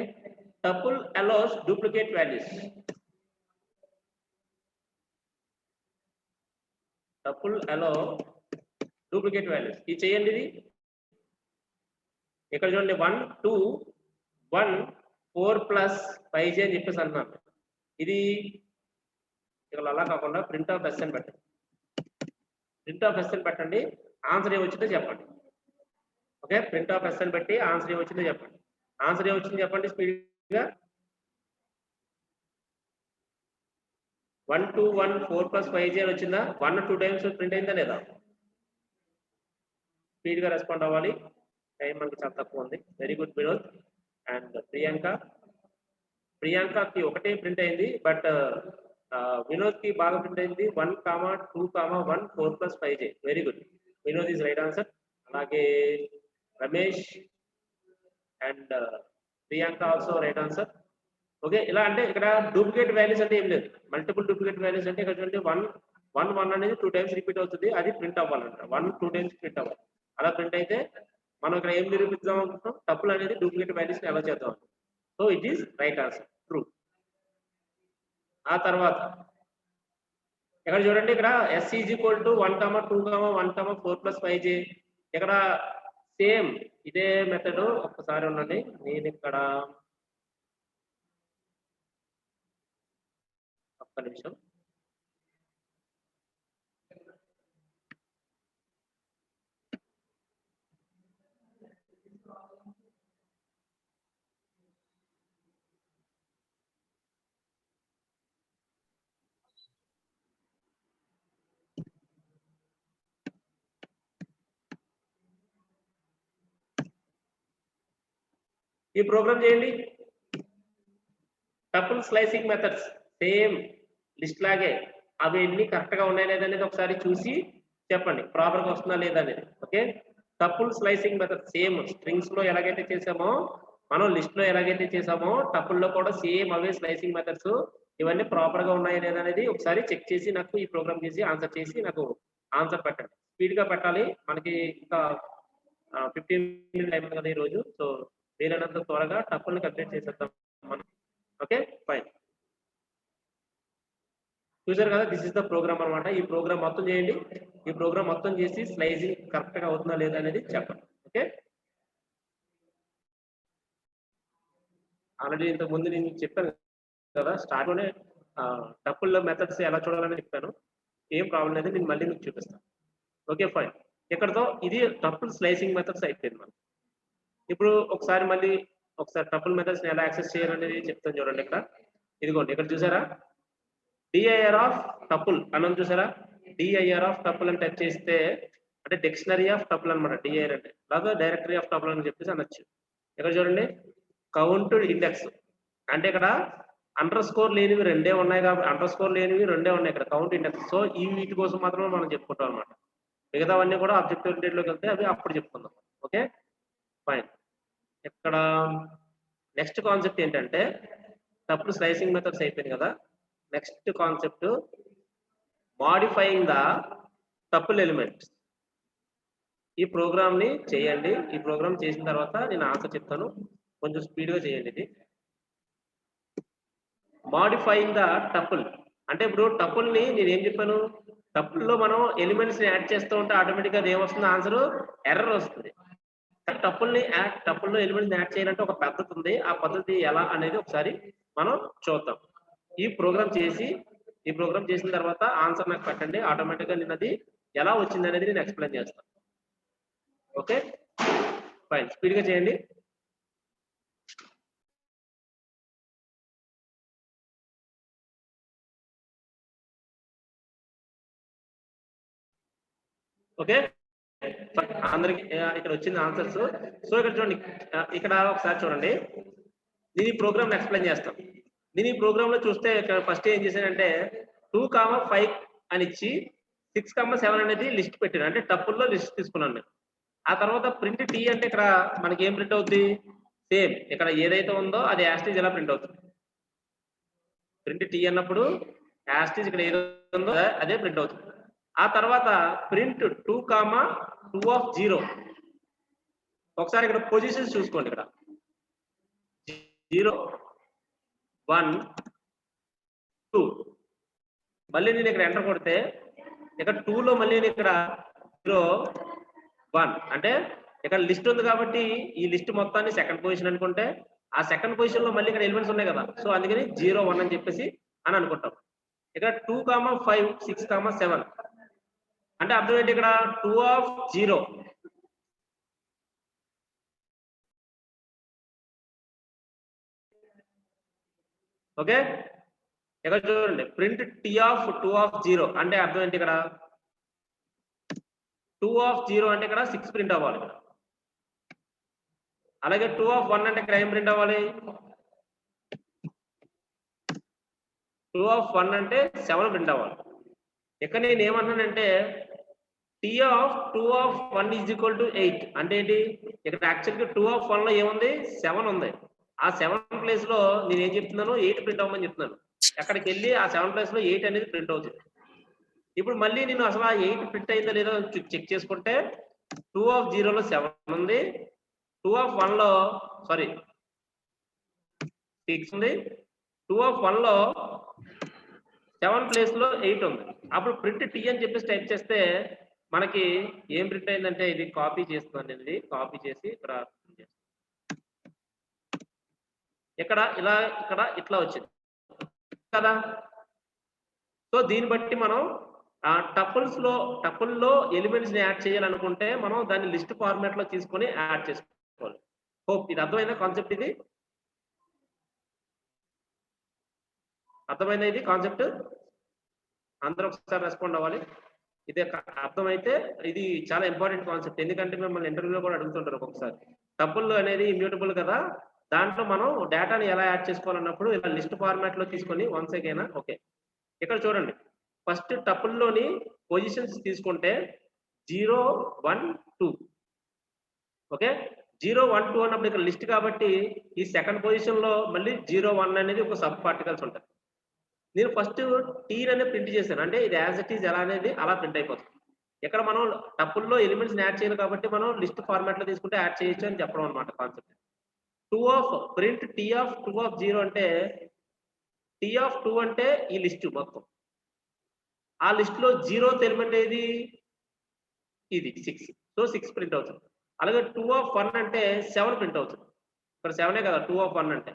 tuple allows duplicate values. tuple allow duplicate values. ఇది చేయండి. ఇది ఇక్కడ చూడండి 1 2 1 4 + 5j అని చెప్పేసి అన్నాను. ఇది ఇక్కడ అలా కాకుండా ప్రింట్ ఆఫ్ ఎస్ అని పెట్టండి. ప్రింట్ ఆఫ్ ఎస్ అని పెట్టండి, ఆన్సర్ ఏమొచ్చిందో చెప్పండి. ఓకే, ప్రింట్ ఆఫ్ ఎస్ అని పెట్టి ఆన్సర్ ఏమొచ్చిందో చెప్పండి. ఆన్సర్ ఏమొచ్చిందో చెప్పండి స్పీడ్గా. 1 2 1 4 + 5j అని వచ్చిందా? 1 2 టైమ్స్ ప్రింట్ అయిందా లేదా? స్పీడ్ గా రెస్పాండ్ అవ్వాలి, టైం మనకి చాలా తక్కువ ఉంది. Very good Vinod. అండ్ ప్రియాంకకి ఒకటే ప్రింట్ అయింది, బట్ వినోద్ కి బాగా ప్రింట్ అయింది. 1 2 1 4 + 5j. Very good, Vinod is right answer. అలాగే Ramesh and Priyanka also right answer. Okay, ఇలా అంటే ఇక్కడ డూప్లికేట్ వాల్యూస్ అంటే ఏం లేదు. మల్టిపుల్ డూప్లికేట్ వాల్యూస్ అంటే ఇక్కడ చూడండి 1 1 1 అనేది 2 టైమ్స్ రిపీట్ అవుతుంది, అది ప్రింట్ అవ్వాలంట. 1 2 టైమ్స్ ప్రింట్ అవ్వాలి. అలా ప్రింట్ అయితే మనం ఇక్కడ ఏం నిరూపిద్దాం అనుకుంటున్నాం? టపుల్ అనేది డూప్లికేట్ వాల్యూస్ ని ఎలా చేద్దాం. So it is right answer, true. ఆ తర్వాత ఇక్కడ చూడండి, ఇక్కడ s = 1 2 1 4 + 5j. ఇక్కడ సేమ్ ఇదే మెథడ్. ఒక్కసారి ఉండండి, నేను ఇక్కడ ఒక్క నిమిషం. ఈ ప్రోగ్రామ్ చేయండి. Tuple slicing methods same list లాగే, అవి ఎన్ని కరెక్ట్ గా ఉన్నాయి లేదనేది ఒకసారి చూసి చెప్పండి, ప్రాపర్ గా వస్తుందా లేదా అనేది. Okay, tuple slicing method same strings లో ఎలాగైతే చేసామో, మనం లిస్ట్ లో ఎలాగైతే చేసామో టపుల్ లో కూడా సేమ్ అవే స్లైసింగ్ మెథడ్స్. ఇవన్నీ ప్రాపర్ గా ఉన్నాయా లేదా అనేది ఒకసారి చెక్ చేసి నాకు ఈ ప్రోగ్రామ్ చేసి ఆన్సర్ చేసి నాకు ఆన్సర్ పెట్టండి. స్పీడ్ గా పెట్టాలి, మనకి ఇంకా 15 మినిట్స్ టైం ఉంది కదా ఈ రోజు. సో వీలైనంత త్వరగా టపుల్ని కంప్లీట్ చేసేద్దాం మనం. Okay, fine. చూసారు కదా, దిస్ ఇస్ ద ప్రోగ్రామ్ అనమాట. ఈ ప్రోగ్రామ్ మొత్తం చేయండి. ఈ ప్రోగ్రామ్ మొత్తం చేసి స్లైసింగ్ కరెక్ట్ గా అవుతుందా లేదా అనేది చెప్పండి. ఓకే, ఆల్రెడీ ఇంతకు ముందు నేను చెప్పాను కదా, స్టార్ట్ లోనే టపుల్ మెథడ్స్ ఎలా చూడాలని చెప్పాను. ఏం ప్రాబ్లం లేదు, నేను మళ్ళీ మీకు చూపిస్తాను. Okay, fine. ఇక్కడతో ఇది టపుల్ స్లైసింగ్ మెథడ్స్ అయిపోయింది మనం. ఇప్పుడు ఒకసారి టపుల్ మెథడ్స్ ఎలా యాక్సెస్ చేయాలనేది చెప్తాను చూడండి. ఇక్కడ ఇదిగోండి, ఇక్కడ చూసారా డిఐఆర్ ఆఫ్ టపుల్ అని చూసారా? డిఐఆర్ ఆఫ్ టపుల్ అని టైప్ చేస్తే అంటే డిక్షనరీ ఆఫ్ టపుల్ అనమాట. డిఐఆర్ అంటే లేదా డైరెక్టరీ ఆఫ్ టపుల్ అని చెప్పేసి అనొచ్చు. ఇక్కడ చూడండి, కౌంట్ ఇండెక్స్ అంటే ఇక్కడ అండర్ స్కోర్ లేనివి రెండే ఉన్నాయి కాబట్టి ఇక్కడ కౌంట్ ఇండెక్స్. సో ఈ వీటి కోసం మాత్రమే మనం చెప్పుకుంటాం అనమాట. మిగతావన్నీ కూడా ఆబ్జెక్ట్ ఓరియెంటెడ్ లోకి వెళ్తే అవి అప్పుడు చెప్పుకుందాం. Okay, fine. ఇక్కడ నెక్స్ట్ కాన్సెప్ట్ ఏంటంటే టపుల్ స్లైసింగ్ మెథడ్స్ అయిపోయింది కదా. Next concept modifying the tuple elements. ఈ ప్రోగ్రామ్ ని చేయండి. ఈ ప్రోగ్రామ్ చేసిన తర్వాత నేను ఆన్సర్ చెప్తాను. కొంచెం స్పీడ్ గా చేయండి. ఇది మాడిఫైయింగ్ ద టపుల్. అంటే ఇప్పుడు టపుల్ ని నేను ఏం చెప్పాను, టపుల్ లో మనం ఎలిమెంట్స్ ని యాడ్ చేస్తూ ఉంటే ఆటోమేటిక్ గా ఏమొస్తుంది, ఆన్సర్ ఎర్రర్ వస్తుంది. టపుల్ లో ఎలిమెంట్స్ ని యాడ్ చేయాలంటే ఒక పద్ధతి ఉంది. ఆ పద్ధతి ఎలా అనేది ఒకసారి మనం చూద్దాం. ఈ ప్రోగ్రామ్ చేసిన తర్వాత ఆన్సర్ నాకు పెట్టండి. ఆటోమేటిక్ గా నేను అది ఎలా వచ్చింది అనేది నేను ఎక్స్ప్లెయిన్ చేస్తాను. ఓకే ఫైన్, స్పీడ్ గా చేయండి. ఓకే అందరికి ఇక్కడ వచ్చింది ఆన్సర్స్. సో ఇక్కడ చూడండి, ఇక్కడ ఒకసారి చూడండి, నేను ఈ ప్రోగ్రామ్ ఎక్స్ప్లెయిన్ చేస్తాను. నేను ఈ ప్రోగ్రామ్ లో చూస్తే ఇక్కడ ఫస్ట్ ఏం చేశానంటే 2,5 అని ఇచ్చి 6,7 అనేది లిస్ట్ పెట్టాను. అంటే టపుల్లో లిస్ట్ తీసుకున్నాను నేను. ఆ తర్వాత ప్రింట్ టీ అంటే ఇక్కడ మనకి ఏం ప్రింట్ అవుతుంది, సేమ్ ఇక్కడ ఏదైతే ఉందో అది యాస్టీజ్ ఎలా ప్రింట్ అవుతుంది. ప్రింట్ టీ అన్నప్పుడు యాస్టీజ్ ఇక్కడ ఏదో ఉందో అదే ప్రింట్ అవుతుంది. ఆ తర్వాత ప్రింట్ 2,2 ఒకసారి ఇక్కడ పొజిషన్స్ చూసుకోండి. ఇక్కడ 0 1 2 మళ్ళీ నేను ఇక్కడ ఎంటర్ కొడితే ఇక్కడ 2 లో మళ్ళీ నేను ఇక్కడ 0 1 అంటే ఇక్కడ లిస్ట్ ఉంది కాబట్టి ఈ లిస్ట్ మొత్తాన్ని సెకండ్ పొజిషన్ అనుకుంటే ఆ సెకండ్ పొజిషన్ లో మళ్ళీ ఇక్కడ ఎలిమెంట్స్ ఉన్నాయి కదా, సో అందుకని 0 1 అని చెప్పేసి అని అనుకుంటాం. ఇక్కడ 2,5 6,7 అంటే అర్థం ఏంటి, ఇక్కడ 2 ఓకే ఇక్కడ చూడండి ప్రింట్ T(2) అంటే అర్థం ఏంటి, ఇక్కడ 2 అంటే ఇక్కడ 6 ప్రింట్ అవ్వాలి. అలాగే 2 అంటే ఇక్కడ ఏం ప్రింట్ అవ్వాలి, 2 అంటే 7 ప్రింట్ అవ్వాలి. ఇక్కడ నేను ఏమన్నానంటే T(2) = 8 అంటే ఏంటి, ఇక్కడ యాక్చువల్గా 2 లో ఏముంది 7 ఉంది. ఆ 7 ప్లేస్ లో నేను ఏం చెప్తున్నాను 8 ప్రింట్ అవ్వమని చెప్తున్నాను. అక్కడికి వెళ్ళి ఆ 7 ప్లేస్ లో 8 అనేది ప్రింట్ అవుతుంది. ఇప్పుడు మళ్ళీ నేను అసలు ఆ 8 ప్రింట్ అయిందో లేదో చెక్ చేసుకుంటే 2 లో 7 ఉంది, 2 లో సారీ 6 ఉంది, 2 లో 7 ప్లేస్ లో 8 ఉంది. అప్పుడు ప్రింట్ టీ అని చెప్పేసి టైప్ చేస్తే మనకి ఏం ప్రింట్ అయిందంటే, ఇది కాపీ చేస్తున్నాను నేను, ఇది కాపీ చేసి ఇక్కడ ఇలా ఇక్కడ ఇట్లా వచ్చింది కదా. సో దీన్ని బట్టి మనం టపుల్లో ఎలిమెంట్స్ ని యాడ్ చేయాలనుకుంటే మనం దాన్ని లిస్ట్ ఫార్మాట్ లో తీసుకొని యాడ్ చేసుకోవాలి. హోప్ ఇది అర్థమైందా కాన్సెప్ట్, ఇది అర్థమైందా, ఇది కాన్సెప్ట్ అందరూ ఒకసారి రెస్పాండ్ అవ్వాలి. ఇది అర్థమైతే ఇది చాలా ఇంపార్టెంట్ కాన్సెప్ట్, ఎందుకంటే మిమ్మల్ని ఇంటర్వ్యూలో కూడా అడుగుతుంటారు ఒక్కొక్కసారి. టపుల్ అనేది ఇమ్యూటబుల్ కదా, దాంట్లో మనం డేటాని ఎలా యాడ్ చేసుకోవాలన్నప్పుడు ఇలా లిస్ట్ ఫార్మాట్ లో తీసుకొని వన్స్ అగైన్. ఓకే ఇక్కడ చూడండి, ఫస్ట్ టపుల్లోని పొజిషన్స్ తీసుకుంటే 0 1 2 ఓకే 0 1 2 అన్నప్పుడు ఇక్కడ లిస్ట్ కాబట్టి ఈ సెకండ్ పొజిషన్ లో మళ్ళీ 0 1 అనేది ఒక సబ్ పార్టికల్స్ ఉంటాయి. నేను ఫస్ట్ టీ అనేది ప్రింట్ చేశాను, అంటే ఇది యాజ్ ఇట్ ఈజ్ ఎలా అనేది అలా ప్రింట్ అయిపోతుంది. ఇక్కడ మనం టపుల్లో ఎలిమెంట్స్ యాడ్ చేయాలి కాబట్టి మనం లిస్ట్ ఫార్మాట్ లో తీసుకుంటే యాడ్ చేయొచ్చు అని చెప్పడం అనమాట కాన్సెప్ట్. ప్రింట్ T(2) అంటే T(2) అంటే ఈ లిస్ట్ మొత్తం. ఆ లిస్ట్ లో 0th ఎలిమెంట్ ఏది, ఇది 6, సో 6 ప్రింట్ అవుతుంది. అలాగే 2 అంటే 7 ప్రింట్ అవుతుంది. ఇక్కడ 7 కదా 2 అంటే.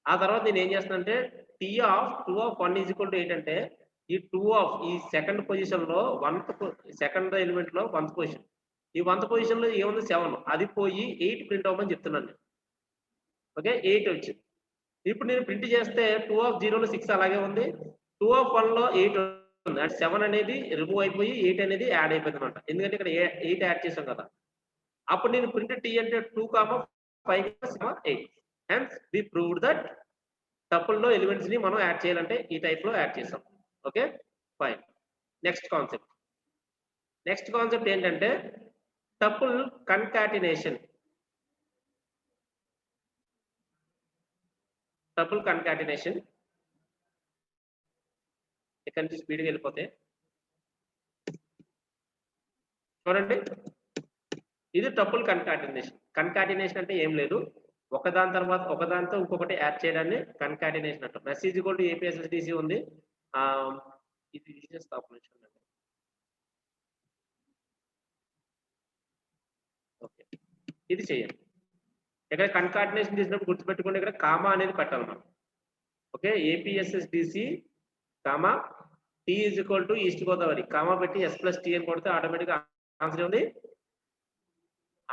ఆ తర్వాత నేను ఏం చేస్తానంటే T(2) = 8 అంటే ఈ ఈ సెకండ్ పొజిషన్ లో సెకండ్ ఎలిమెంట్ లో 1th పొజిషన్, ఈ 1th పొజిషన్ లో ఏముంది 7, అది పోయి 8 ప్రింట్ అవ్వమని చెప్తున్నాను నేను. ఓకే 8 వచ్చింది. ఇప్పుడు నేను ప్రింట్ చేస్తే 2 లో 6 అలాగే ఉంది, 2 లో 8 ఉంది, అంటే 7 అనేది రిమూవ్ అయిపోయి 8 అనేది యాడ్ అయిపోయింది అనమాట, ఎందుకంటే ఇక్కడ 8 యాడ్ చేసాం కదా. అప్పుడు నేను ప్రింట్ టీ అంటే 2, 5, 8 హెన్స్ వి ప్రూవ్డ్ దట్ టపుల్లో ఎలిమెంట్స్ ని మనం యాడ్ చేయాలంటే ఈ టైప్ లో యాడ్ చేసాం. Okay fine. నెక్స్ట్ కాన్సెప్ట్ ఏంటంటే టపుల్ కన్కాటినేషన్. ఇక్కడ నుంచి స్పీడ్గా వెళ్ళిపోతే చూడండి, ఇది టపుల్ కన్కాటినేషన్ అంటే ఏం లేదు, ఒకదాని తర్వాత ఒకదానితో ఇంకొకటి యాడ్ చేయడాన్ని కన్కాటినేషన్ అంటాం. Mess is equal to APSSDC ఉంది. ఇది తీసేస్తా ఒక నిమిషం. ఓకే, ఇది చేయండి. ఇక్కడ కన్కాటినేషన్ చేసినప్పుడు గుర్తుపెట్టుకోండి, ఇక్కడ కామా అనేది పెట్టాలి మనం. Okay, A P S S D C comma T is equal to east Godavari comma పెట్టి ఎస్ ప్లస్ టీ అని కొడితే ఆటోమేటిక్గా ఆన్సర్ ఏముంది?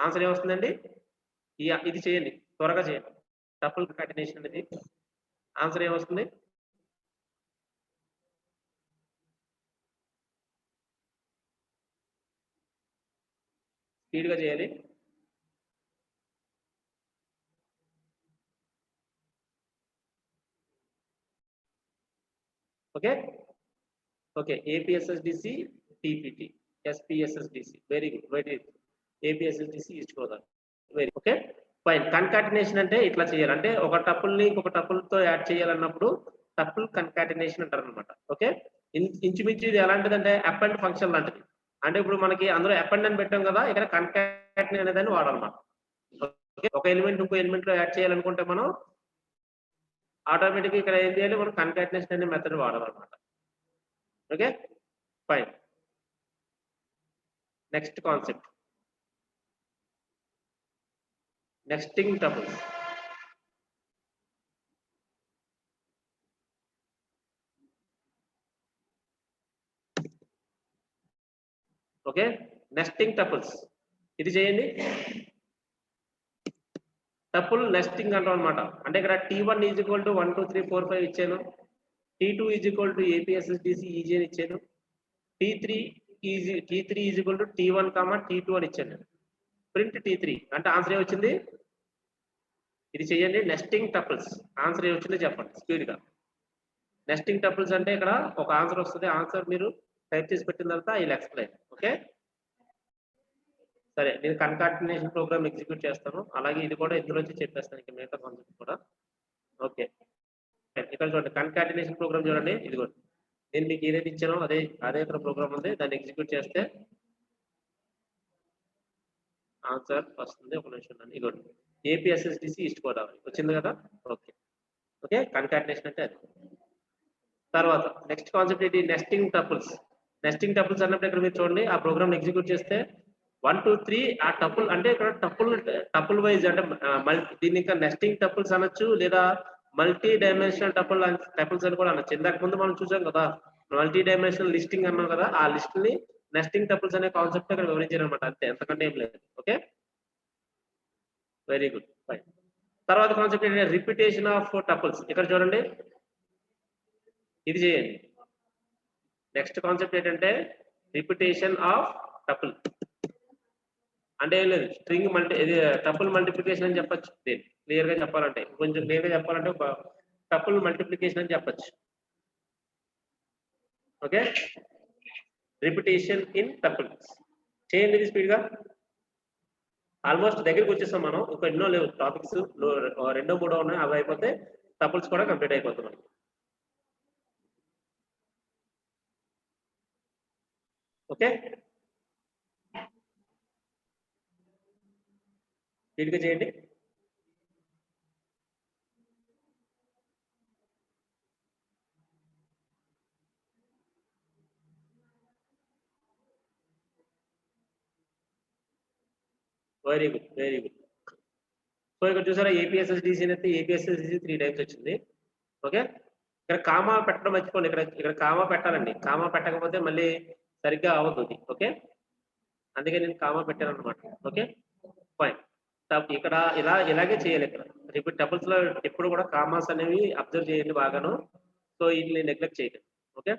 ఆన్సర్ ఏమొస్తుందండి? ఇది చేయండి, త్వరగా చేయండి. టపుల్ కంటిన్యూషన్ అనేది ఆన్సర్ ఏమొస్తుంది? స్పీడ్గా చేయాలి. Okay okay, APSSDC TPT SPSSDC, very good, very good. APSSDC East Godavari, very okay fine. Concatenation అంటే ఇట్లా చేయాలి, అంటే ఒక టపుల్ని ఇంకొక టపుల్తో యాడ్ చేయాలన్నప్పుడు టపుల్ కన్కాటినేషన్ అంటారు అనమాట. ఓకే, ఇంచుమించు ఇది ఎలాంటిదంటే అపెండ్ ఫంక్షన్ లాంటిది. అంటే ఇప్పుడు మనకి అందులో అపెండ్ అని పెట్టాం కదా, ఇక్కడ కన్కాటినేషన్ అనేదాన్ని వాడాలన్నమాట. ఓకే, ఒక ఎలిమెంట్ ఇంకో ఎలిమెంట్ లో యాడ్ చేయాలనుకుంటే మనం ఆటోమేటిక్ ఇక్కడ ఏం చేయాలి, మనం కన్కాటినేషన్ అనే మెథడ్ వాడాలన్నమాట. Okay fine. Next concept, nesting tuples. Okay, nesting tuples ఇది చేయండి. టపుల్ నెస్టింగ్ అంటాం అనమాట. అంటే ఇక్కడ T1 ఈజ్ ఈక్వల్ టు 1 2 3 4 5 ఇచ్చాను. T2 is equal to APSSDC easy అని ఇచ్చాను. T3 is equal to T1 T2 అని ఇచ్చాను. ప్రింట్ T3 అంటే ఆన్సర్ ఏ వచ్చింది? ఇది చేయండి, నెస్టింగ్ టపుల్స్. ఆన్సర్ ఏ వచ్చిందో చెప్పండి స్పీడ్ గా. నెస్టింగ్ టపుల్స్ అంటే ఇక్కడ ఒక ఆన్సర్ వస్తుంది, ఆన్సర్ మీరు టైప్ చేసి పెట్టిన తర్వాత ఐ విల్ ఎక్స్ప్లెయిన్. ఓకే సరే, నేను కన్కాటినేషన్ ప్రోగ్రామ్ ఎగ్జిక్యూట్ చేస్తాను, అలాగే ఇది కూడా ఇందులోంచి చెప్పేస్తాను ఇక మిగతా కాన్సెప్ట్ కూడా. ఓకే, ఇక్కడ చూడండి కన్కాటినేషన్ ప్రోగ్రామ్ చూడండి, ఇదిగో నేను మీకు ఏదైతే ఇచ్చానో అదే ఇక్కడ ప్రోగ్రామ్ ఉంది, దాన్ని ఎగ్జిక్యూట్ చేస్తే ఆన్సర్ వస్తుంది. ఒక నిమిషం అండి, ఇదిగోండి ఏపీఎస్ఎస్డిసి ఈస్ట్ గోదావరి వచ్చింది కదా. ఓకే ఓకే, కన్కాటినేషన్ అంటే అది. తర్వాత నెక్స్ట్ కాన్సెప్ట్ ఏంటి? Nesting tuples. నెస్టింగ్ టపుల్స్ అన్నప్పుడు ఇక్కడ మీరు చూడండి, ఆ ప్రోగ్రామ్ ఎగ్జిక్యూట్ చేస్తే 1 2 3 ఆ టపుల్ అంటే ఇక్కడ టపుల్ వైజ్ అంటే దీన్ని ఇంకా నెస్టింగ్ టపుల్స్ అనొచ్చు, లేదా మల్టీ డైమెన్షనల్ టపుల్స్ అని కూడా అనొచ్చు. ఇందాక ముందు మనం చూసాం కదా మల్టీ డైమెన్షనల్ లిస్టింగ్ అన్నాం కదా, ఆ లిస్ట్ ని నెస్టింగ్ టపుల్స్ అనే కాన్సెప్ట్ ఇక్కడ వివరించారు అనమాట, అంతే, ఎంతకంటే ఏం లేదు. Okay very good fine. తర్వాత కాన్సెప్ట్ ఏంటంటే రిపిటేషన్ ఆఫ్ టపుల్స్. ఇక్కడ చూడండి, ఇది చేయండి. నెక్స్ట్ కాన్సెప్ట్ ఏంటంటే రిపిటేషన్ ఆఫ్ టపుల్. అంటే ఏం లేదు, స్ట్రింగ్ టపుల్ మల్టిప్లికేషన్ అని చెప్పొచ్చు. క్లియర్ గా చెప్పాలంటే, కొంచెం క్లియర్ గా చెప్పాలంటే టపుల్ మల్టిప్లికేషన్ అని చెప్పొచ్చు. ఓకే, రిపిటేషన్ ఇన్ టపుల్స్ చేయండి ఇది స్పీడ్ గా. ఆల్మోస్ట్ దగ్గరికి వచ్చేస్తాం మనం, ఇంకా ఎన్నో లేవు టాపిక్స్, 2 3 ఉన్నాయి, అవి అయిపోతే టపుల్స్ కూడా కంప్లీట్ అయిపోతాం మనకి. ఓకే స్పీడ్గా చేయండి. Very good very good. So ఇక్కడ చూసారా ఏపీఎస్ఎస్డిసి అయితే ఏపీఎస్ఎస్డిసి 3 టైమ్స్ వచ్చింది. ఓకే, ఇక్కడ కామా పెట్టడం మర్చిపోండి, ఇక్కడ కామా పెట్టాలండి, కామా పెట్టకపోతే మళ్ళీ సరిగ్గా అవ్వదు. ఓకే, అందుకే నేను కామా పెట్టాను అనమాట. Okay fine. ఇక్కడ ఇలాగే చేయాలి. ఇక్కడ రిపీట్ టపుల్స్ లో ఎప్పుడు కూడా కామాస్ అనేవి అబ్జర్వ్ చేయండి బాగాను. సో వీటిని నెగ్లెక్ట్ చేయకండి. Okay,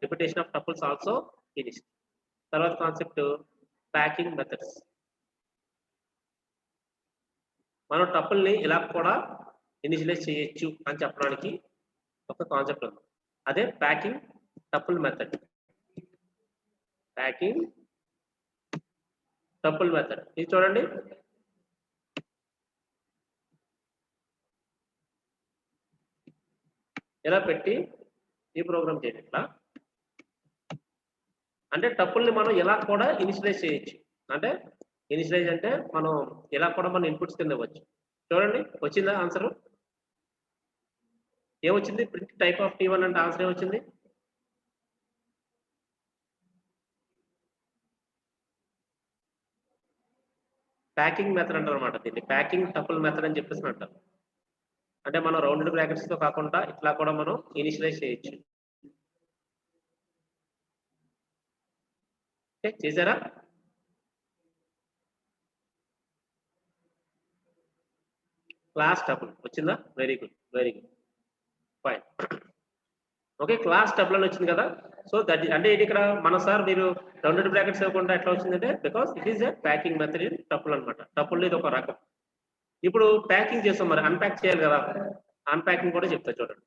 repetition of tuples also finish. తర్వాత కాన్సెప్ట్ ప్యాకింగ్ మెథడ్స్. మనం టపుల్ని ఇలా కూడా ఇనిషియలైజ్ చేయొచ్చు అని చెప్పడానికి ఒక కాన్సెప్ట్ ఉంది, అదే packing tuple method. Packing tuple method ఇది చూడండి. ఇలా పెట్టి ఈ ప్రోగ్రామ్ చేయండి. ఇట్లా అంటే టపుల్ని మనం ఇలా కూడా ఇనిషియలైజ్ చేయొచ్చు. అంటే ఇనిషియలైజ్ అంటే మనం ఇలా కూడా మనం ఇన్పుట్స్ కింద ఇవ్వచ్చు. చూడండి వచ్చిందా ఆన్సర్? ఏమొచ్చింది? ప్రింట్ టైప్ ఆఫ్ T1 అంటే ఆన్సర్ ఏమొచ్చింది? ప్యాకింగ్ మెథడ్ అంటారన్నమాట దీన్ని. ప్యాకింగ్ టపుల్ మెథడ్ అని చెప్పేసి అంటారు. అంటే మనం రౌండెడ్ బ్రాకెట్స్ తో కాకుండా ఇట్లా కూడా మనం ఇనిషియలైజ్ చేయొచ్చు. ఓకే చేశారా? క్లాస్ టపుల్ వచ్చిందా? Very good, very good, fine. Okay class tuple అని వచ్చింది కదా. సో దట్ అంటే ఇది ఇక్కడ మన సార్ మీరు రౌండెడ్ బ్రాకెట్స్ ఇవ్వకుండా ఎట్లా వచ్చిందంటే because it is a packing method in tuple అనమాట. టపుల్ ఇది ఒక రకం. ఇప్పుడు ప్యాకింగ్ చేస్తాం, మరి అన్ప్యాక్ చేయాలి కదా. అన్ప్యాకింగ్ కూడా చెప్తా చూడండి.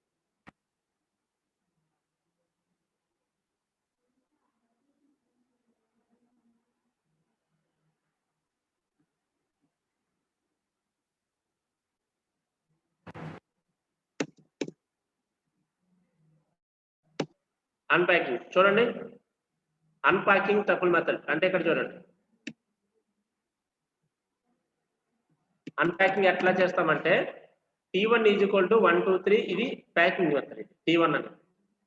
అన్ప్యాకింగ్ చూడండి. అన్ప్యాకింగ్ టపుల్ మెథడ్ అంటే ఇక్కడ చూడండి. అన్ప్యాకింగ్ ఎట్లా చేస్తామంటే T1 ఈజ్ ఈక్వల్ టు 1 2 3 ఇది ప్యాకింగ్ మెథడ్ T1 అని.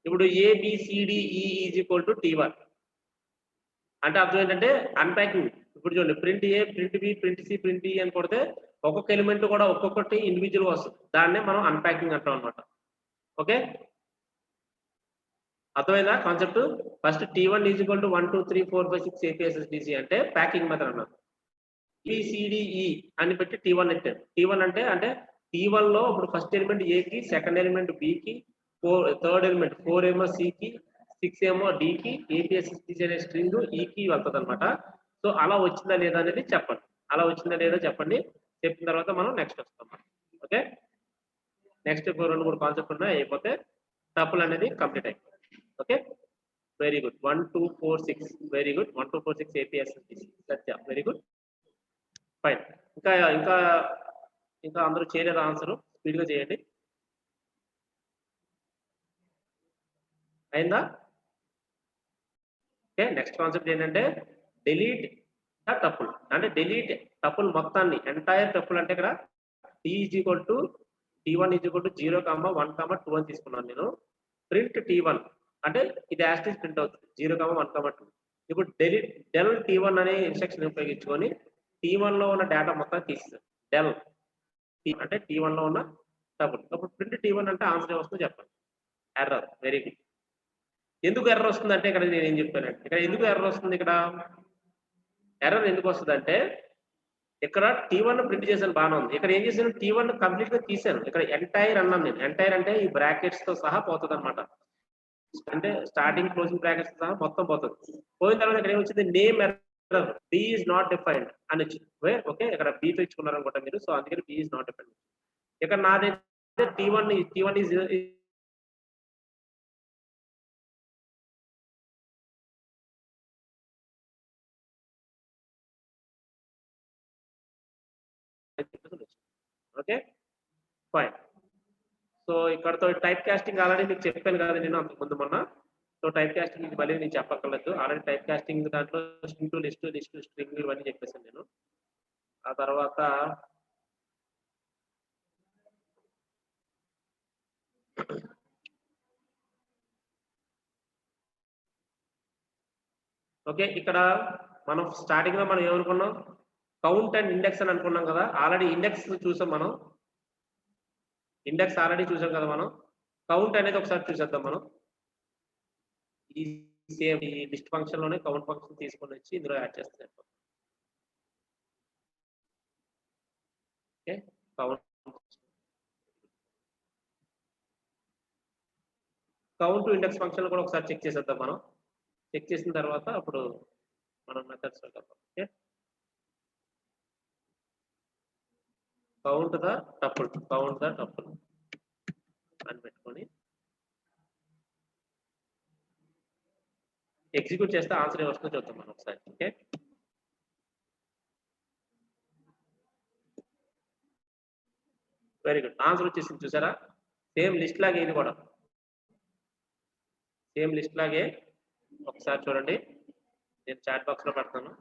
ఇప్పుడు ABCDE is equal to T1 అంటే అర్థం ఏంటంటే అన్ప్యాకింగ్. ఇప్పుడు చూడండి print A print B print C print E అని కొడితే ఒక్కొక్క ఎలిమెంట్ కూడా ఒక్కొక్కటి ఇండివిజువల్ వస్తుంది. దాన్నే మనం అన్ప్యాకింగ్ అంటాం అనమాట. ఓకే అర్థమైందా concept? First T1 is equal to 1 2 3 4 5 6 APSSDC అంటే ప్యాకింగ్ మెథడ్ అన్నారు. ABCDE అని పెట్టి T1 పెట్టారు. T1 అంటే T1 లో ఇప్పుడు ఫస్ట్ ఎలిమెంట్ A కి, సెకండ్ ఎలిమెంట్ B కి, థర్డ్ ఎలిమెంట్ 4 ఏమో C కి, 6 ఏమో D కి, APSSDC అనే స్ట్రింగ్ E కి వెళ్తుంది అనమాట. సో అలా వచ్చిందా లేదా అనేది చెప్పండి. అలా వచ్చిందా లేదా చెప్పండి. చెప్పిన తర్వాత మనం నెక్స్ట్ వస్తాం. ఓకే నెక్స్ట్ 2 3 కాన్సెప్ట్ ఉన్నాయి, అయిపోతే టపుల్ అనేది కంప్లీట్ అయిపోతుంది. Okay very good 1 2 4 6 very good 1 2 4 6 APSSDC సత్య వెరీ గుడ్ ఫైన్. ఇంకా ఇంకా ఇంకా అందరూ చేయలేదు ఆన్సర్, స్పీడ్ గా చేయండి. అయిందా? ఓకే నెక్స్ట్ కాన్సెప్ట్ ఏంటంటే డిలీట్ ద టపుల్. అంటే డిలీట్ టపుల్ మొత్తాన్ని ఎంటైర్ టపుల్ అంటే ఇక్కడ T is equal to T1 is equal to 0 1 2 అని తీసుకున్నాను నేను. ప్రింట్ T1 అంటే ఇది యాస్టీస్ ప్రింట్ అవుతుంది 0 1 2. ఇప్పుడు డెల్ T1 అనే ఇన్స్ట్రక్షన్ ఉపయోగించుకొని T1 లో ఉన్న డేటా మొత్తం తీసేది. డెల్ అంటే T1 లో ఉన్న టపుల్. అప్పుడు ప్రింట్ T1 అంటే ఆన్సర్ వస్తుంది చెప్పండి. Error very good. ఎందుకు ఎర్రర్ వస్తుంది అంటే ఇక్కడ నేను ఏం చెప్పానంటే ఇక్కడ ఎందుకు ఎర్రర్ వస్తుంది, ఇక్కడ ఎర్రర్ ఎందుకు వస్తుంది అంటే ఇక్కడ T1 ప్రింట్ చేశాను బాగానే ఉంది. ఇక్కడ ఏం చేశాను T1 కంప్లీట్ గా తీసాను. ఇక్కడ ఎంటైర్ అన్నాను నేను. ఎంటైర్ అంటే ఈ బ్రాకెట్స్ తో సహా పోతుంది అనమాట. అంటే స్టార్టింగ్ క్లోజింగ్ బ్రాకెట్స్ సహా మొత్తం పోతుంది. పోయిన తర్వాత ఇక్కడ ఏమొచ్చింది name error B is not defined అని వచ్చింది. ఓకే ఇక్కడ B తో ఇచ్చుకున్నారు అనుకుంటా మీరు. సో అందుకని B ఈజ్ నాట్ డిఫైన్డ్. ఇక్కడ నాదైతే T1 is okay fine. So ఇక్కడతో టైప్ కాస్టింగ్ ఆల్రెడీ మీకు చెప్పాను కదా నేను అంతకుముందు మొన్న. సో టైప్ కాస్టింగ్ మళ్ళీ నేను చెప్పక్కర్లేదు. ఆల్రెడీ టైప్ కాస్టింగ్ దాంట్లో స్ట్రింగ్ టు లిస్ట్ స్ట్రింగ్ ఇవన్నీ చెప్పేసాను నేను. ఆ తర్వాత ఓకే ఇక్కడ మనం స్టార్టింగ్ లో మనం ఏమనుకున్నాం కౌంట్ అండ్ ఇండెక్స్ అని అనుకున్నాం కదా. ఆల్రెడీ ఇండెక్స్ చూసాం మనం. ఇండెక్స్ ఆల్రెడీ చూసాం కదా మనం. కౌంట్ అనేది ఒకసారి చూసేద్దాం మనం. ఈ సేమ్ ఈ లిస్ట్ ఫంక్షన్ లోనే కౌంట్ ఫంక్షన్ తీసుకొని వచ్చి ఇందులో యాడ్ చేస్తాం. ఓకే కౌంట్ ఇండెక్స్ ఫంక్షన్ కూడా ఒకసారి చెక్ చేసేద్దాం మనం. చెక్ చేసిన తర్వాత అప్పుడు మనం మెథడ్స్ వెళ్దాం. ఓకే కౌంట్ ద టపుల్ అని పెట్టుకొని ఎగ్జిక్యూట్ చేస్తే ఆన్సర్ వస్తుందో చూద్దాం మనం ఒకసారి. ఓకే వెరీ గుడ్ ఆన్సర్ వచ్చేసింది చూసారా. సేమ్ లిస్ట్ లాగే ఇది కూడా సేమ్ లిస్ట్ లాగే. ఒకసారి చూడండి నేను చాట్ బాక్స్ లో పెడతాను.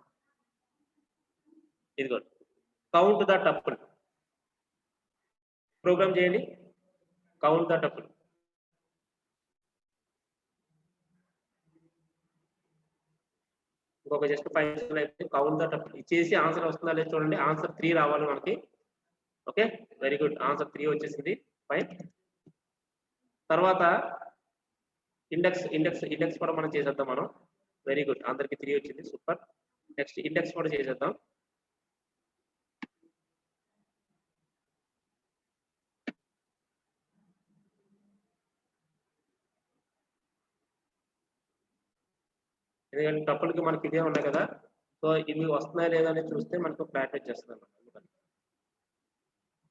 ఇదిగోండి కౌంట్ ద టపుల్ ప్రోగ్రామ్ చేయండి కౌంట్ ద టపుల్ ఇంకొక జస్ట్ 5 నిమిషాలు అయితే కౌంట్ ద టపుల్ ఇచ్చేసి ఆన్సర్ వస్తుందా లేదు చూడండి ఆన్సర్ 3 రావాలి మనకి ఓకే వెరీ గుడ్ ఆన్సర్ 3 వచ్చేసింది ఫైన్ తర్వాత ఇండెక్స్ కూడా మనం చేసేద్దాం మనం వెరీ గుడ్ అందరికి 3 వచ్చింది సూపర్ నెక్స్ట్ ఇండెక్స్ కూడా చేసేద్దాం ఎందుకంటే టపుల్కి మనకి ఇదే ఉన్నాయి కదా సో ఇవి వస్తున్నాయా లేదా అని చూస్తే మనకు ఫ్లాట్ వచ్చేస్తుంది అనమాట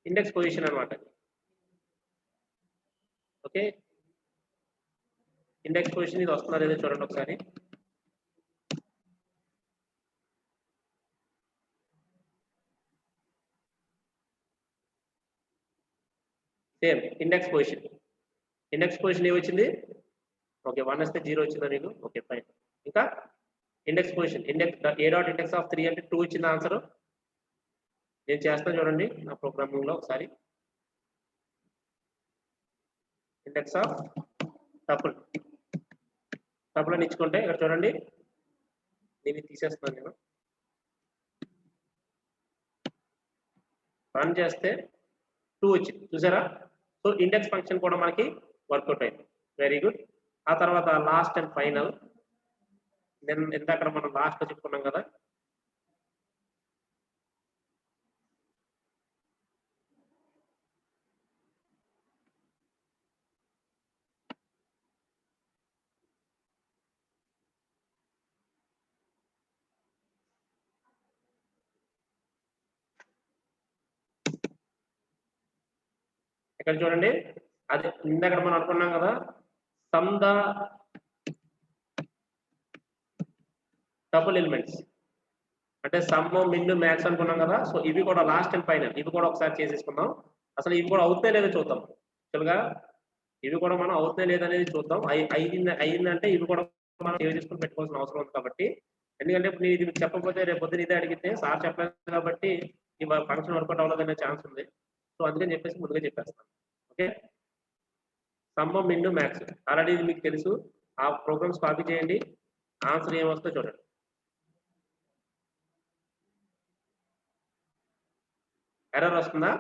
ఇండెక్స్ పొజిషన్ అనమాట ఓకే ఇండెక్స్ పొజిషన్ ఇది వస్తుందా లేదా చూడండి ఒకసారి సేమ్ ఇండెక్స్ పొజిషన్ ఏమొచ్చింది ఓకే 1 వస్తే 0 వచ్చిందా నీకు ఓకే ఫైన్ ఇంకా index position A dot index of 3 అంటే 2 వచ్చింది ఆన్సర్ నేను చేస్తాను చూడండి నా ప్రోగ్రామింగ్ లో ఒకసారి ఇండెక్స్ ఆఫ్ టపుల్ అని ఇచ్చుకుంటే ఇక్కడ చూడండి దీన్ని తీసేస్తున్నాను నేను రన్ చేస్తే 2 వచ్చింది చూసారా సో ఇండెక్స్ ఫంక్షన్ కూడా మనకి వర్కౌట్ అయింది వెరీ గుడ్ ఆ తర్వాత లాస్ట్ అండ్ ఫైనల్ దెన్ ఇందాక మనం లాస్ట్ చెప్పుకున్నాం కదా ఇక్కడ చూడండి అది ఇందాక మనం అనుకున్నాం కదా సమ్ ద టపుల్ ఎలిమెంట్స్ అంటే సమ్ మిన్ మ్యాక్స్ అనుకున్నాం కదా సో ఇవి కూడా లాస్ట్ అండ్ ఫైనల్ ఇవి కూడా ఒకసారి చేసేసుకుందాం అసలు ఇవి కూడా అవుతాయి లేదో చూద్దాం యాక్చువల్గా ఇవి కూడా మనం అవుతాయి లేదనేది చూద్దాం అయిందంటే ఇవి కూడా మనం సేవ్ చేసుకుని పెట్టుకోవాల్సిన అవసరం ఉంది కాబట్టి ఎందుకంటే ఇప్పుడు ఇది చెప్పకపోతే రేపు పొద్దున ఇదే అడిగితే సార్ చెప్పలేదు కాబట్టి ఈ ఫంక్షన్ వర్కౌట్ అవ్వలేదనే ఛాన్స్ ఉంది సో అందుకని చెప్పేసి ముందుగా చెప్పేస్తాను okay sum min max already ఇది మీకు తెలుసు ఆ ప్రోగ్రామ్స్ కాపీ చేయండి ఆన్సర్ ఏమొస్తుందో చూడండి ఎర్రర్ వస్తుందా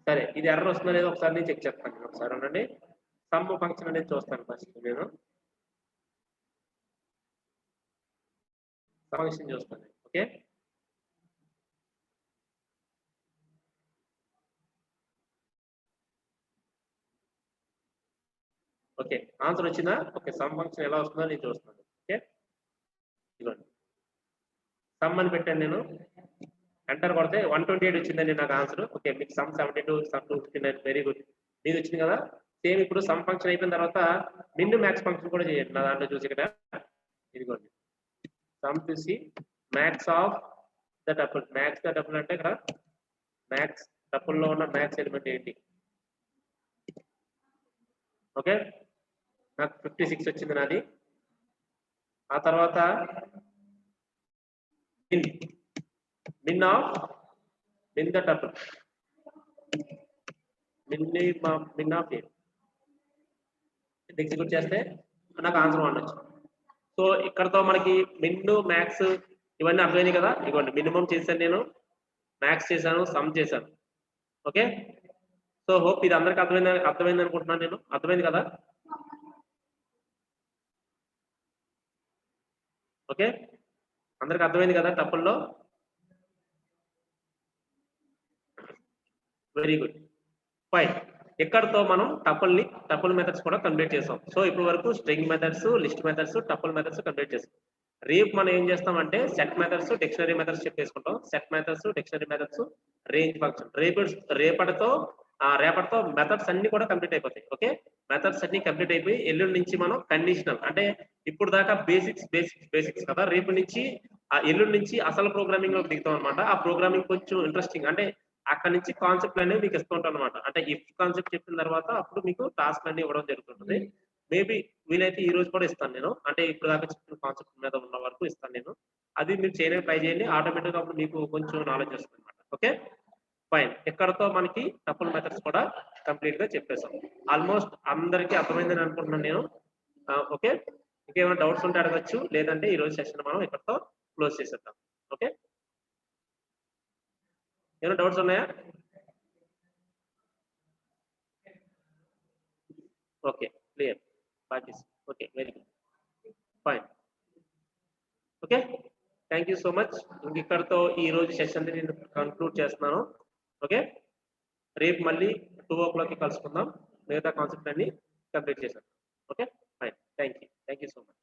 సరే ఇది ఎర్రర్ వస్తుందా లేదో ఒకసారి నేను చెక్ చేస్తాను ఒకసారి ఉండండి సమ్ ఫంక్షన్ అనేది చూస్తాను ఫస్ట్ నేను ఫంక్షన్ చూస్తాను ఓకే ఓకే ఆన్సర్ వచ్చిందా ఓకే సమ్ ఫంక్షన్ ఎలా వస్తుందో నేను చూస్తున్నాను ఓకే ఇదిగోండి సమ్ అని పెట్టాను నేను ఎంటర్ కొడితే 128 వచ్చిందండి నాకు ఆన్సర్ ఓకే మీకు సమ్ 72 సమ్ 259 వెరీ గుడ్ ఇది వచ్చింది కదా సేమ్ ఇప్పుడు సమ్ ఫంక్షన్ అయిపోయిన తర్వాత మిన్ మ్యాక్స్ ఫంక్షన్ కూడా చేయండి నా దాంట్లో చూసి ఇక్కడ ఇదిగోండి సమ్ చూసి మ్యాక్స్ ఆఫ్ ద టపుల్ అంటే ఇక్కడ మ్యాక్స్ టపుల్లో ఉన్న మ్యాక్స్ ఎలిమెంట్ ఏంటి ఓకే నాకు 56 వచ్చింది నాది ఆ తర్వాత min the tuple min of A execute చేస్తే నాకు ఆన్సర్ 1 వచ్చింది సో ఇక్కడతో మనకి మిన్ మ్యాక్స్ ఇవన్నీ అర్థమైంది కదా ఇవ్వండి మినిమం చేశాను నేను మ్యాక్స్ చేశాను సమ్ చేశాను ఓకే సో హోప్ ఇది అందరికి అర్థమైంది అనుకుంటున్నాను నేను అర్థమైంది కదా ఓకే అందరికి అర్థమైంది కదా టపుల్లో వెరీ గుడ్ ఫైన్ ఇక్కడతో మనం టపుల్ మెథడ్స్ కూడా కంప్లీట్ చేసాం సో ఇప్పటి వరకు string methods list methods tuple methods complete చేసాం రేపు మనం ఏం చేస్తామంటే సెట్ మెథడ్స్ డిక్షనరీ మెథడ్స్ చెప్పేసుకుంటాం set methods dictionary methods range function రేపటితో మెథడ్స్ అన్ని కూడా కంప్లీట్ అయిపోతాయి ఓకే మెథడ్స్ అన్ని కంప్లీట్ అయిపోయి ఎల్లుండి నుంచి మనం కండిషనల్ అంటే ఇప్పుడు దాకా బేసిక్స్ కదా రేపు నుంచి ఆ ఎల్లుండి నుంచి అసలు ప్రోగ్రామింగ్ లో దిగుతాం అనమాట ఆ ప్రోగ్రామింగ్ కొంచెం ఇంట్రెస్టింగ్ అంటే అక్కడ నుంచి కాన్సెప్ట్ అనేవి మీకు ఇస్తుంటాం అనమాట అంటే ఇఫ్ కాన్సెప్ట్ చెప్పిన తర్వాత అప్పుడు మీకు టాస్క్ అన్ని ఇవ్వడం జరుగుతుంటుంది మేబీ వీలైతే ఈ రోజు కూడా ఇస్తాను నేను, అంటే ఇప్పుడు దాకా చెప్పిన కాన్సెప్ట్ మీద ఉన్న వరకు ఇస్తాను నేను. అది మీరు చేయడానికి ట్రై చేయండి, ఆటోమేటిక్గా అప్పుడు మీకు కొంచెం నాలెడ్జ్ వస్తుంది అనమాట. ఓకే ఫైన్, ఇక్కడతో మనకి టపుల్ మెథడ్స్ కూడా కంప్లీట్ గా చెప్పేసాం. ఆల్మోస్ట్ అందరికీ అర్థమైందని అనుకుంటున్నాను నేను. ఓకే, ఇంకేమైనా డౌట్స్ ఉంటే అడగచ్చు, లేదంటే ఈ రోజు సెషన్ మనం ఇక్కడతో క్లోజ్ చేసేద్దాం. ఓకే, ఏమైనా డౌట్స్ ఉన్నాయా? ఓకే క్లియర్, బాగా okay very good fine. Okay thank you so much. ఇంక ఇక్కడతో ఈ రోజు సెషన్ నేను కన్క్లూడ్ చేస్తున్నాను. ఓకే, రేపు మళ్ళీ 2 o'clock కలుసుకుందాం, మిగతా కాన్సెప్ట్ అన్ని కంప్లీట్ చేశాను. Okay fine, thank you so much.